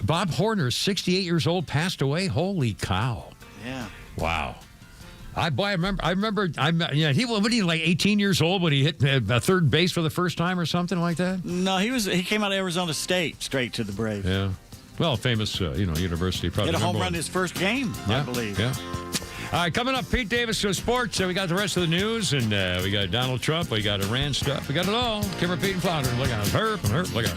Bob Horner, 68 years old, passed away. Holy cow. Yeah. Wow. I remember, he was like 18 years old when he hit third base for the first time or something like that? No, he came out of Arizona State straight to the Braves. Yeah. Well, famous, university. Probably hit a home run his first game, I believe. Yeah. All right, coming up, Pete Davis show sports. We got the rest of the news, and we got Donald Trump. We got Iran stuff. We got it all. Kimmer, Pete, and Flounder. Look out. Look out.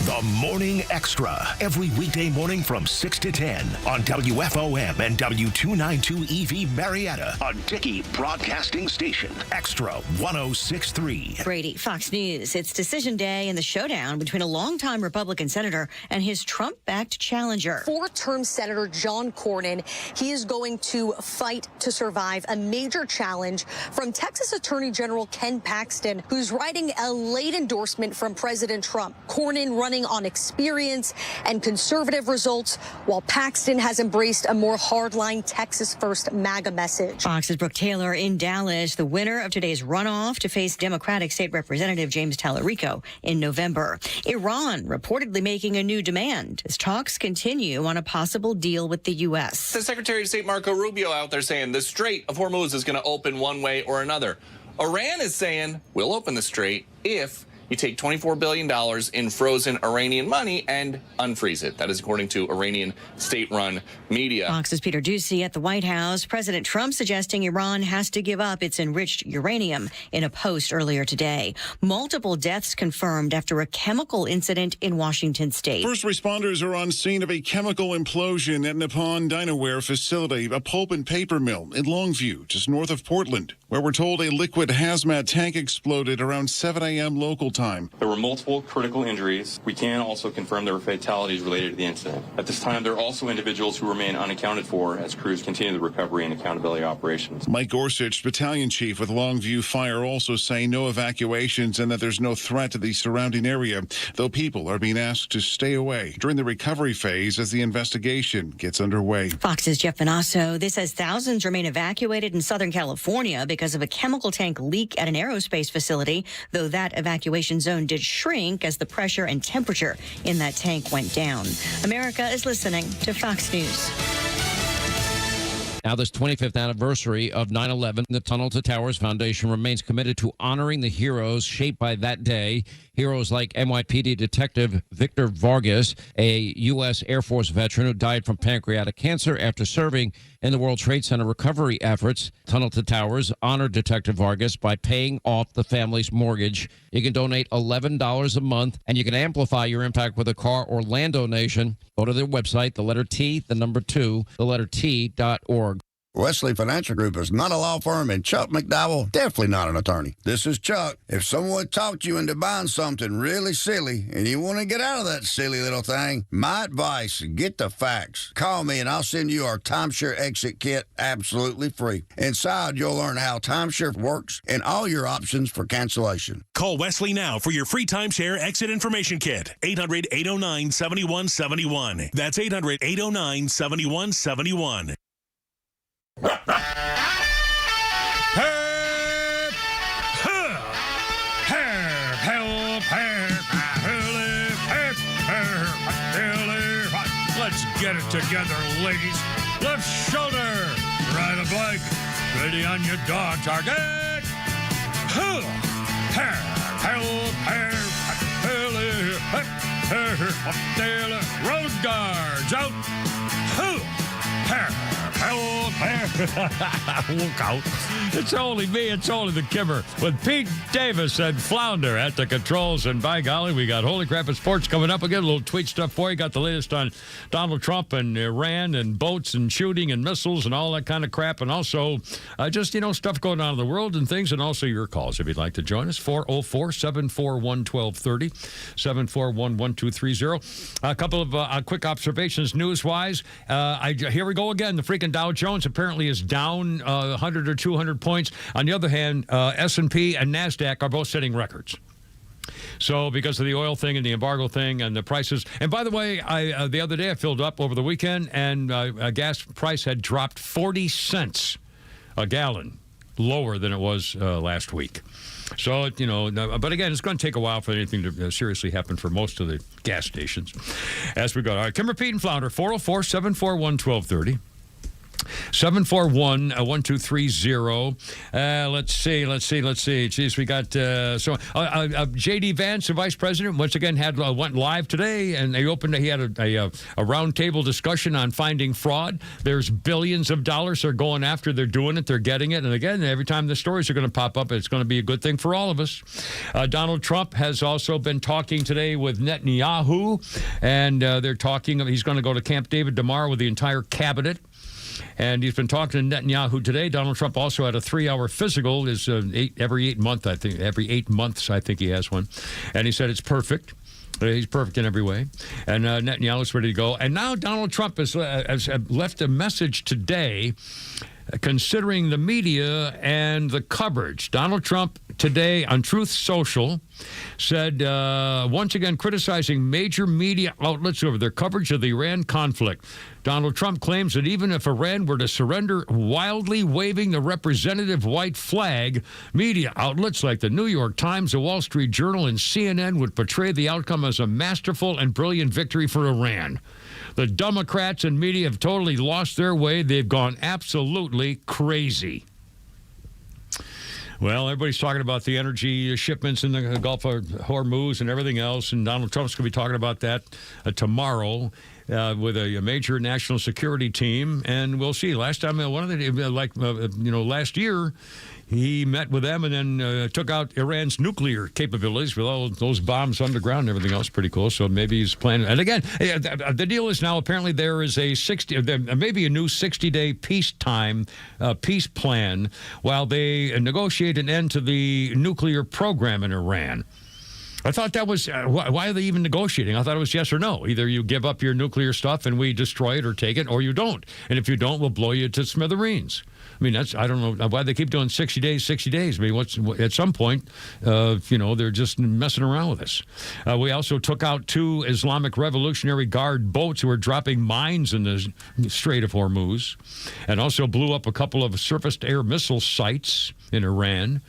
The Morning Extra, every weekday morning from 6 to 10 on WFOM and W292 EV Marietta, a Dickey Broadcasting Station. Extra 106.3. Brady, Fox News. It's decision day in the showdown between a longtime Republican senator and his Trump-backed challenger. Four-term Senator John Cornyn. He is going to fight to survive a major challenge from Texas Attorney General Ken Paxton, who's writing a late endorsement from President Trump. Cornyn running on experience and conservative results, while Paxton has embraced a more hardline Texas-first MAGA message. Fox's Brooke Taylor in Dallas, the winner of today's runoff to face Democratic State Representative James Tallarico in November. Iran reportedly making a new demand as talks continue on a possible deal with the U.S. The Secretary of State Marco Rubio out there saying the Strait of Hormuz is going to open one way or another. Iran is saying we'll open the Strait if you take $24 billion in frozen Iranian money and unfreeze it. That is according to Iranian state-run media. Fox's Peter Doocy at the White House. President Trump suggesting Iran has to give up its enriched uranium in a post earlier today. Multiple deaths confirmed after a chemical incident in Washington state. First responders are on scene of a chemical implosion at Nippon Dinaware facility, a pulp and paper mill in Longview, just north of Portland, where we're told a liquid hazmat tank exploded around 7 a.m. local time. There were multiple critical injuries. We can also confirm there were fatalities related to the incident. At this time, there are also individuals who remain unaccounted for as crews continue the recovery and accountability operations. Mike Gorsuch, battalion chief with Longview Fire, also saying no evacuations and that there's no threat to the surrounding area, though people are being asked to stay away during the recovery phase as the investigation gets underway. Fox's Jeff Vanasso. This says thousands remain evacuated in Southern California because of a chemical tank leak at an aerospace facility, though that evacuation zone did shrink as the pressure and temperature in that tank went down. America is listening to Fox News. Now, this 25th anniversary of 9/11, the Tunnel to Towers Foundation remains committed to honoring the heroes shaped by that day. Heroes like NYPD Detective Victor Vargas, a U.S. Air Force veteran who died from pancreatic cancer after serving in the World Trade Center recovery efforts. Tunnel to Towers honored Detective Vargas by paying off the family's mortgage. You can donate $11 a month, and you can amplify your impact with a car or land donation. Go to their website, the letter T, the number 2, the letter T.org. Wesley Financial Group is not a law firm, and Chuck McDowell, definitely not an attorney. This is Chuck. If someone talked you into buying something really silly and you want to get out of that silly little thing, my advice, get the facts. Call me and I'll send you our timeshare exit kit absolutely free. Inside, you'll learn how timeshare works and all your options for cancellation. Call Wesley now for your free timeshare exit information kit. 800-809-7171. That's 800-809-7171. Let's get it together, ladies. Left shoulder, right of leg, ready on your dog target. Road guards out. Look out. It's only me. It's only the Kimmer with Pete Davis and Flounder at the controls. And by golly, we got Holy Crap at Sports coming up again. A little tweet stuff for you. Got the latest on Donald Trump and Iran and boats and shooting and missiles and all that kind of crap. And also just, stuff going on in the world and things. And also your calls if you'd like to join us. 404-741-1230, 741-1230. A couple of quick observations news-wise. Here we go again. The freaking Dow Jones apparently is down 100 or 200 points. On the other hand, S&P and NASDAQ are both setting records. So because of the oil thing and the embargo thing and the prices. And by the way, the other day I filled up over the weekend and a gas price had dropped 40 cents a gallon, lower than it was last week. So, but again, it's going to take a while for anything to seriously happen for most of the gas stations as we go. All right, Kimmer, Pete, and Flounder, 404-741-1230. 741-1230. Let's see. Jeez, we got J.D. Vance, the vice president, once again went live today, and he had a roundtable discussion on finding fraud. There's billions of dollars they're going after. They're doing it. They're getting it. And again, every time the stories are going to pop up, it's going to be a good thing for all of us. Donald Trump has also been talking today with Netanyahu, and they're talking. He's going to go to Camp David tomorrow with the entire cabinet. And he's been talking to Netanyahu today. Donald Trump also had a 3-hour physical. Is every 8 months, I think. Every 8 months, I think he has one. And he said it's perfect. He's perfect in every way. And Netanyahu's ready to go. And now Donald Trump has left a message today considering the media and the coverage. Donald Trump today on Truth Social said, once again, criticizing major media outlets over their coverage of the Iran conflict. Donald Trump claims that even if Iran were to surrender wildly waving the representative white flag, media outlets like the New York Times, the Wall Street Journal, and CNN would portray the outcome as a masterful and brilliant victory for Iran. The Democrats and media have totally lost their way. They've gone absolutely crazy. Well, everybody's talking about the energy shipments in the Gulf of Hormuz and everything else, and Donald Trump's going to be talking about that tomorrow with a major national security team, and we'll see. Last time, last year, he met with them and then took out Iran's nuclear capabilities with all those bombs underground and everything else. Pretty cool. So maybe he's planning. And again, the deal is now apparently there is maybe a new 60-day peace plan while they negotiate an end to the nuclear program in Iran. I thought that was, why are they even negotiating? I thought it was yes or no. Either you give up your nuclear stuff and we destroy it or take it, or you don't. And if you don't, we'll blow you to smithereens. I mean, I don't know why they keep doing 60 days. I mean, at some point, they're just messing around with us. We also took out 2 Islamic Revolutionary Guard boats who were dropping mines in the Strait of Hormuz, and also blew up a couple of surface-to-air missile sites in Iran.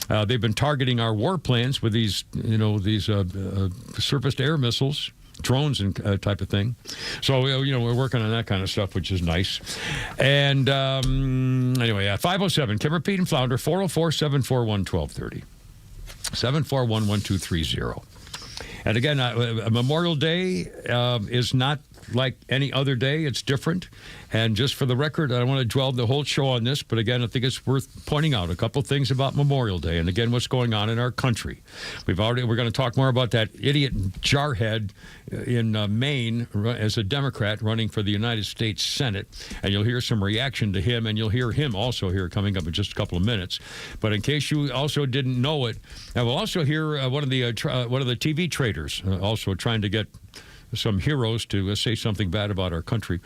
They've been targeting our war planes with these surface-to-air missiles, drones and type of thing. So, we're working on that kind of stuff, which is nice. And anyway, 507, Kimmer, Pete, and Flounder, 404-741-1230, 741-1230. And again, Memorial Day is not like any other day. It's different. And just for the record, I don't want to dwell the whole show on this, but again, I think it's worth pointing out a couple things about Memorial Day and again, what's going on in our country. We're going to talk more about that idiot jarhead in Maine as a Democrat running for the United States Senate, and you'll hear some reaction to him, and you'll hear him also here coming up in just a couple of minutes. But in case you also didn't know it, and we'll also hear one of the TV traders also trying to get some heroes to say something bad about our country.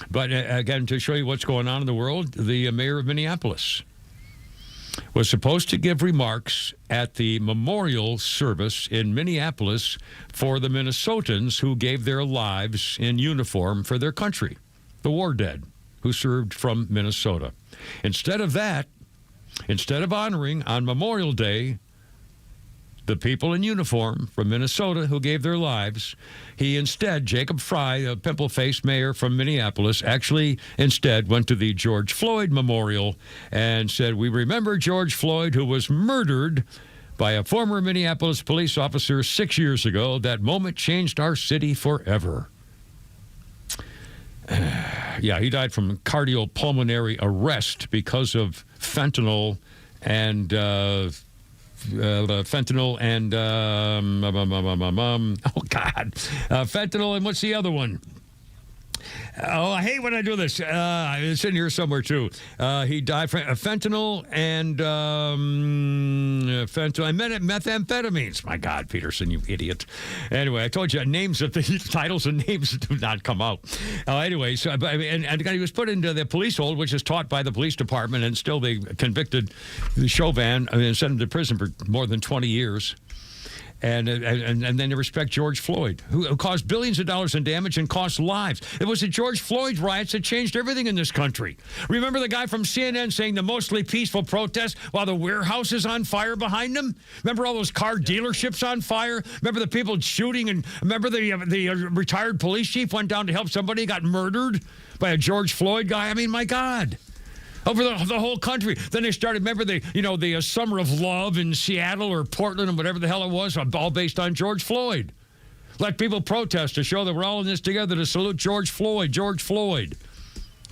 But again, to show you what's going on in the world, the mayor of Minneapolis was supposed to give remarks at the memorial service in Minneapolis for the Minnesotans who gave their lives in uniform for their country, the war dead who served from Minnesota. Instead of honoring on Memorial Day the people in uniform from Minnesota who gave their lives, he instead, Jacob Fry, a pimple-faced mayor from Minneapolis, actually instead went to the George Floyd Memorial and said, "We remember George Floyd, who was murdered by a former Minneapolis police officer 6 years ago. That moment changed our city forever." Yeah, he died from cardiopulmonary arrest because of fentanyl and fentanyl and what's the other one? Oh, I hate when I do this. It's in here somewhere, too. He died from fentanyl and methamphetamines. My God, Peterson, you idiot. Anyway, I told you, names of the titles and names do not come out. Anyway, so and he was put into the police hold, which is taught by the police department, and still they convicted Chauvin and sent him to prison for more than 20 years. And then they respect George Floyd, who caused billions of dollars in damage and cost lives. It was the George Floyd riots that changed everything in this country. Remember the guy from CNN saying the mostly peaceful protest while the warehouse is on fire behind him? Remember all those car dealerships on fire? Remember the people shooting? And remember the retired police chief went down to help somebody, got murdered by a George Floyd guy? I mean, my God. Over the whole country. Then they started, remember the Summer of Love in Seattle or Portland or whatever the hell it was, all based on George Floyd. Let people protest to show that we're all in this together to salute George Floyd.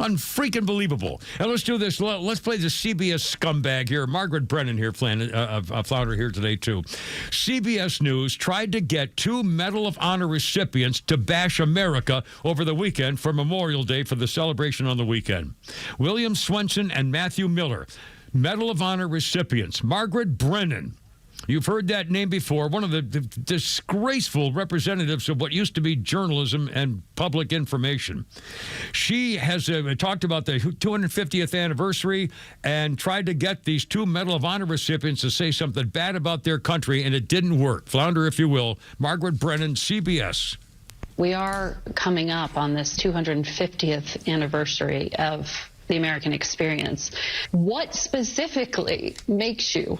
Unfreaking believable. And let's do this. Let's play the CBS scumbag here. Margaret Brennan here, Flounder here today, too. CBS News tried to get 2 Medal of Honor recipients to bash America over the weekend for Memorial Day for the celebration on the weekend. William Swenson and Matthew Miller, Medal of Honor recipients. Margaret Brennan. You've heard that name before. One of the disgraceful representatives of what used to be journalism and public information. She has talked about the 250th anniversary and tried to get these 2 Medal of Honor recipients to say something bad about their country, and it didn't work. Flounder, if you will. Margaret Brennan, CBS. We are coming up on this 250th anniversary of the American experience. What specifically makes you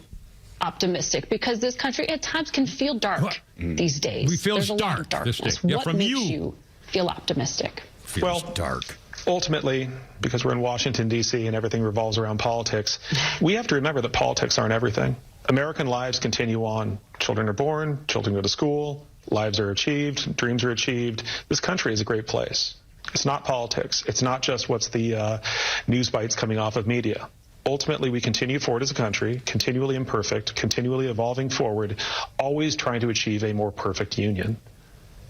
optimistic? Because this country at times can feel dark these days. We feel There's a dark lot of darkness. this day. Yeah, what makes you feel optimistic? Feels dark. Ultimately, because we're in Washington, D.C., and everything revolves around politics, we have to remember that politics aren't everything. American lives continue on. Children are born, children go to school, lives are achieved, dreams are achieved. This country is a great place. It's not politics. It's not just what's the news bites coming off of media. Ultimately, we continue forward as a country, continually imperfect, continually evolving forward, always trying to achieve a more perfect union.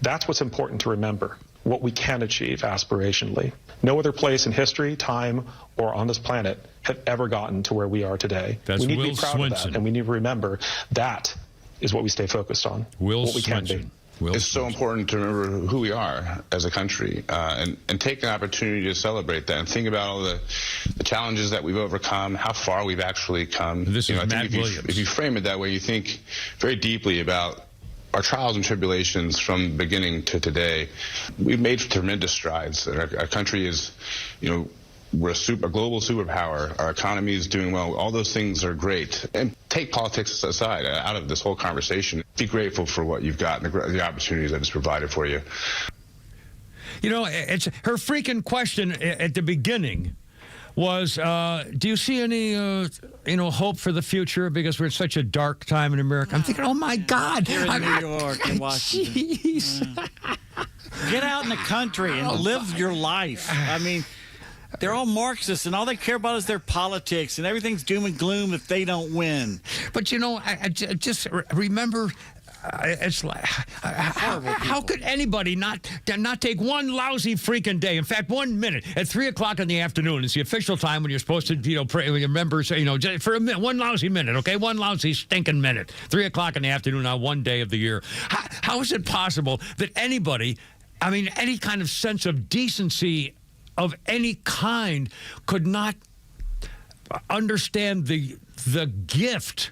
That's what's important to remember, what we can achieve aspirationally. No other place in history, time, or on this planet have ever gotten to where we are today. That's we need Will to be proud Swinson. of that, and we need to remember that is what we stay focused on, what we can be. It's so important to remember who we are as a country and take an opportunity to celebrate that and think about all the challenges that we've overcome, how far we've actually come. This is I Matt think if you frame it that way, you think very deeply about our trials and tribulations from the beginning to today. We've made tremendous strides. Our country is, we're a global superpower. Our economy is doing well. All those things are great. And take politics aside out of this whole conversation. Be grateful for what you've got and the opportunities that it's provided for you. It's her freaking question at the beginning was, do you see any, hope for the future? Because we're in such a dark time in America. I'm thinking, oh, my God. Here in New York and Washington. Jeez. Get out in the country and live your life. I mean, they're all Marxists, and all they care about is their politics, and everything's doom and gloom if they don't win. But, I just remember... it's like, how could anybody not take one lousy freaking day? In fact, 1 minute at 3 o'clock in the afternoon. It's the official time when you're supposed to, pray with your members, for a minute, one lousy minute, okay? One lousy stinking minute. 3 o'clock in the afternoon on one day of the year. How is it possible that anybody, any kind of sense of decency of any kind could not understand the gift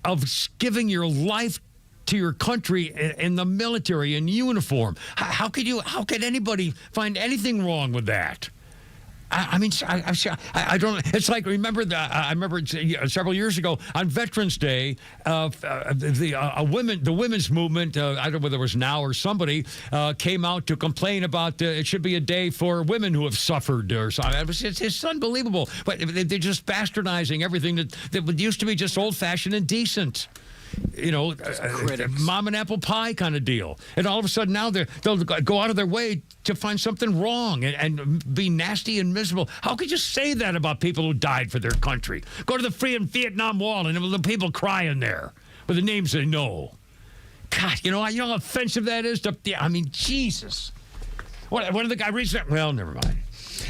of giving your life to your country in the military in uniform? How could anybody find anything wrong with that? I don't. It's like I remember several years ago on Veterans Day, the women's movement. I don't know whether it was Now or somebody came out to complain about it should be a day for women who have suffered or something. It's unbelievable. But they're just bastardizing everything that used to be just old-fashioned and decent. Mom and apple pie kind of deal. And all of a sudden now they'll go out of their way to find something wrong and be nasty and miserable. How could you say that about people who died for their country? Go to the Vietnam Wall and the people crying there with the names they know. God, you know how offensive that is? Jesus. What did the guy reach? Well, never mind.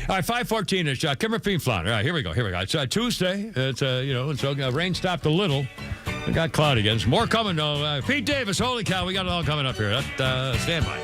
All right, 5:14-ish. Kimmer Flounder. All right, here we go. It's Tuesday. It's, so rain stopped a little. It got cloudy again. There's more coming, though. Pete Davis, holy cow, we got it all coming up here. Stand by.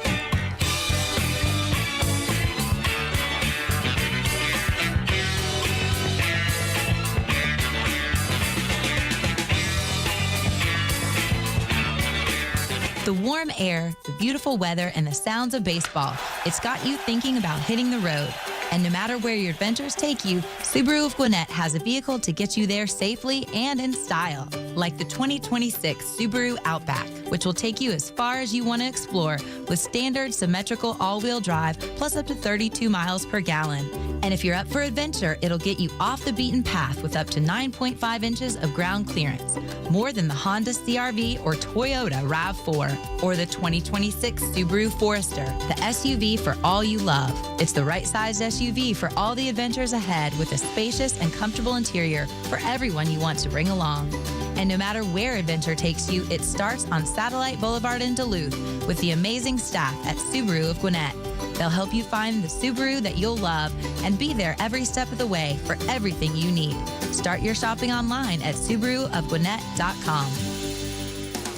The warm air, the beautiful weather, and the sounds of baseball. It's got you thinking about hitting the road. And no matter where your adventures take you, Subaru of Gwinnett has a vehicle to get you there safely and in style. Like the 2026 Subaru Outback, which will take you as far as you want to explore with standard symmetrical all-wheel drive plus up to 32 miles per gallon. And if you're up for adventure, it'll get you off the beaten path with up to 9.5 inches of ground clearance. More than the Honda CR-V or Toyota RAV4 or the 2026 Subaru Forester, the SUV for all you love. It's the right-sized SUV for all the adventures ahead with a spacious and comfortable interior for everyone you want to bring along. And no matter where adventure takes you, it starts on Satellite Boulevard in Duluth with the amazing staff at Subaru of Gwinnett. They'll help you find the Subaru that you'll love and be there every step of the way for everything you need. Start your shopping online at SubaruofGwinnett.com.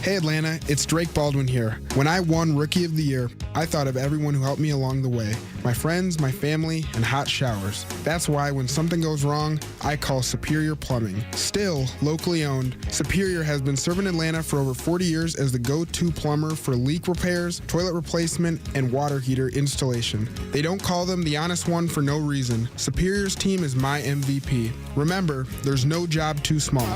Hey Atlanta, it's Drake Baldwin here. When I won Rookie of the Year, I thought of everyone who helped me along the way. My friends, my family, and hot showers. That's why when something goes wrong, I call Superior Plumbing. Still locally owned, Superior has been serving Atlanta for over 40 years as the go-to plumber for leak repairs, toilet replacement, and water heater installation. They don't call them the honest one for no reason. Superior's team is my MVP. Remember, there's no job too small.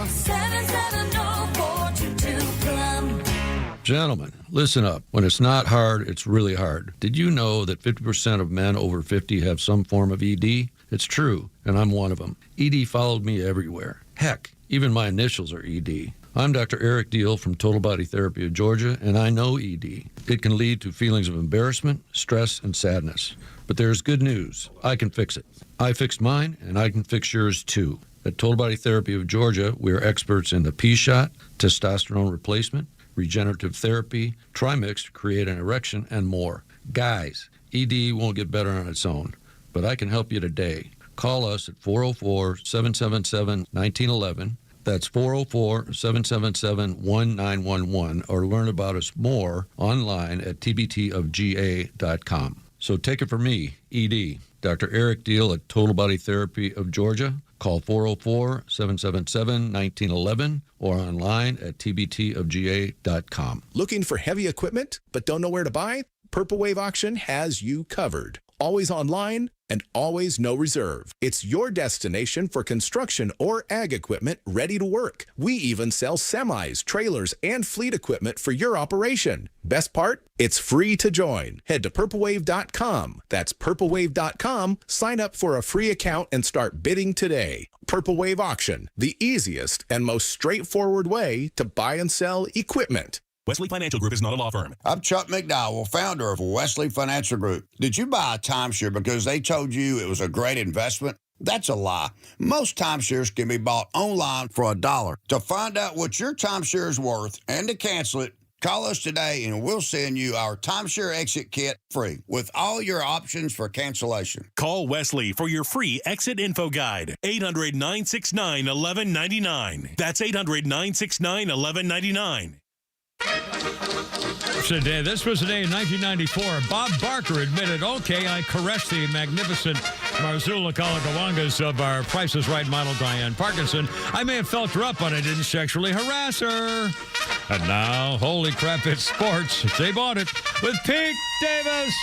Gentlemen, listen up. When it's not hard, it's really hard. Did you know that 50% of men over 50 have some form of ED? It's true, and I'm one of them. ED followed me everywhere. Heck, even my initials are ED. I'm Dr. Eric Deal from Total Body Therapy of Georgia, and I know ED. It can lead to feelings of embarrassment, stress, and sadness. But there's good news. I can fix it. I fixed mine, and I can fix yours too. At Total Body Therapy of Georgia, we are experts in the P-shot, testosterone replacement, regenerative therapy, trimix to create an erection, and more. Guys, ED won't get better on its own, but I can help you today. Call us at 404-777-1911. That's 404-777-1911, or learn about us more online at tbtofga.com. So take it from me, ED, Dr. Eric Deal at Total Body Therapy of Georgia. Call 404-777-1911 or online at tbtofga.com. Looking for heavy equipment but don't know where to buy? Purple Wave Auction has you covered. Always online and always no reserve. It's your destination for construction or ag equipment ready to work. We even sell semis, trailers, and fleet equipment for your operation. Best part? It's free to join. Head to purplewave.com. That's purplewave.com. Sign up for a free account and start bidding today. Purple Wave Auction, the easiest and most straightforward way to buy and sell equipment. Wesley Financial Group is not a law firm. I'm Chuck McDowell, founder of Wesley Financial Group. Did you buy a timeshare because they told you it was a great investment? That's a lie. Most timeshares can be bought online for $1. To find out what your timeshare is worth and to cancel it, call us today and we'll send you our timeshare exit kit free with all your options for cancellation. Call Wesley for your free exit info guide. 800-969-1199. That's 800-969-1199. This was the day in 1994. Bob Barker admitted, okay, I caressed the magnificent Marzula Kalakawangas of our Price is Right model Diane Parkinson. I may have felt her up, but I didn't sexually harass her. And now, holy crap, it's sports. They bought it with Pete Davis.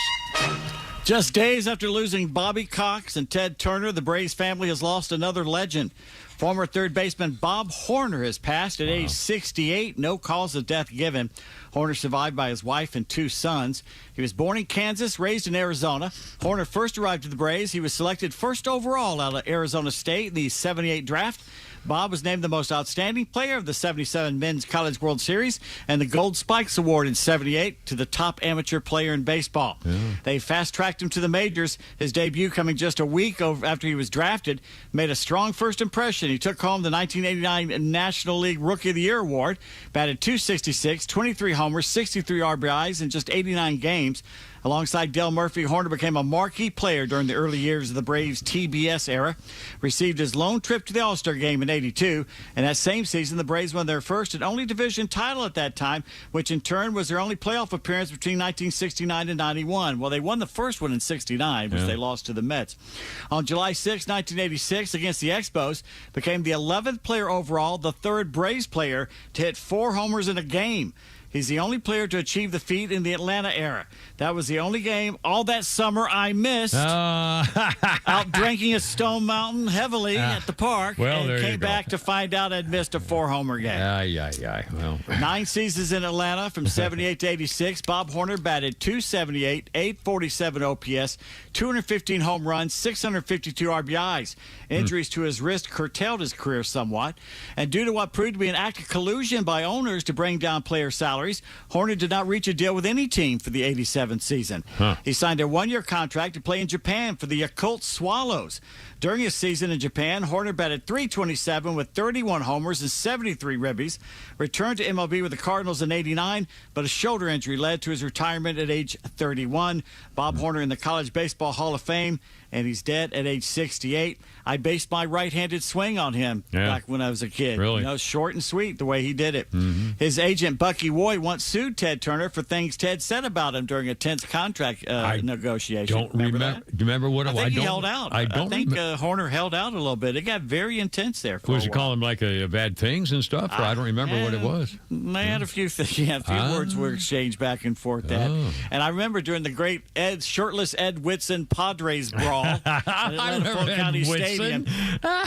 Just days after losing Bobby Cox and Ted Turner, the Braves family has lost another legend. Former third baseman Bob Horner has passed at age 68. No cause of death given. Horner survived by his wife and 2 sons. He was born in Kansas, raised in Arizona. Horner first arrived to the Braves. He was selected first overall out of Arizona State in the 78 draft. Bob was named the most outstanding player of the 77 Men's College World Series and the Gold Spikes Award in 78 to the top amateur player in baseball. Yeah. They fast-tracked him to the majors. His debut coming just a week after he was drafted made a strong first impression. He took home the 1989 National League Rookie of the Year award, batted .266, 23 homers, 63 RBIs in just 89 games. Alongside Del Murphy, Horner became a marquee player during the early years of the Braves' TBS era. Received his lone trip to the All-Star game in '82, and that same season, the Braves won their first and only division title at that time, which in turn was their only playoff appearance between 1969 and '91. Well, they won the first one in '69, which they lost to the Mets. On July 6, 1986, against the Expos, became the 11th player overall, the third Braves player to hit 4 homers in a game. He's the only player to achieve the feat in the Atlanta era. That was the only game all that summer I missed. Out drinking at Stone Mountain heavily at the park. Well, and came back to find out I'd missed a 4-homer game. Well. 9 seasons in Atlanta from 78 to 86. Bob Horner batted .278, 847 OPS, 215 home runs, 652 RBIs. Injuries to his wrist curtailed his career somewhat. And due to what proved to be an act of collusion by owners to bring down player salaries, Horner did not reach a deal with any team for the 87 season. He signed a 1-year contract to play in Japan for the Yakult Swallows. During his season in Japan, Horner batted .327 with 31 homers and 73 ribbies. Returned to MLB with the Cardinals in '89, but a shoulder injury led to his retirement at age 31. Bob Horner in the College Baseball Hall of Fame, and he's dead at age 68. I based my right-handed swing on him back when I was a kid. Really? You know, short and sweet the way he did it. His agent, Bucky Woy, once sued Ted Turner for things Ted said about him during a tense contract negotiation. Don't remember. Do you remember what it was? I think he held out. I think Horner held out a little bit. It got very intense there. Was he calling him like bad things and stuff? Or I don't remember what it was. They had a few things. Yeah, a few words were exchanged back and forth. And I remember during the great shirtless Ed Whitson Padres brawl. brawl at Atlanta Fulton County Stadium.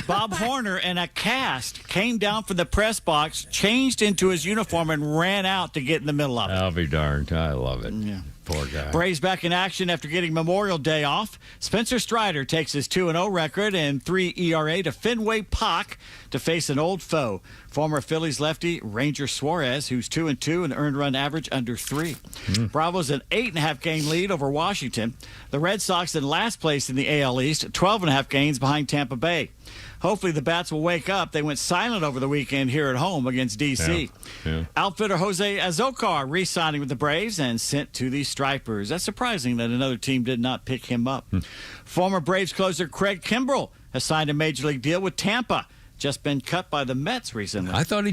Bob Horner and a cast came down from the press box, changed into his uniform, and ran out to get in the middle of it. I'll be darned. I love it. Yeah. Poor guy. Braves back in action after getting Memorial Day off. Spencer Strider takes his 2-0 record and 3 ERA to Fenway Park to face an old foe. Former Phillies lefty Ranger Suarez, who's 2-2 and earned run average under 3. Bravo's an 8.5 game lead over Washington. The Red Sox in last place in the AL East, 12.5 games behind Tampa Bay. Hopefully the bats will wake up. They went silent over the weekend here at home against D.C. Yeah. Outfitter Jose Azocar re-signing with the Braves and sent to the Stripers. That's surprising that another team did not pick him up. Former Braves closer Craig Kimbrell has signed a major league deal with Tampa. Just been cut by the Mets recently. I thought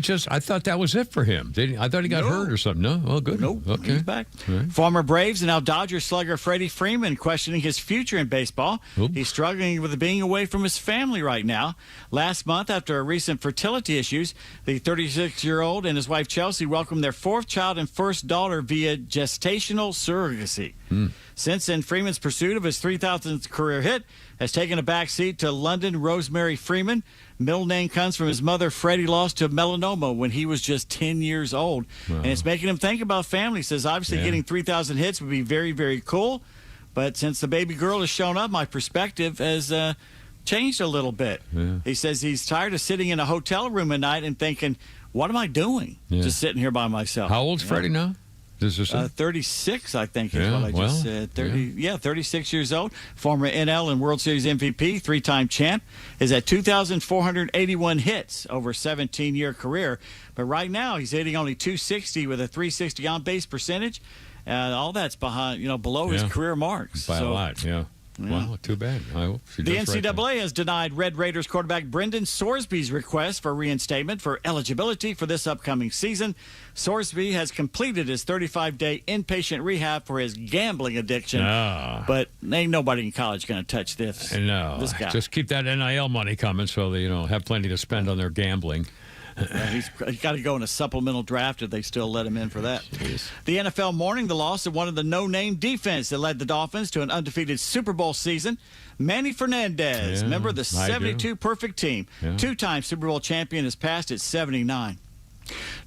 that was it for him. I thought he got hurt or something. No? Oh, good. Nope. Okay. He's back. Right. Former Braves and now Dodgers slugger Freddie Freeman questioning his future in baseball. Oop. He's struggling with being away from his family right now. Last month, after recent fertility issues, the 36-year-old and his wife Chelsea welcomed their 4th child and first daughter via gestational surrogacy. Since then, Freeman's pursuit of his 3,000th career hit has taken a backseat to London Rosemary Freeman. Middle name comes from his mother. Freddie lost to melanoma when he was just 10 years old. Wow. And it's making him think about family. He says, obviously, getting 3,000 hits would be very, very cool. But since the baby girl has shown up, my perspective has changed a little bit. Yeah. He says he's tired of sitting in a hotel room at night and thinking, what am I doing? Just sitting here by myself. How old's Freddie now? 36, I think is what I just said. 36 years old. Former NL and World Series MVP, 3-time champ, is at 2,481 hits over a 17-year career. But right now, he's hitting only 260 with a 360 on-base percentage. All that's below his career marks. By a lot, yeah. Wow, too bad. I hope she The does right NCAA has denied Red Raiders quarterback Brendan Sorsby's request for reinstatement for eligibility for this upcoming season. Sorsby has completed his 35-day inpatient rehab for his gambling addiction. But ain't nobody in college going to touch this. No, this guy. Just keep that NIL money coming so they have plenty to spend on their gambling. He's got to go in a supplemental draft if they still let him in for that. Jeez. The NFL mourning the loss of one of the no-name defense that led the Dolphins to an undefeated Super Bowl season. Manny Fernandez, member of the 72 perfect team, 2-time Super Bowl champion, has passed at 79.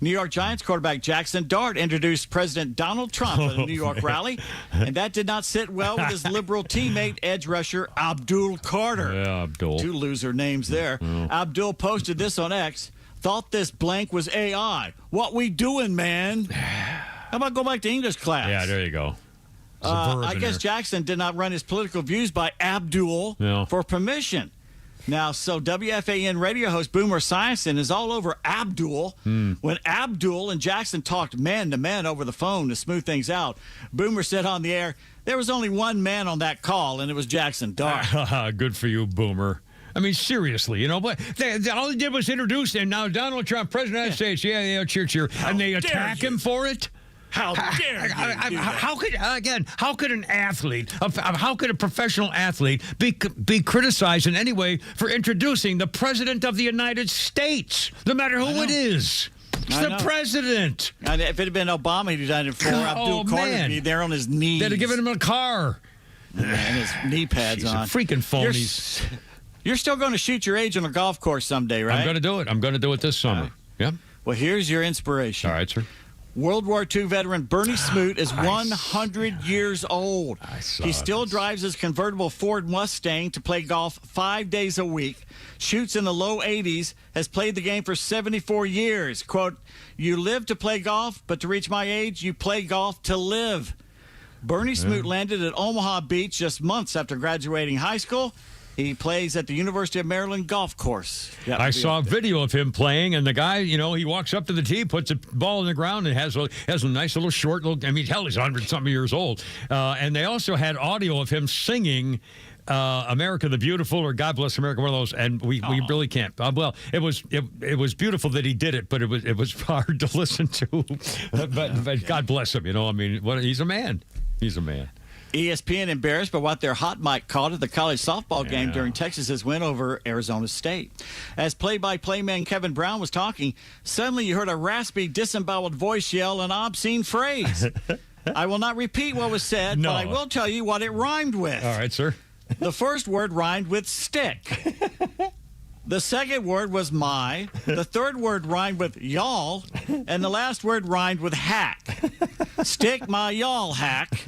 New York Giants quarterback Jackson Dart introduced President Donald Trump at a New York rally, and that did not sit well with his liberal teammate, edge rusher Abdul Carter. Yeah, Abdul. 2 loser names there. Abdul posted this on X. Thought this blank was AI. What we doing, man? How about go back to English class? Yeah, there you go. I guess Jackson did not run his political views by Abdul for permission. Now, so WFAN radio host Boomer Esiason is all over Abdul. When Abdul and Jackson talked man-to-man over the phone to smooth things out, Boomer said on the air, there was only one man on that call, and it was Jackson Dart. Good for you, Boomer. I mean, seriously, but all he did was introduce him. Now, Donald Trump, President of the United States, cheer, cheer. And they attack him for it? How dare you? How could an athlete, how could a professional athlete be criticized in any way for introducing the President of the United States, no matter who it is? It's the president. And if it had been Obama, he'd done it for Abdul Carter. He'd be there on his knees. They'd have given him a car. And his knee pads on. Freaking phonies. You're still going to shoot your age on a golf course someday, right? I'm going to do it. I'm going to do it this summer. Yep. Well, here's your inspiration. All right, sir. World War II veteran Bernie Smoot is 100 years old. He still drives his convertible Ford Mustang to play golf 5 days a week, shoots in the low 80s, has played the game for 74 years. Quote, you live to play golf, but to reach my age, you play golf to live. Bernie Smoot landed at Omaha Beach just months after graduating high school. He plays at the University of Maryland golf course. I saw a video of him playing, and the guy, he walks up to the tee, puts a ball in the ground, and has a nice little short he's 100-something years old. And they also had audio of him singing America the Beautiful or God Bless America, one of those, and we really can't. It was beautiful that he did it, but it was hard to listen to. but God bless him, he's a man. He's a man. ESPN embarrassed by what their hot mic called at the college softball game during Texas's win over Arizona State. As play-by-play man Kevin Brown was talking, suddenly you heard a raspy, disemboweled voice yell an obscene phrase. I will not repeat what was said, but I will tell you what it rhymed with. All right, sir. The first word rhymed with stick. The second word was my. The third word rhymed with y'all. And the last word rhymed with hack. Stick my y'all hack.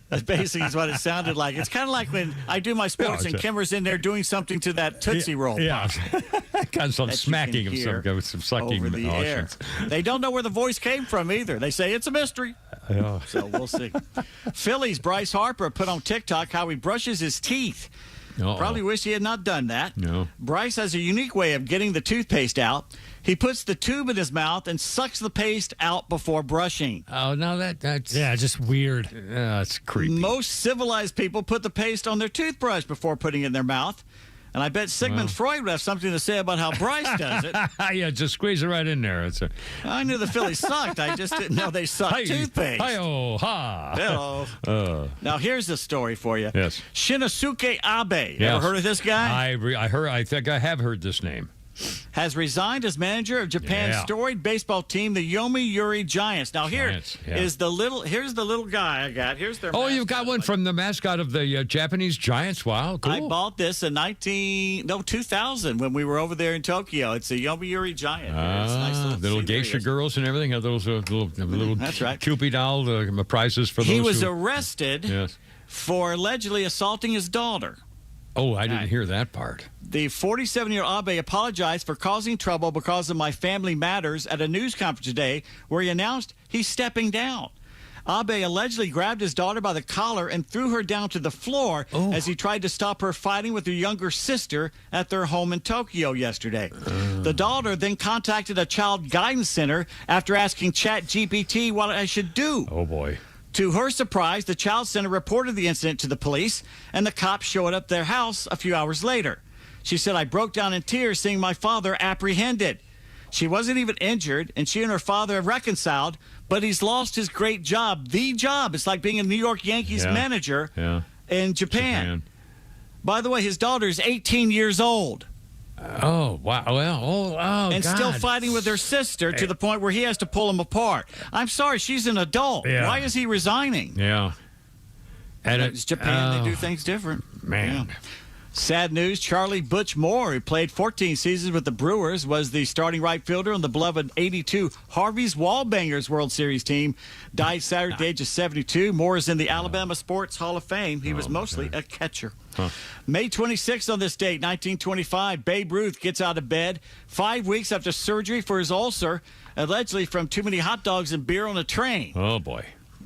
That's basically what it sounded like. It's kind of like when I do my sports and Kimmer's in there doing something to that Tootsie Roll. Yeah. Kind of some smacking of some sucking over the air. They don't know where the voice came from either. They say it's a mystery. Oh. So we'll see. Phillies Bryce Harper put on TikTok how he brushes his teeth. Probably wish he had not done that. No. Bryce has a unique way of getting the toothpaste out. He puts the tube in his mouth and sucks the paste out before brushing. Oh, no, that's... Yeah, just weird. That's creepy. Most civilized people put the paste on their toothbrush before putting it in their mouth. And I bet Sigmund Freud would have something to say about how Bryce does it. Yeah, just squeeze it right in there. I knew the Phillies sucked. I just didn't know they sucked toothpaste. Hi-oh, ha. Hello. Now, here's the story for you. Yes. Shinnosuke Abe. Yes. Ever heard of this guy? I think I have heard this name. Has resigned as manager of Japan's storied baseball team, the Yomiuri Giants. Now here's the little guy I got. Here's their mascot. You've got one from the mascot of the Japanese Giants. Wow, cool. I bought this in 2000 when we were over there in Tokyo. It's a Yomiuri Giant. It's nice little geisha girls and everything have those little That's right. Cupid doll prizes for those. He was arrested for allegedly assaulting his daughter. Oh, I didn't hear that part. The 47-year-old Abe apologized for causing trouble because of my family matters at a news conference today where he announced he's stepping down. Abe allegedly grabbed his daughter by the collar and threw her down to the floor as he tried to stop her fighting with her younger sister at their home in Tokyo yesterday. The daughter then contacted a child guidance center after asking ChatGPT what I should do. Oh, boy. To her surprise, the child center reported the incident to the police, and the cops showed up at their house a few hours later. She said, I broke down in tears seeing my father apprehended. She wasn't even injured, and she and her father have reconciled, but he's lost his great job. The job. It's like being a New York Yankees manager in Japan. By the way, his daughter is 18 years old. Oh, wow. Well, and God. Still fighting with her sister to the point where he has to pull them apart. I'm sorry, she's an adult. Yeah. Why is he resigning? Yeah. And it's Japan. They do things different. Man. Yeah. Sad news, Charlie Butch Moore, who played 14 seasons with the Brewers, was the starting right fielder on the beloved 82 Harvey's Wallbangers World Series team. Died Saturday at the age of 72. Moore is in the Alabama Sports Hall of Fame. He was mostly a catcher. May 26th on this date, 1925, Babe Ruth gets out of bed 5 weeks after surgery for his ulcer, allegedly from too many hot dogs and beer on a train. Oh, boy.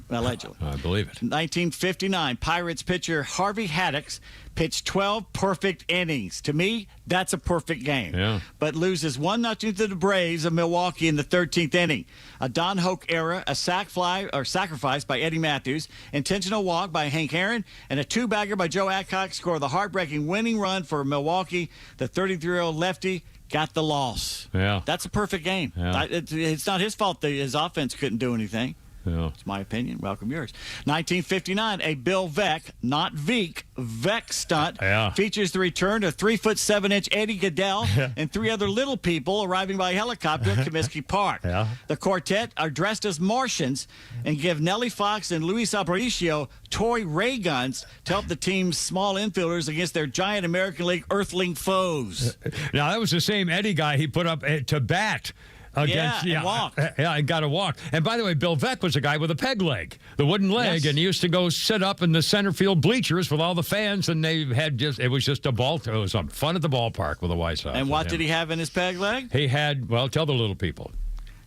Allegedly. I believe it. 1959, Pirates pitcher Harvey Haddix pitched 12 perfect innings. To me, that's a perfect game. Yeah. But loses 1-0 to the Braves of Milwaukee in the 13th inning. A Don Hoke era, a sacrifice by Eddie Matthews, intentional walk by Hank Aaron, and a two-bagger by Joe Adcock score the heartbreaking winning run for Milwaukee. The 33-year-old lefty got the loss. Yeah. That's a perfect game. Yeah. It's not his fault that his offense couldn't do anything. Yeah. It's my opinion. Welcome yours. 1959, a Bill Veeck, not Veek, Veeck stunt features the return of 3'7" Eddie Goodell and three other little people arriving by helicopter at Comiskey Park. The quartet are dressed as Martians and give Nellie Fox and Luis Aparicio toy ray guns to help the team's small infielders against their giant American League Earthling foes. Now, that was the same Eddie guy he put up to bat. Against, and walk. Yeah, and got to walk. And by the way, Bill Veeck was a guy with a peg leg, the wooden leg, and he used to go sit up in the center field bleachers with all the fans, and they had it was just a ball. It was some fun at the ballpark with the White Sox. And what did he have in his peg leg? He had, tell the little people.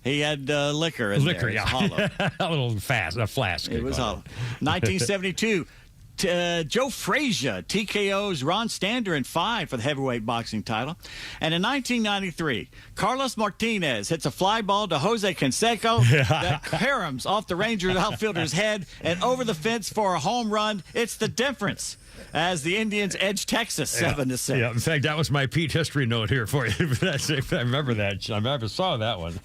He had liquor in there. Yeah. Hollow. A little flask. It was hollow. 1972. Joe Frazier TKO's Ron Stander in 5 for the heavyweight boxing title. And in 1993, Carlos Martinez hits a fly ball to Jose Canseco that caroms off the Rangers outfielder's head and over the fence for a home run. It's the difference as the Indians edge Texas 7-6. Yeah, in fact, that was my Pete history note here for you. I remember that. I never saw that one.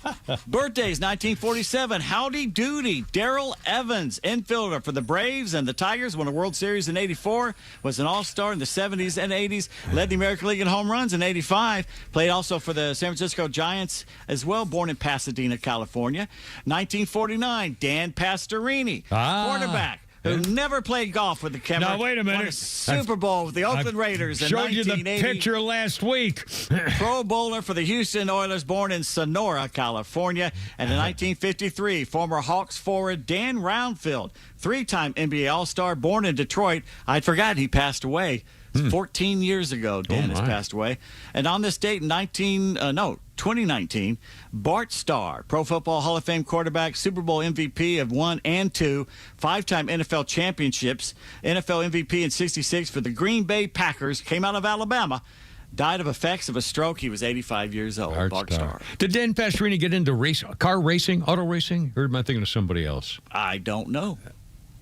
Birthdays, 1947. Howdy Doody. Darrell Evans, infielder for the Braves and the Tigers, won a World Series in 84, was an all-star in the 70s and 80s, led the American League in home runs in 85, played also for the San Francisco Giants as well, born in Pasadena, California. 1949, Dan Pastorini, quarterback who never played golf with the Kimmer. Now, wait a minute. Won a Super Bowl with the Oakland Raiders in showed 1980. you the picture last week. Pro bowler for the Houston Oilers, born in Sonora, California. And in 1953, former Hawks forward Dan Roundfield, three-time NBA All-Star, born in Detroit. I'd forgotten he passed away. 14 years ago, Dan has passed away. And on this date in 2019, Bart Starr, Pro Football Hall of Fame quarterback, Super Bowl MVP of 1 and 2, five-time NFL championships, NFL MVP in '66 for the Green Bay Packers, came out of Alabama, died of effects of a stroke. He was 85 years old. Bart Starr. Did Dan Pastorini get into car racing, auto racing, or am I thinking of somebody else? I don't know.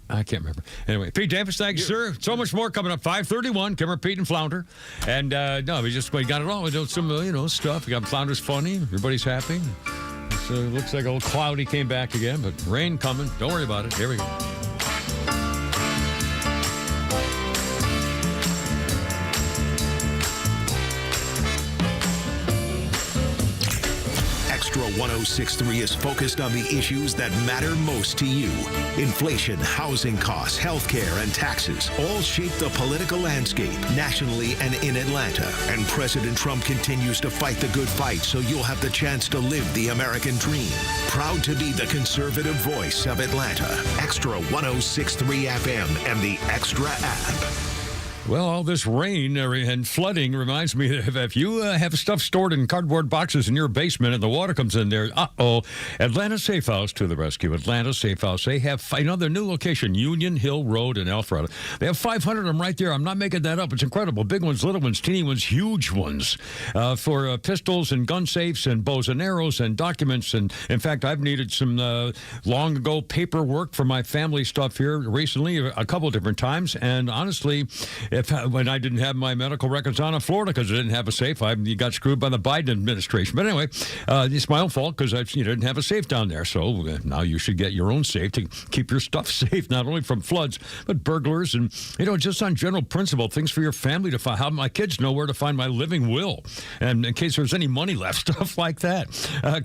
I can't remember. Anyway, Pete Davis, thanks, sir. So much more coming up. 5:31, Kimmer, Pete, and Flounder. And, no, we got it all. We did some, stuff. We got Flounder's funny. Everybody's happy. So it looks like a little cloudy came back again, but rain coming. Don't worry about it. Here we go. Extra 106.3 is focused on the issues that matter most to you. Inflation, housing costs, healthcare, and taxes all shape the political landscape nationally and in Atlanta. And President Trump continues to fight the good fight so you'll have the chance to live the American dream. Proud to be the conservative voice of Atlanta. Extra 106.3 FM and the Extra app. Well, all this rain and flooding reminds me that if you have stuff stored in cardboard boxes in your basement and the water comes in there, Atlanta Safe House to the rescue. Atlanta Safe House. They have their new location, Union Hill Road in Alpharetta. They have 500 of them right there. I'm not making that up. It's incredible. Big ones, little ones, teeny ones, huge ones for pistols and gun safes and bows and arrows and documents. And, in fact, I've needed some long ago paperwork for my family stuff here recently a couple different times. And, honestly, when I didn't have my medical records on in Florida because I didn't have a safe, you got screwed by the Biden administration. But anyway, it's my own fault because you didn't have a safe down there. So now you should get your own safe to keep your stuff safe, not only from floods, but burglars and, just on general principle, things for your family to find. How my kids know where to find my living will. And in case there's any money left, stuff like that.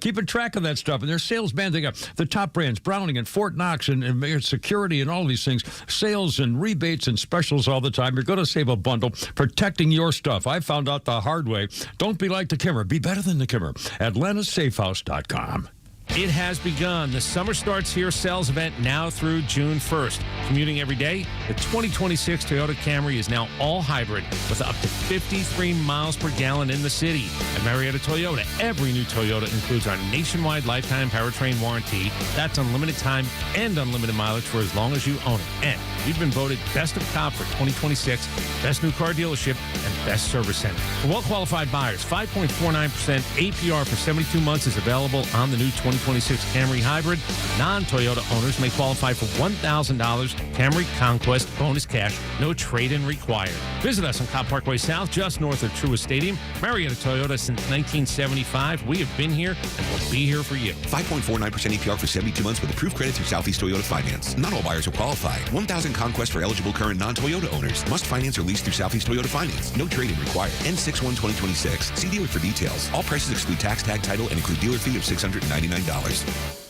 Keeping track of that stuff. And their sales band, they got the top brands, Browning and Fort Knox and Security and all these things. Sales and rebates and specials all the time. You're going to save a bundle protecting your stuff. I found out the hard way. Don't be like the Kimmer. Be better than the Kimmer. AtlantaSafeHouse.com. It has begun. The Summer Starts Here sales event now through June 1st. Commuting every day, the 2026 Toyota Camry is now all hybrid with up to 53 miles per gallon in the city. At Marietta Toyota, every new Toyota includes our nationwide lifetime powertrain warranty. That's unlimited time and unlimited mileage for as long as you own it. And we've been voted Best of Top for 2026, Best New Car Dealership, and Best Service Center. For well-qualified buyers, 5.49% APR for 72 months is available on the new 2026 Camry Hybrid. Non-Toyota owners may qualify for $1,000 Camry Conquest bonus cash, no trade-in required. Visit us on Cobb Parkway South, just north of Truist Stadium. Marietta Toyota since 1975. We have been here and will be here for you. 5.49% APR for 72 months with approved credit through Southeast Toyota Finance. Not all buyers will qualify. 1,000 Conquest for eligible current non-Toyota owners. Must finance or lease through Southeast Toyota Finance. No trade-in required. N6/1/2026. See dealer for details. All prices exclude tax, tag, title, and include dealer fee of $699.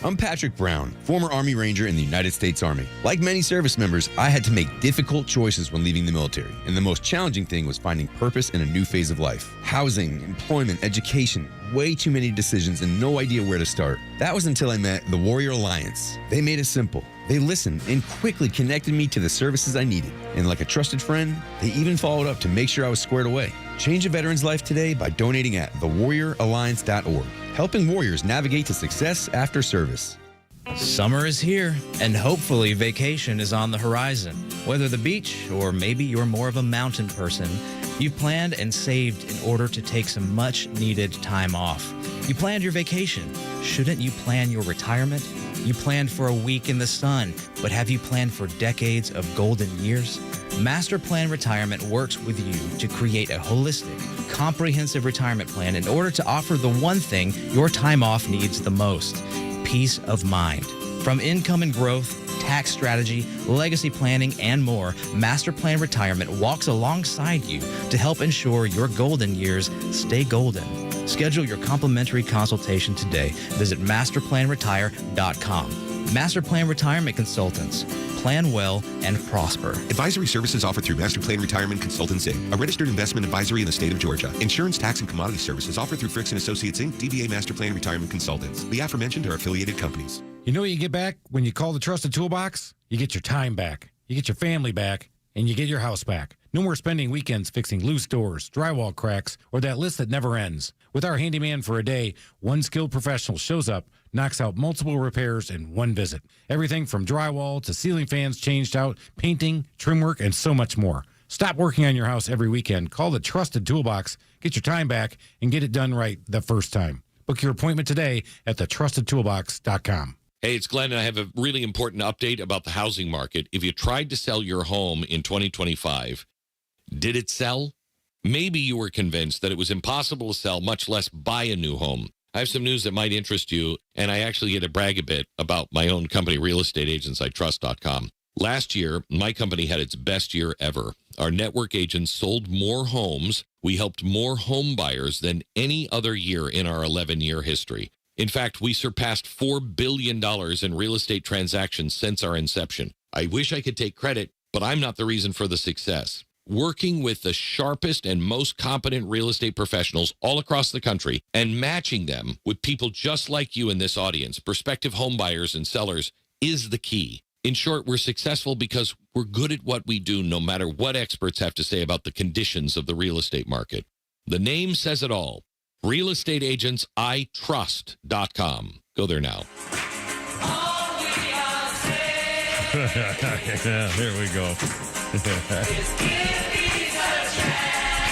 I'm Patrick Brown, former Army Ranger in the United States Army. Like many service members, I had to make difficult choices when leaving the military, and the most challenging thing was finding purpose in a new phase of life. Housing, employment, education, way too many decisions and no idea where to start. That was until I met the Warrior Alliance. They made it simple. They listened and quickly connected me to the services I needed. And like a trusted friend, they even followed up to make sure I was squared away. Change a veteran's life today by donating at thewarrioralliance.org, helping warriors navigate to success after service. Summer is here, and hopefully vacation is on the horizon. Whether the beach or maybe you're more of a mountain person, you've planned and saved in order to take some much-needed time off. You planned your vacation. Shouldn't you plan your retirement? You planned for a week in the sun, but have you planned for decades of golden years? Master Plan Retirement works with you to create a holistic, comprehensive retirement plan in order to offer the one thing your time off needs the most: peace of mind. From income and growth, tax strategy, legacy planning, and more, Master Plan Retirement walks alongside you to help ensure your golden years stay golden. Schedule your complimentary consultation today. Visit masterplanretire.com. Master Plan Retirement Consultants. Plan well and prosper. Advisory services offered through Master Plan Retirement Consultants, Inc., a registered investment advisory in the state of Georgia. Insurance, tax, and commodity services offered through Fricks & Associates, Inc., DBA Master Plan Retirement Consultants. The aforementioned are affiliated companies. You know what you get back when you call the Trusted Toolbox? You get your time back, you get your family back, and you get your house back. No more spending weekends fixing loose doors, drywall cracks, or that list that never ends. With our handyman for a day, one skilled professional shows up, knocks out multiple repairs in one visit. Everything from drywall to ceiling fans changed out, painting, trim work, and so much more. Stop working on your house every weekend. Call the Trusted Toolbox, get your time back, and get it done right the first time. Book your appointment today at thetrustedtoolbox.com. Hey, it's Glenn, and I have a really important update about the housing market. If you tried to sell your home in 2025, did it sell? Maybe you were convinced that it was impossible to sell, much less buy a new home. I have some news that might interest you, and I actually get to brag a bit about my own company, realestateagentsitrust.com. Last year, my company had its best year ever. Our network agents sold more homes. We helped more home buyers than any other year in our 11-year history. In fact, we surpassed $4 billion in real estate transactions since our inception. I wish I could take credit, but I'm not the reason for the success. Working with the sharpest and most competent real estate professionals all across the country and matching them with people just like you in this audience, prospective home buyers and sellers, is the key. In short, we're successful because we're good at what we do, no matter what experts have to say about the conditions of the real estate market. The name says it all. realestateagentsitrust.com. Go there now. There we go.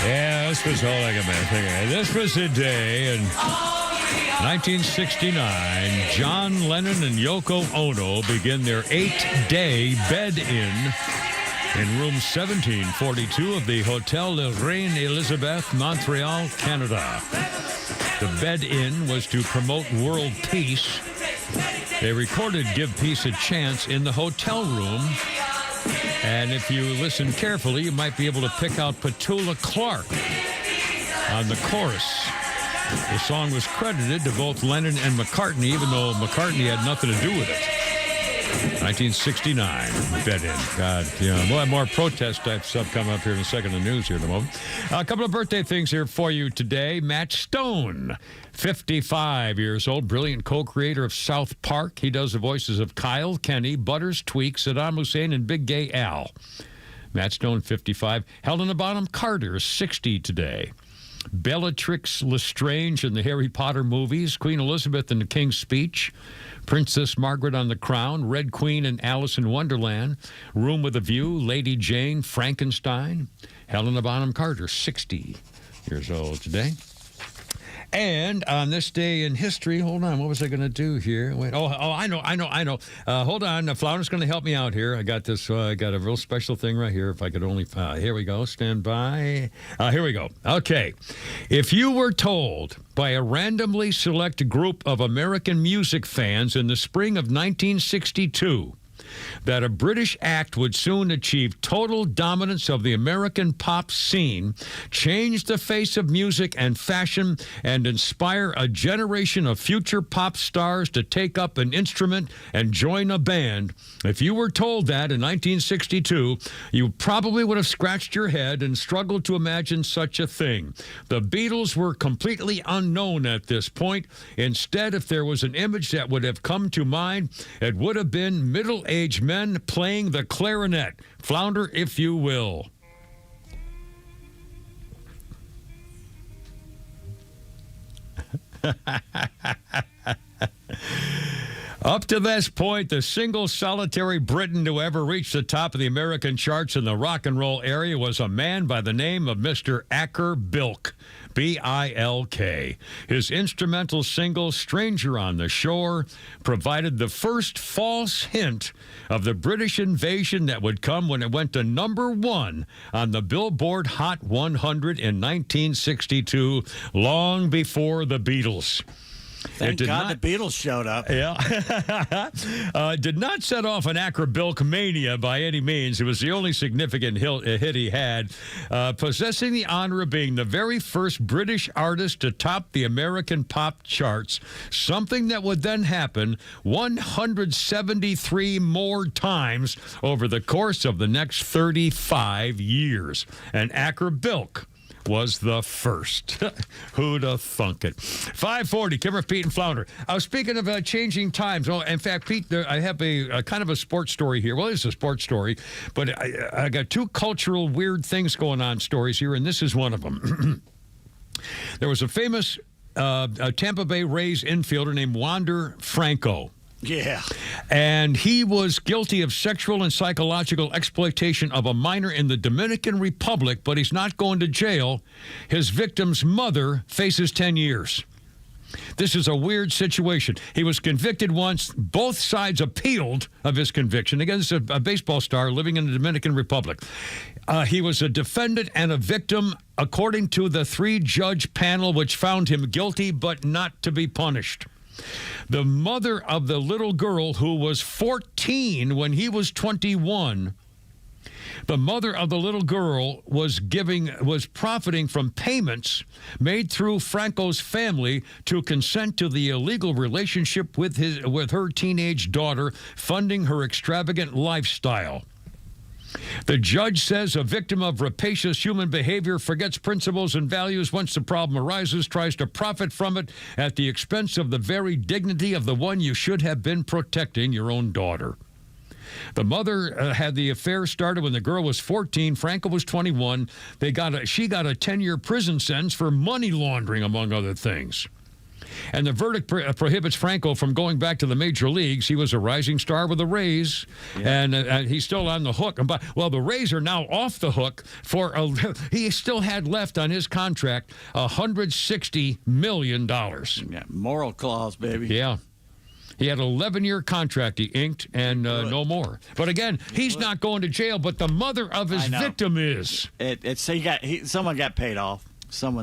Yeah, this was all I can think. This was the day in 1969. John Lennon and Yoko Ono begin their 8-day bed-in room 1742 of the Hotel La Reine Elizabeth, Montreal, Canada. The bed-in was to promote world peace. They recorded Give Peace a Chance in the hotel room. And if you listen carefully, you might be able to pick out Petula Clark on the chorus. The song was credited to both Lennon and McCartney, even though McCartney had nothing to do with it. 1969, bed-in. God, yeah. We'll have more protest type stuff coming up here in a second. The news here in a moment. A couple of birthday things here for you today. Matt Stone, 55 years old, brilliant co-creator of South Park. He does the voices of Kyle, Kenny, Butters, Tweak, Saddam Hussein, and Big Gay Al. Matt Stone, 55. Helena Bonham Carter, 60 today. Bellatrix Lestrange in the Harry Potter movies, Queen Elizabeth in the King's Speech, Princess Margaret on the Crown, Red Queen and Alice in Wonderland, Room with a View, Lady Jane, Frankenstein. Helena Bonham Carter, 60 years old today. And on this day in history, hold on, what was I going to do here? Wait, I know. Hold on, Flounder's going to help me out here. I got this, I got a real special thing right here. If I could only, here we go, stand by. Here we go. Okay. If you were told by a randomly select group of American music fans in the spring of 1962 that a British act would soon achieve total dominance of the American pop scene, change the face of music and fashion, and inspire a generation of future pop stars to take up an instrument and join a band, if you were told that in 1962, you probably would have scratched your head and struggled to imagine such a thing. The Beatles were completely unknown at this point. Instead, if there was an image that would have come to mind, it would have been middle-aged men playing the clarinet. Flounder, if you will. Up to this point, the single solitary Briton to ever reach the top of the American charts in the rock and roll area was a man by the name of Mr. Acker Bilk, B-I-L-K. His instrumental single, Stranger on the Shore, provided the first false hint of the British invasion that would come when it went to #1 on the Billboard Hot 100 in 1962, long before the Beatles. Thank God the Beatles showed up. Yeah. Did not set off an acrobilk mania by any means. It was the only significant hit he had, possessing the honor of being the very first British artist to top the American pop charts, something that would then happen 173 more times over the course of the next 35 years. And acrobilk was the first. Who'd have thunk it? 540, Kimmer, Pete, and Flounder. I was speaking of changing times. Oh, in fact, Pete, I have a kind of a sports story here. Well, it's a sports story, but I got two cultural weird things going on stories here, and this is one of them. There was a famous Tampa Bay Rays infielder named Wander Franco. Yeah. And he was guilty of sexual and psychological exploitation of a minor in the Dominican Republic, but he's not going to jail. His victim's mother faces 10 years. This is a weird situation. He was convicted once. Both sides appealed of his conviction. Again, this is a baseball star living in the Dominican Republic. He was a defendant and a victim, according to the 3-judge panel, which found him guilty but not to be punished. The mother of the little girl, who was 14 when he was 21, the mother of the little girl was profiting from payments made through Franco's family to consent to the illegal relationship with her teenage daughter, funding her extravagant lifestyle. The judge says a victim of rapacious human behavior forgets principles and values once the problem arises, tries to profit from it at the expense of the very dignity of the one you should have been protecting, your own daughter. The mother had the affair started when the girl was 14. Franco was 21. She got a 10-year prison sentence for money laundering, among other things. And the verdict prohibits Franco from going back to the major leagues. He was a rising star with the Rays, and he's still on the hook. Well, the Rays are now off the hook for he still had left on his contract $160 million. Yeah, moral clause, baby. Yeah. He had an 11-year contract he inked, and no more. But again, he's not going to jail, but the mother of his victim is. Someone got paid off.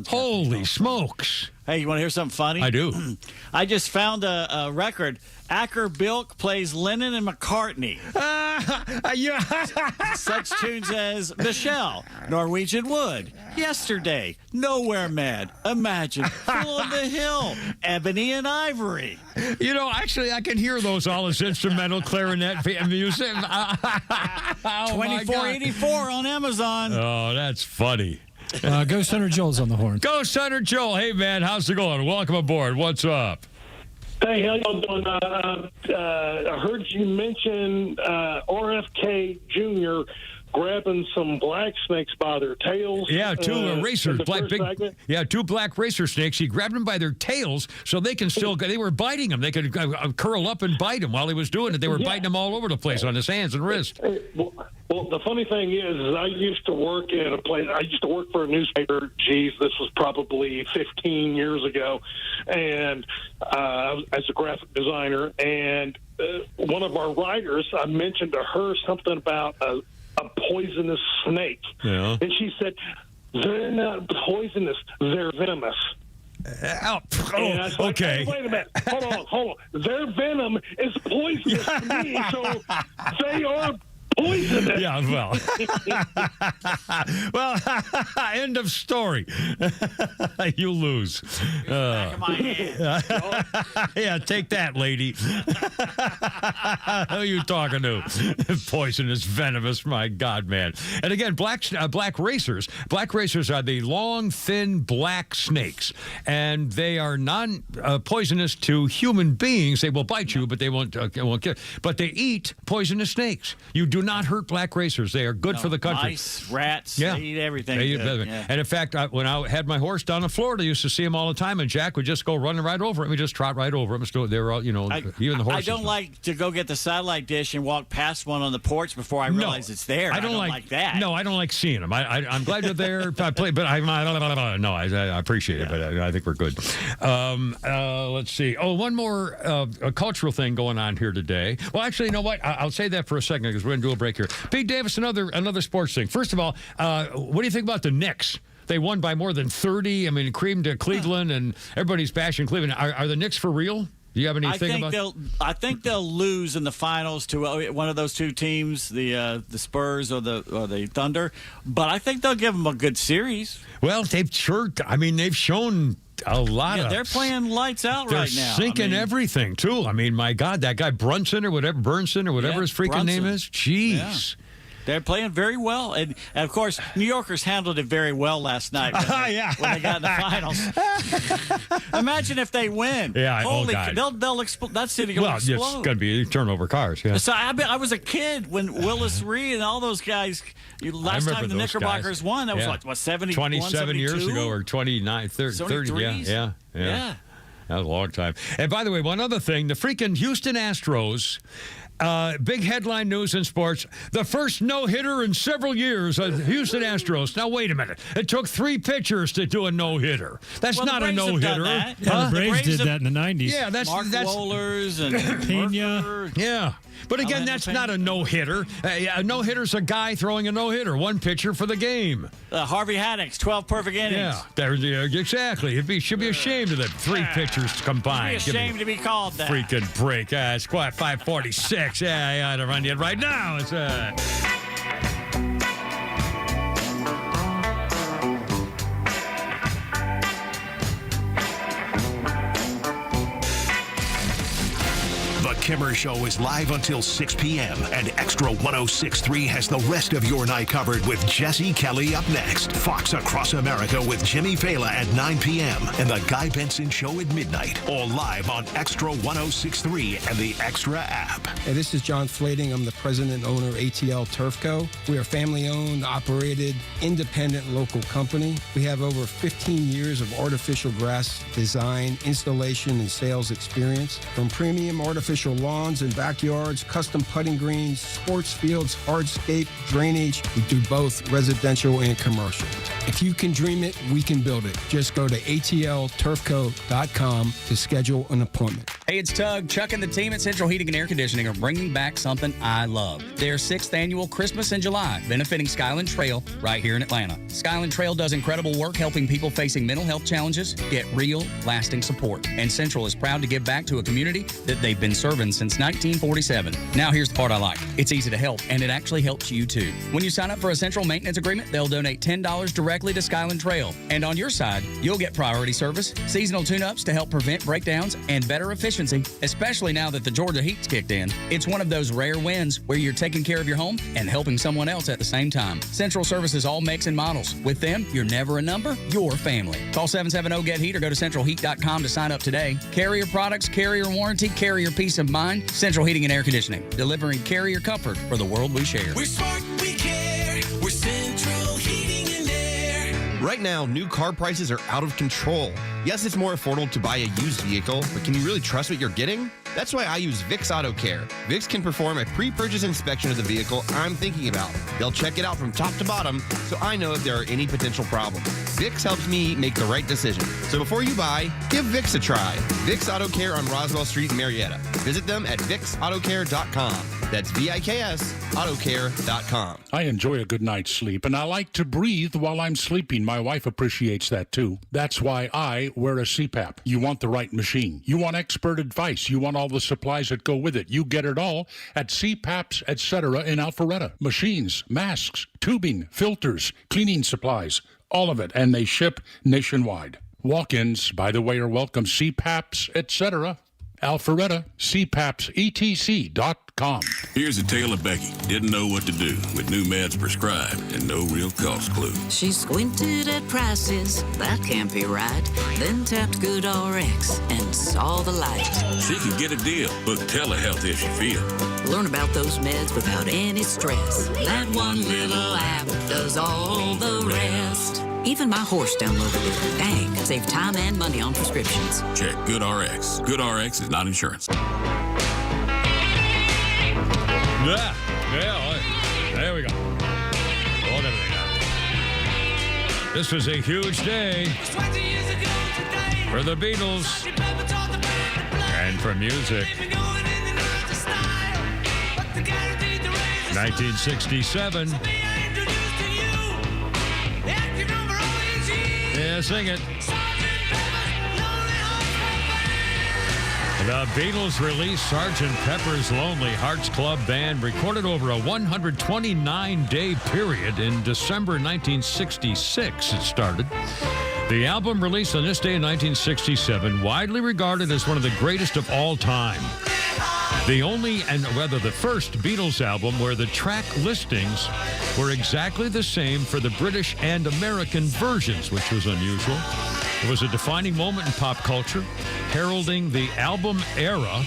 Holy smokes. Hey, you want to hear something funny? I do. I just found a record. Acrobilk plays Lennon and McCartney. Such tunes as Michelle, Norwegian Wood, Yesterday, Nowhere Man, Imagine, Fool on the Hill, Ebony and Ivory. You know, actually, I can hear those all as instrumental clarinet music. $24.84 on Amazon. Oh, that's funny. Ghost Hunter Joel's on the horn. Ghost Hunter Joel. Hey, man, how's it going? Welcome aboard. What's up? Hey, how y'all doing? I heard you mention RFK Jr. grabbing some black snakes by their tails. Yeah, two racers, two black racer snakes. He grabbed them by their tails so they can still. They were biting him. They could curl up and bite him while he was doing it. They were biting him all over the place on his hands and wrists. Well, the funny thing is I used to work at a place. I used to work for a newspaper. Geez, this was probably 15 years ago, and as a graphic designer. And one of our writers, I mentioned to her something about a poisonous snake, and she said, "They're not poisonous; they're venomous." Okay. Wait a minute. Hold on. Their venom is poisonous to me, so they are poisonous. Yeah, well, end of story. You lose. Back of my hand. Yeah, take that, lady. Who are you talking to? Poisonous, venomous. My God, man. And again, black racers. Black racers are the long, thin, black snakes, and they are non-poisonous to human beings. They will bite you, but they won't kill. But they eat poisonous snakes. You do not hurt black racers. They are good for the country. Mice, rats, they eat everything. And in fact, when I had my horse down in Florida, I used to see him all the time, and Jack would just go running right over him. He'd just trot right over him. They were all, even the horses. I don't like to go get the satellite dish and walk past one on the porch before I realize it's there. I don't like that. No, I don't like seeing them. I'm glad they're there. I appreciate it, but I think we're good. Let's see. Oh, one more a cultural thing going on here today. Well, actually, you know what? I'll say that for a second because we're going to do a break here. Pete Davis, another sports thing. First of all, what do you think about the Knicks? They won by more than 30. I mean, creamed to Cleveland, and everybody's bashing Cleveland. Are the Knicks for real? Do you have anything about? I think they'll lose in the finals to one of those two teams, the Spurs or the Thunder. But I think they'll give them a good series. Well, they've shown a lot of. They're playing lights out right now. They're sinking everything too. I mean, my God, that guy Burnson or whatever his freaking name is. Jeez. Yeah. They're playing very well. And, of course, New Yorkers handled it very well last night when they got in the finals. Imagine if they win. Yeah, Holy, God. They'll explode. That city will explode. Well, it's going to be turnover cars. Yeah. So I was a kid when Willis Reed and all those guys, last time the Knickerbockers won, that was what, 70, 27 years ago or 29, 30. Yeah. That was a long time. And by the way, one other thing, the freaking Houston Astros, big headline news in sports, the first no-hitter in several years of Houston Astros. Now, wait a minute. It took 3 pitchers to do a no-hitter. That's not a no-hitter. The Braves did that in the 90s. Yeah, that's Wohlers and Pena. Yeah. But again, that's not a no-hitter. A no-hitter's a guy throwing a no-hitter, one pitcher for the game. Harvey Haddock's 12 perfect innings. Yeah, exactly. Should be ashamed of the 3 pitchers combined. Should be ashamed to be called that. Freaking break. Squad 546. I ought to run you right now. It's The Kimmer Show is live until 6 p.m. and Extra 106.3 has the rest of your night covered with Jesse Kelly up next. Fox Across America with Jimmy Fela at 9 p.m. and The Guy Benson Show at midnight. All live on Extra 106.3 and the Extra app. Hey, this is John Flading. I'm the president and owner of ATL Turf Co. We are a family-owned, operated, independent local company. We have over 15 years of artificial grass design, installation, and sales experience. From premium artificial lawns and backyards, custom putting greens, sports fields, hardscape, drainage. We do both residential and commercial. If you can dream it, we can build it. Just go to atlturfco.com to schedule an appointment. Hey, it's Tug. Chuck and the team at Central Heating and Air Conditioning are bringing back something I love. Their 6th annual Christmas in July, benefiting Skyland Trail right here in Atlanta. Skyland Trail does incredible work helping people facing mental health challenges get real, lasting support. And Central is proud to give back to a community that they've been serving since 1947. Now, here's the part I like. It's easy to help, and it actually helps you, too. When you sign up for a Central maintenance agreement, they'll donate $10 directly to Skyland Trail. And on your side, you'll get priority service, seasonal tune-ups to help prevent breakdowns, and better efficiency, especially now that the Georgia heat's kicked in. It's one of those rare wins where you're taking care of your home and helping someone else at the same time. Central services all makes and models. With them, you're never a number, you're family. Call 770-GET-HEAT or go to centralheat.com to sign up today. Carrier products, carrier warranty, carrier peace of mind. Central Heating and Air Conditioning, delivering carrier comfort for the world we share. We're smart, we care. We're Central Heating and Air. Right now, new car prices are out of control. Yes, it's more affordable to buy a used vehicle, but can you really trust what you're getting? That's why I use VIX Auto Care. VIX can perform a pre-purchase inspection of the vehicle I'm thinking about. They'll check it out from top to bottom, so I know if there are any potential problems. VIX helps me make the right decision. So before you buy, give VIX a try. VIX Auto Care on Roswell Street in Marietta. Visit them at VIXAutoCare.com. That's VIKS Autocare.com. I enjoy a good night's sleep, and I like to breathe while I'm sleeping. My wife appreciates that, too. That's why I wear a CPAP. You want the right machine. You want expert advice. You want all the supplies that go with it. You get it all at CPAPs, etc. in Alpharetta. Machines, masks, tubing, filters, cleaning supplies, all of it, and they ship nationwide. Walk-ins, by the way, are welcome. CPAPs, etc. Alpharetta, CPAPSETC.com. Here's a tale of Becky. Didn't know what to do with new meds prescribed and no real cost clue. She squinted at prices, that can't be right. Then tapped GoodRx and saw the light. She can get a deal. Book telehealth if she feels. Learn about those meds without any stress. That one little app does all the rest. Even my horse downloaded it. Dang, save time and money on prescriptions. Check GoodRx. GoodRx is not insurance. Yeah, there we go. Hold everything up. This was a huge day for the Beatles and for music. 1967. sing it. The Beatles released Sgt. Pepper's Lonely Hearts Club Band, recorded over a 129-day period in December 1966. It started. The album, released on this day in 1967, widely regarded as one of the greatest of all time. The only, and rather the first Beatles album where the track listings were exactly the same for the British and American versions, which was unusual. It was a defining moment in pop culture, heralding the album era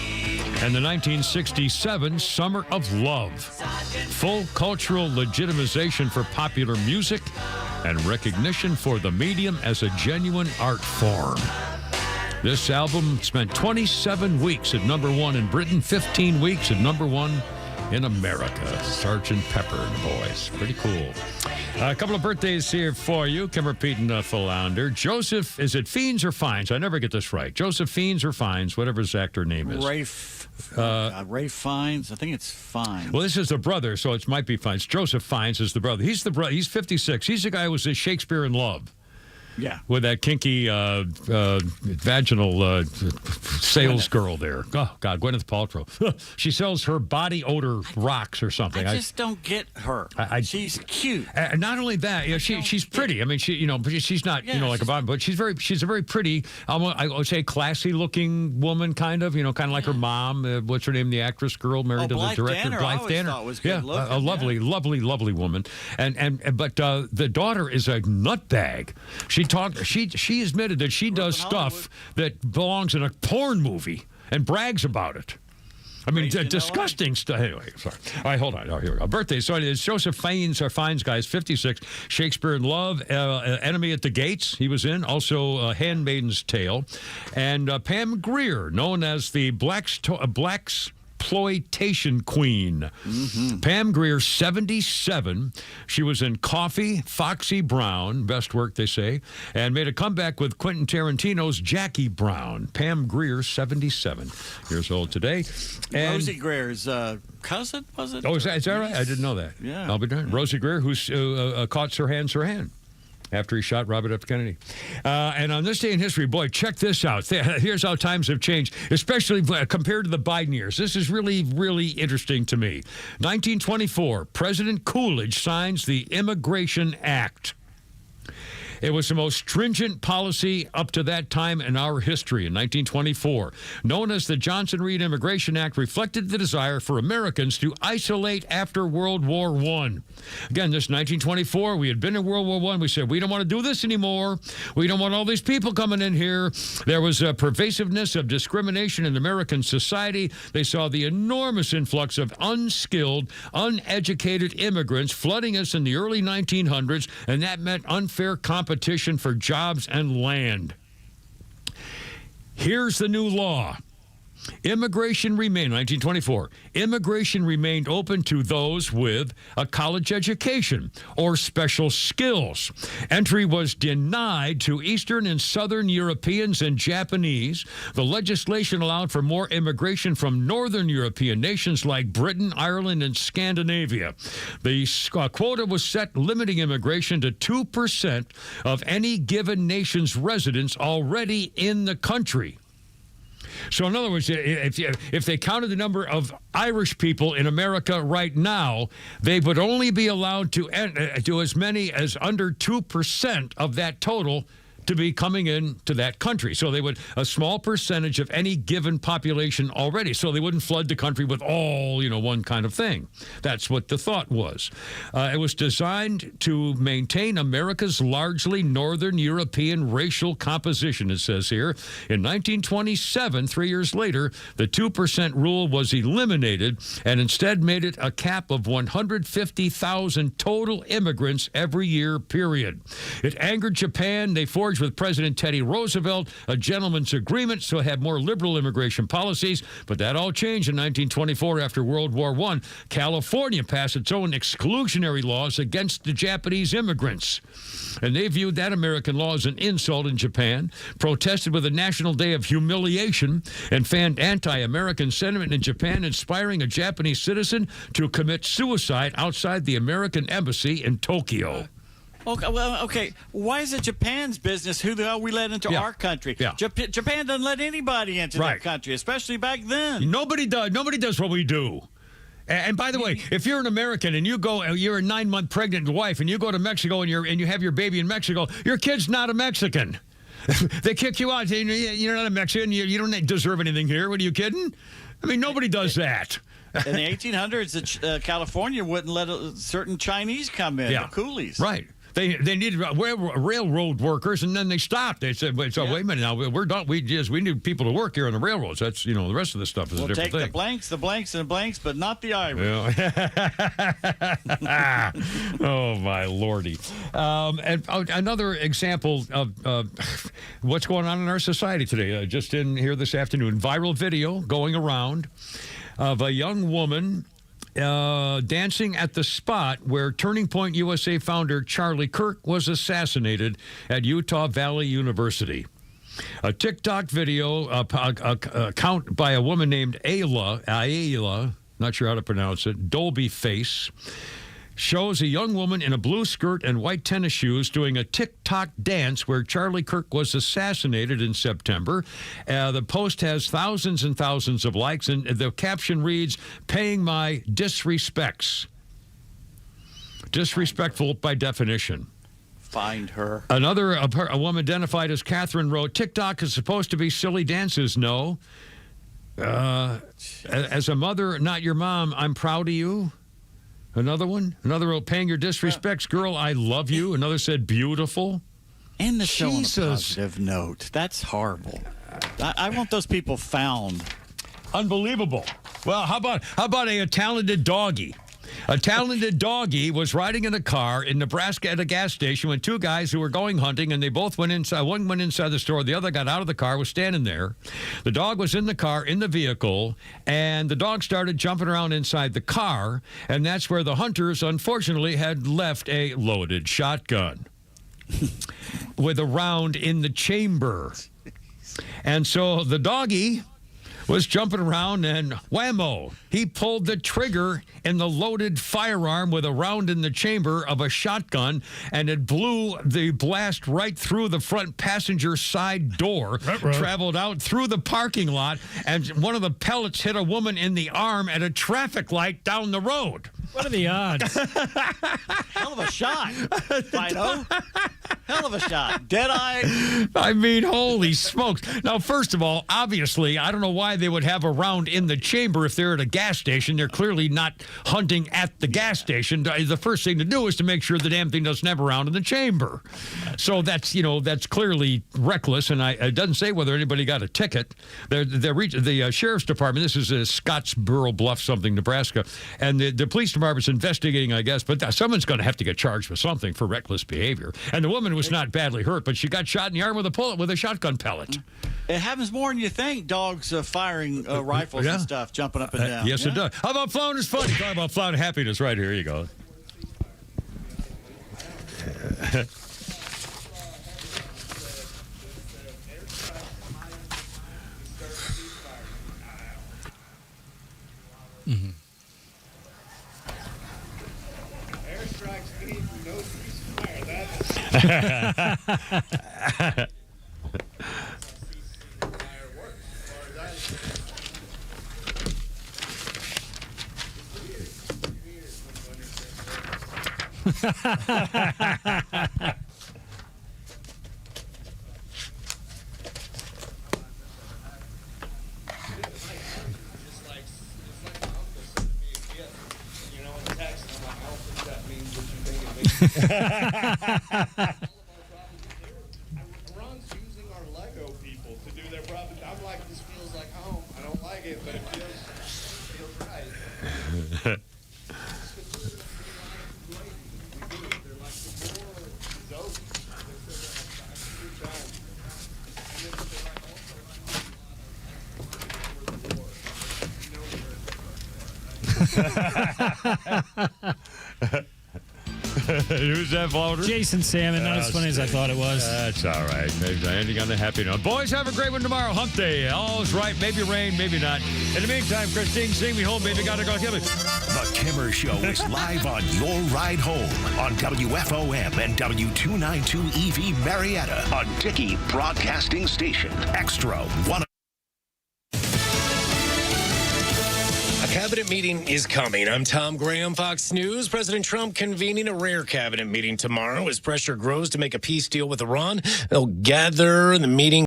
and the 1967 Summer of Love. Full cultural legitimization for popular music and recognition for the medium as a genuine art form. This album spent 27 weeks at number one in Britain, 15 weeks at number one in America. Sgt. Pepper and the Boys. Pretty cool. A couple of birthdays here for you. Kimmer, Pete, and Flounder. Joseph, is it Fiennes or Fiennes? I never get this right. Joseph Fiennes or Fiennes, whatever his actor name is. Ray Fiennes. I think it's Fiennes. Well, this is the brother, so it might be Fiennes. Joseph Fiennes is the brother. He's the brother. He's 56. He's the guy who was in Shakespeare in Love. Yeah. With that kinky vaginal sales girl there. Oh, God, Gwyneth Paltrow. She sells her body odor rocks or something. I just don't get her. She's cute. Not only that, she's pretty. I mean, she's not, like a body, but she's a very pretty, I would say classy looking woman, kind of like her mom. What's her name? The actress girl married to the director. Blythe Danner. Was good looking, a lovely woman. But the daughter is a nutbag. She admitted that she does stuff that belongs in a porn movie and brags about it. I mean, disgusting stuff. Anyway, sorry. All right, hold on. Oh, here we go. Birthday. So it's Joseph Fiennes, guys, 56. Shakespeare in Love, Enemy at the Gates, he was in. Also, Handmaid's Tale. And Pam Grier, known as the Blaxploitation Queen. Mm-hmm. Pam Grier, 77. She was in Coffee, Foxy Brown, best work they say, and made a comeback with Quentin Tarantino's Jackie Brown. Pam Grier, 77 years old today. And Rosie Greer's cousin, was it? Oh, is that right? I didn't know that. Yeah. I'll be darned. Rosie Greer, who caught Sirhan after he shot Robert F. Kennedy. And on this day in history, boy, check this out. Here's how times have changed, especially compared to the Biden years. This is really, really interesting to me. 1924, President Coolidge signs the Immigration Act. It was the most stringent policy up to that time in our history in 1924. Known as the Johnson-Reed Immigration Act, reflected the desire for Americans to isolate after World War I. Again, this 1924, we had been in World War I. We said, we don't want to do this anymore. We don't want all these people coming in here. There was a pervasiveness of discrimination in American society. They saw the enormous influx of unskilled, uneducated immigrants flooding us in the early 1900s, and that meant unfair competition for jobs and land. Here's the new law. Immigration remained, 1924, immigration remained open to those with a college education or special skills. Entry was denied to Eastern and Southern Europeans and Japanese. The legislation allowed for more immigration from Northern European nations like Britain, Ireland, and Scandinavia. The quota was set limiting immigration to 2% of any given nation's residents already in the country. So in other words, if they counted the number of Irish people in America right now, they would only be allowed to do as many as under 2% of that total to be coming into that country. So they would, a small percentage of any given population already. So they wouldn't flood the country with all, one kind of thing. That's what the thought was. It was designed to maintain America's largely Northern European racial composition, it says here. In 1927, 3 years later, the 2% rule was eliminated and instead made it a cap of 150,000 total immigrants every year, period. It angered Japan. They forged with President Teddy Roosevelt a gentleman's agreement to have more liberal immigration policies, but that all changed in 1924 after World War I. California passed its own exclusionary laws against the Japanese immigrants, and they viewed that American law as an insult in Japan, protested with a national day of humiliation, and fanned anti-American sentiment in Japan, inspiring a Japanese citizen to commit suicide outside the American embassy in Tokyo. Okay, well, okay. Why is it Japan's business who the hell we let into our country? Yeah. Japan doesn't let anybody into their country, especially back then. Nobody does what we do. And by the way, if you're an American and you're a 9-month pregnant wife and you go to Mexico and you have your baby in Mexico, your kid's not a Mexican. They kick you out. You're not a Mexican. You don't deserve anything here. What are you kidding? I mean, nobody does that. In the 1800s, California wouldn't let certain Chinese come in, the coolies. Right. They needed railroad workers, and then they stopped. They said, wait a minute, now we're done. We need people to work here on the railroads. That's, the rest of the stuff is a different thing. We'll take the blanks, and the blanks, but not the Irish. Yeah. Oh, my lordy. And another example of what's going on in our society today, just in here this afternoon, viral video going around of a young woman dancing at the spot where Turning Point USA founder Charlie Kirk was assassinated at Utah Valley University. A TikTok video account by a woman named Ayla, not sure how to pronounce it, Dolby Face, shows a young woman in a blue skirt and white tennis shoes doing a TikTok dance where Charlie Kirk was assassinated in September. The post has thousands and thousands of likes, and the caption reads, "Paying my disrespects." Disrespectful by definition. Find her. A woman identified as Catherine wrote, "TikTok is supposed to be silly dances, no? As a mother, not your mom, I'm proud of you." Another wrote, "Paying your disrespects, girl, I love you." Another said, "Beautiful." And the show on a positive note. That's horrible. I want those people found. Unbelievable. Well, how about a talented doggy? A talented doggy was riding in a car in Nebraska at a gas station when two guys who were going hunting, and they both went inside. One went inside the store. The other got out of the car, was standing there. The dog was in the car, in the vehicle, and the dog started jumping around inside the car, and that's where the hunters, unfortunately, had left a loaded shotgun with a round in the chamber. And so the doggy was jumping around, and whammo, he pulled the trigger in the loaded firearm with a round in the chamber of a shotgun, and it blew the blast right through the front passenger side door, traveled out through the parking lot, and one of the pellets hit a woman in the arm at a traffic light down the road. What are the odds? Hell of a shot, Fido. Hell of a shot. Dead-eye. I mean, holy smokes. Now, first of all, obviously, I don't know why they would have a round in the chamber if they're at a gas station. They're clearly not hunting at the gas station. The first thing to do is to make sure the damn thing doesn't have a round in the chamber. So that's clearly reckless, and it doesn't say whether anybody got a ticket. The sheriff's department, this is Scottsboro Bluff something, Nebraska, and the police department's investigating, I guess, but someone's going to have to get charged with something for reckless behavior. And the woman was not badly hurt, but she got shot in the arm with a shotgun pellet. It happens more than you think, dogs firing rifles and stuff, jumping up and down. Yes, it does. How about Flounder's Funny? Talk about Flounder happiness right here. Here you go. Mm-hmm. Ron's using our Lego people to do their project. I'm like, this feels like home. I don't like it, but it feels right. Who's that, Flounder? Jason Salmon. Not as funny as I thought it was. That's all right. Maybe ending on the happy note. Boys, have a great one tomorrow. Hump day. All's right. Maybe rain, maybe not. In the meantime, Christine, sing me home, baby. Gotta go kill me. The Kimmer Show is live on your ride home on WFOM and W292 EV Marietta on Dickey Broadcasting Station. Extra 1. A cabinet meeting is coming. I'm Tom Graham, Fox News. President Trump convening a rare cabinet meeting tomorrow as pressure grows to make a peace deal with Iran. They'll gather in the meeting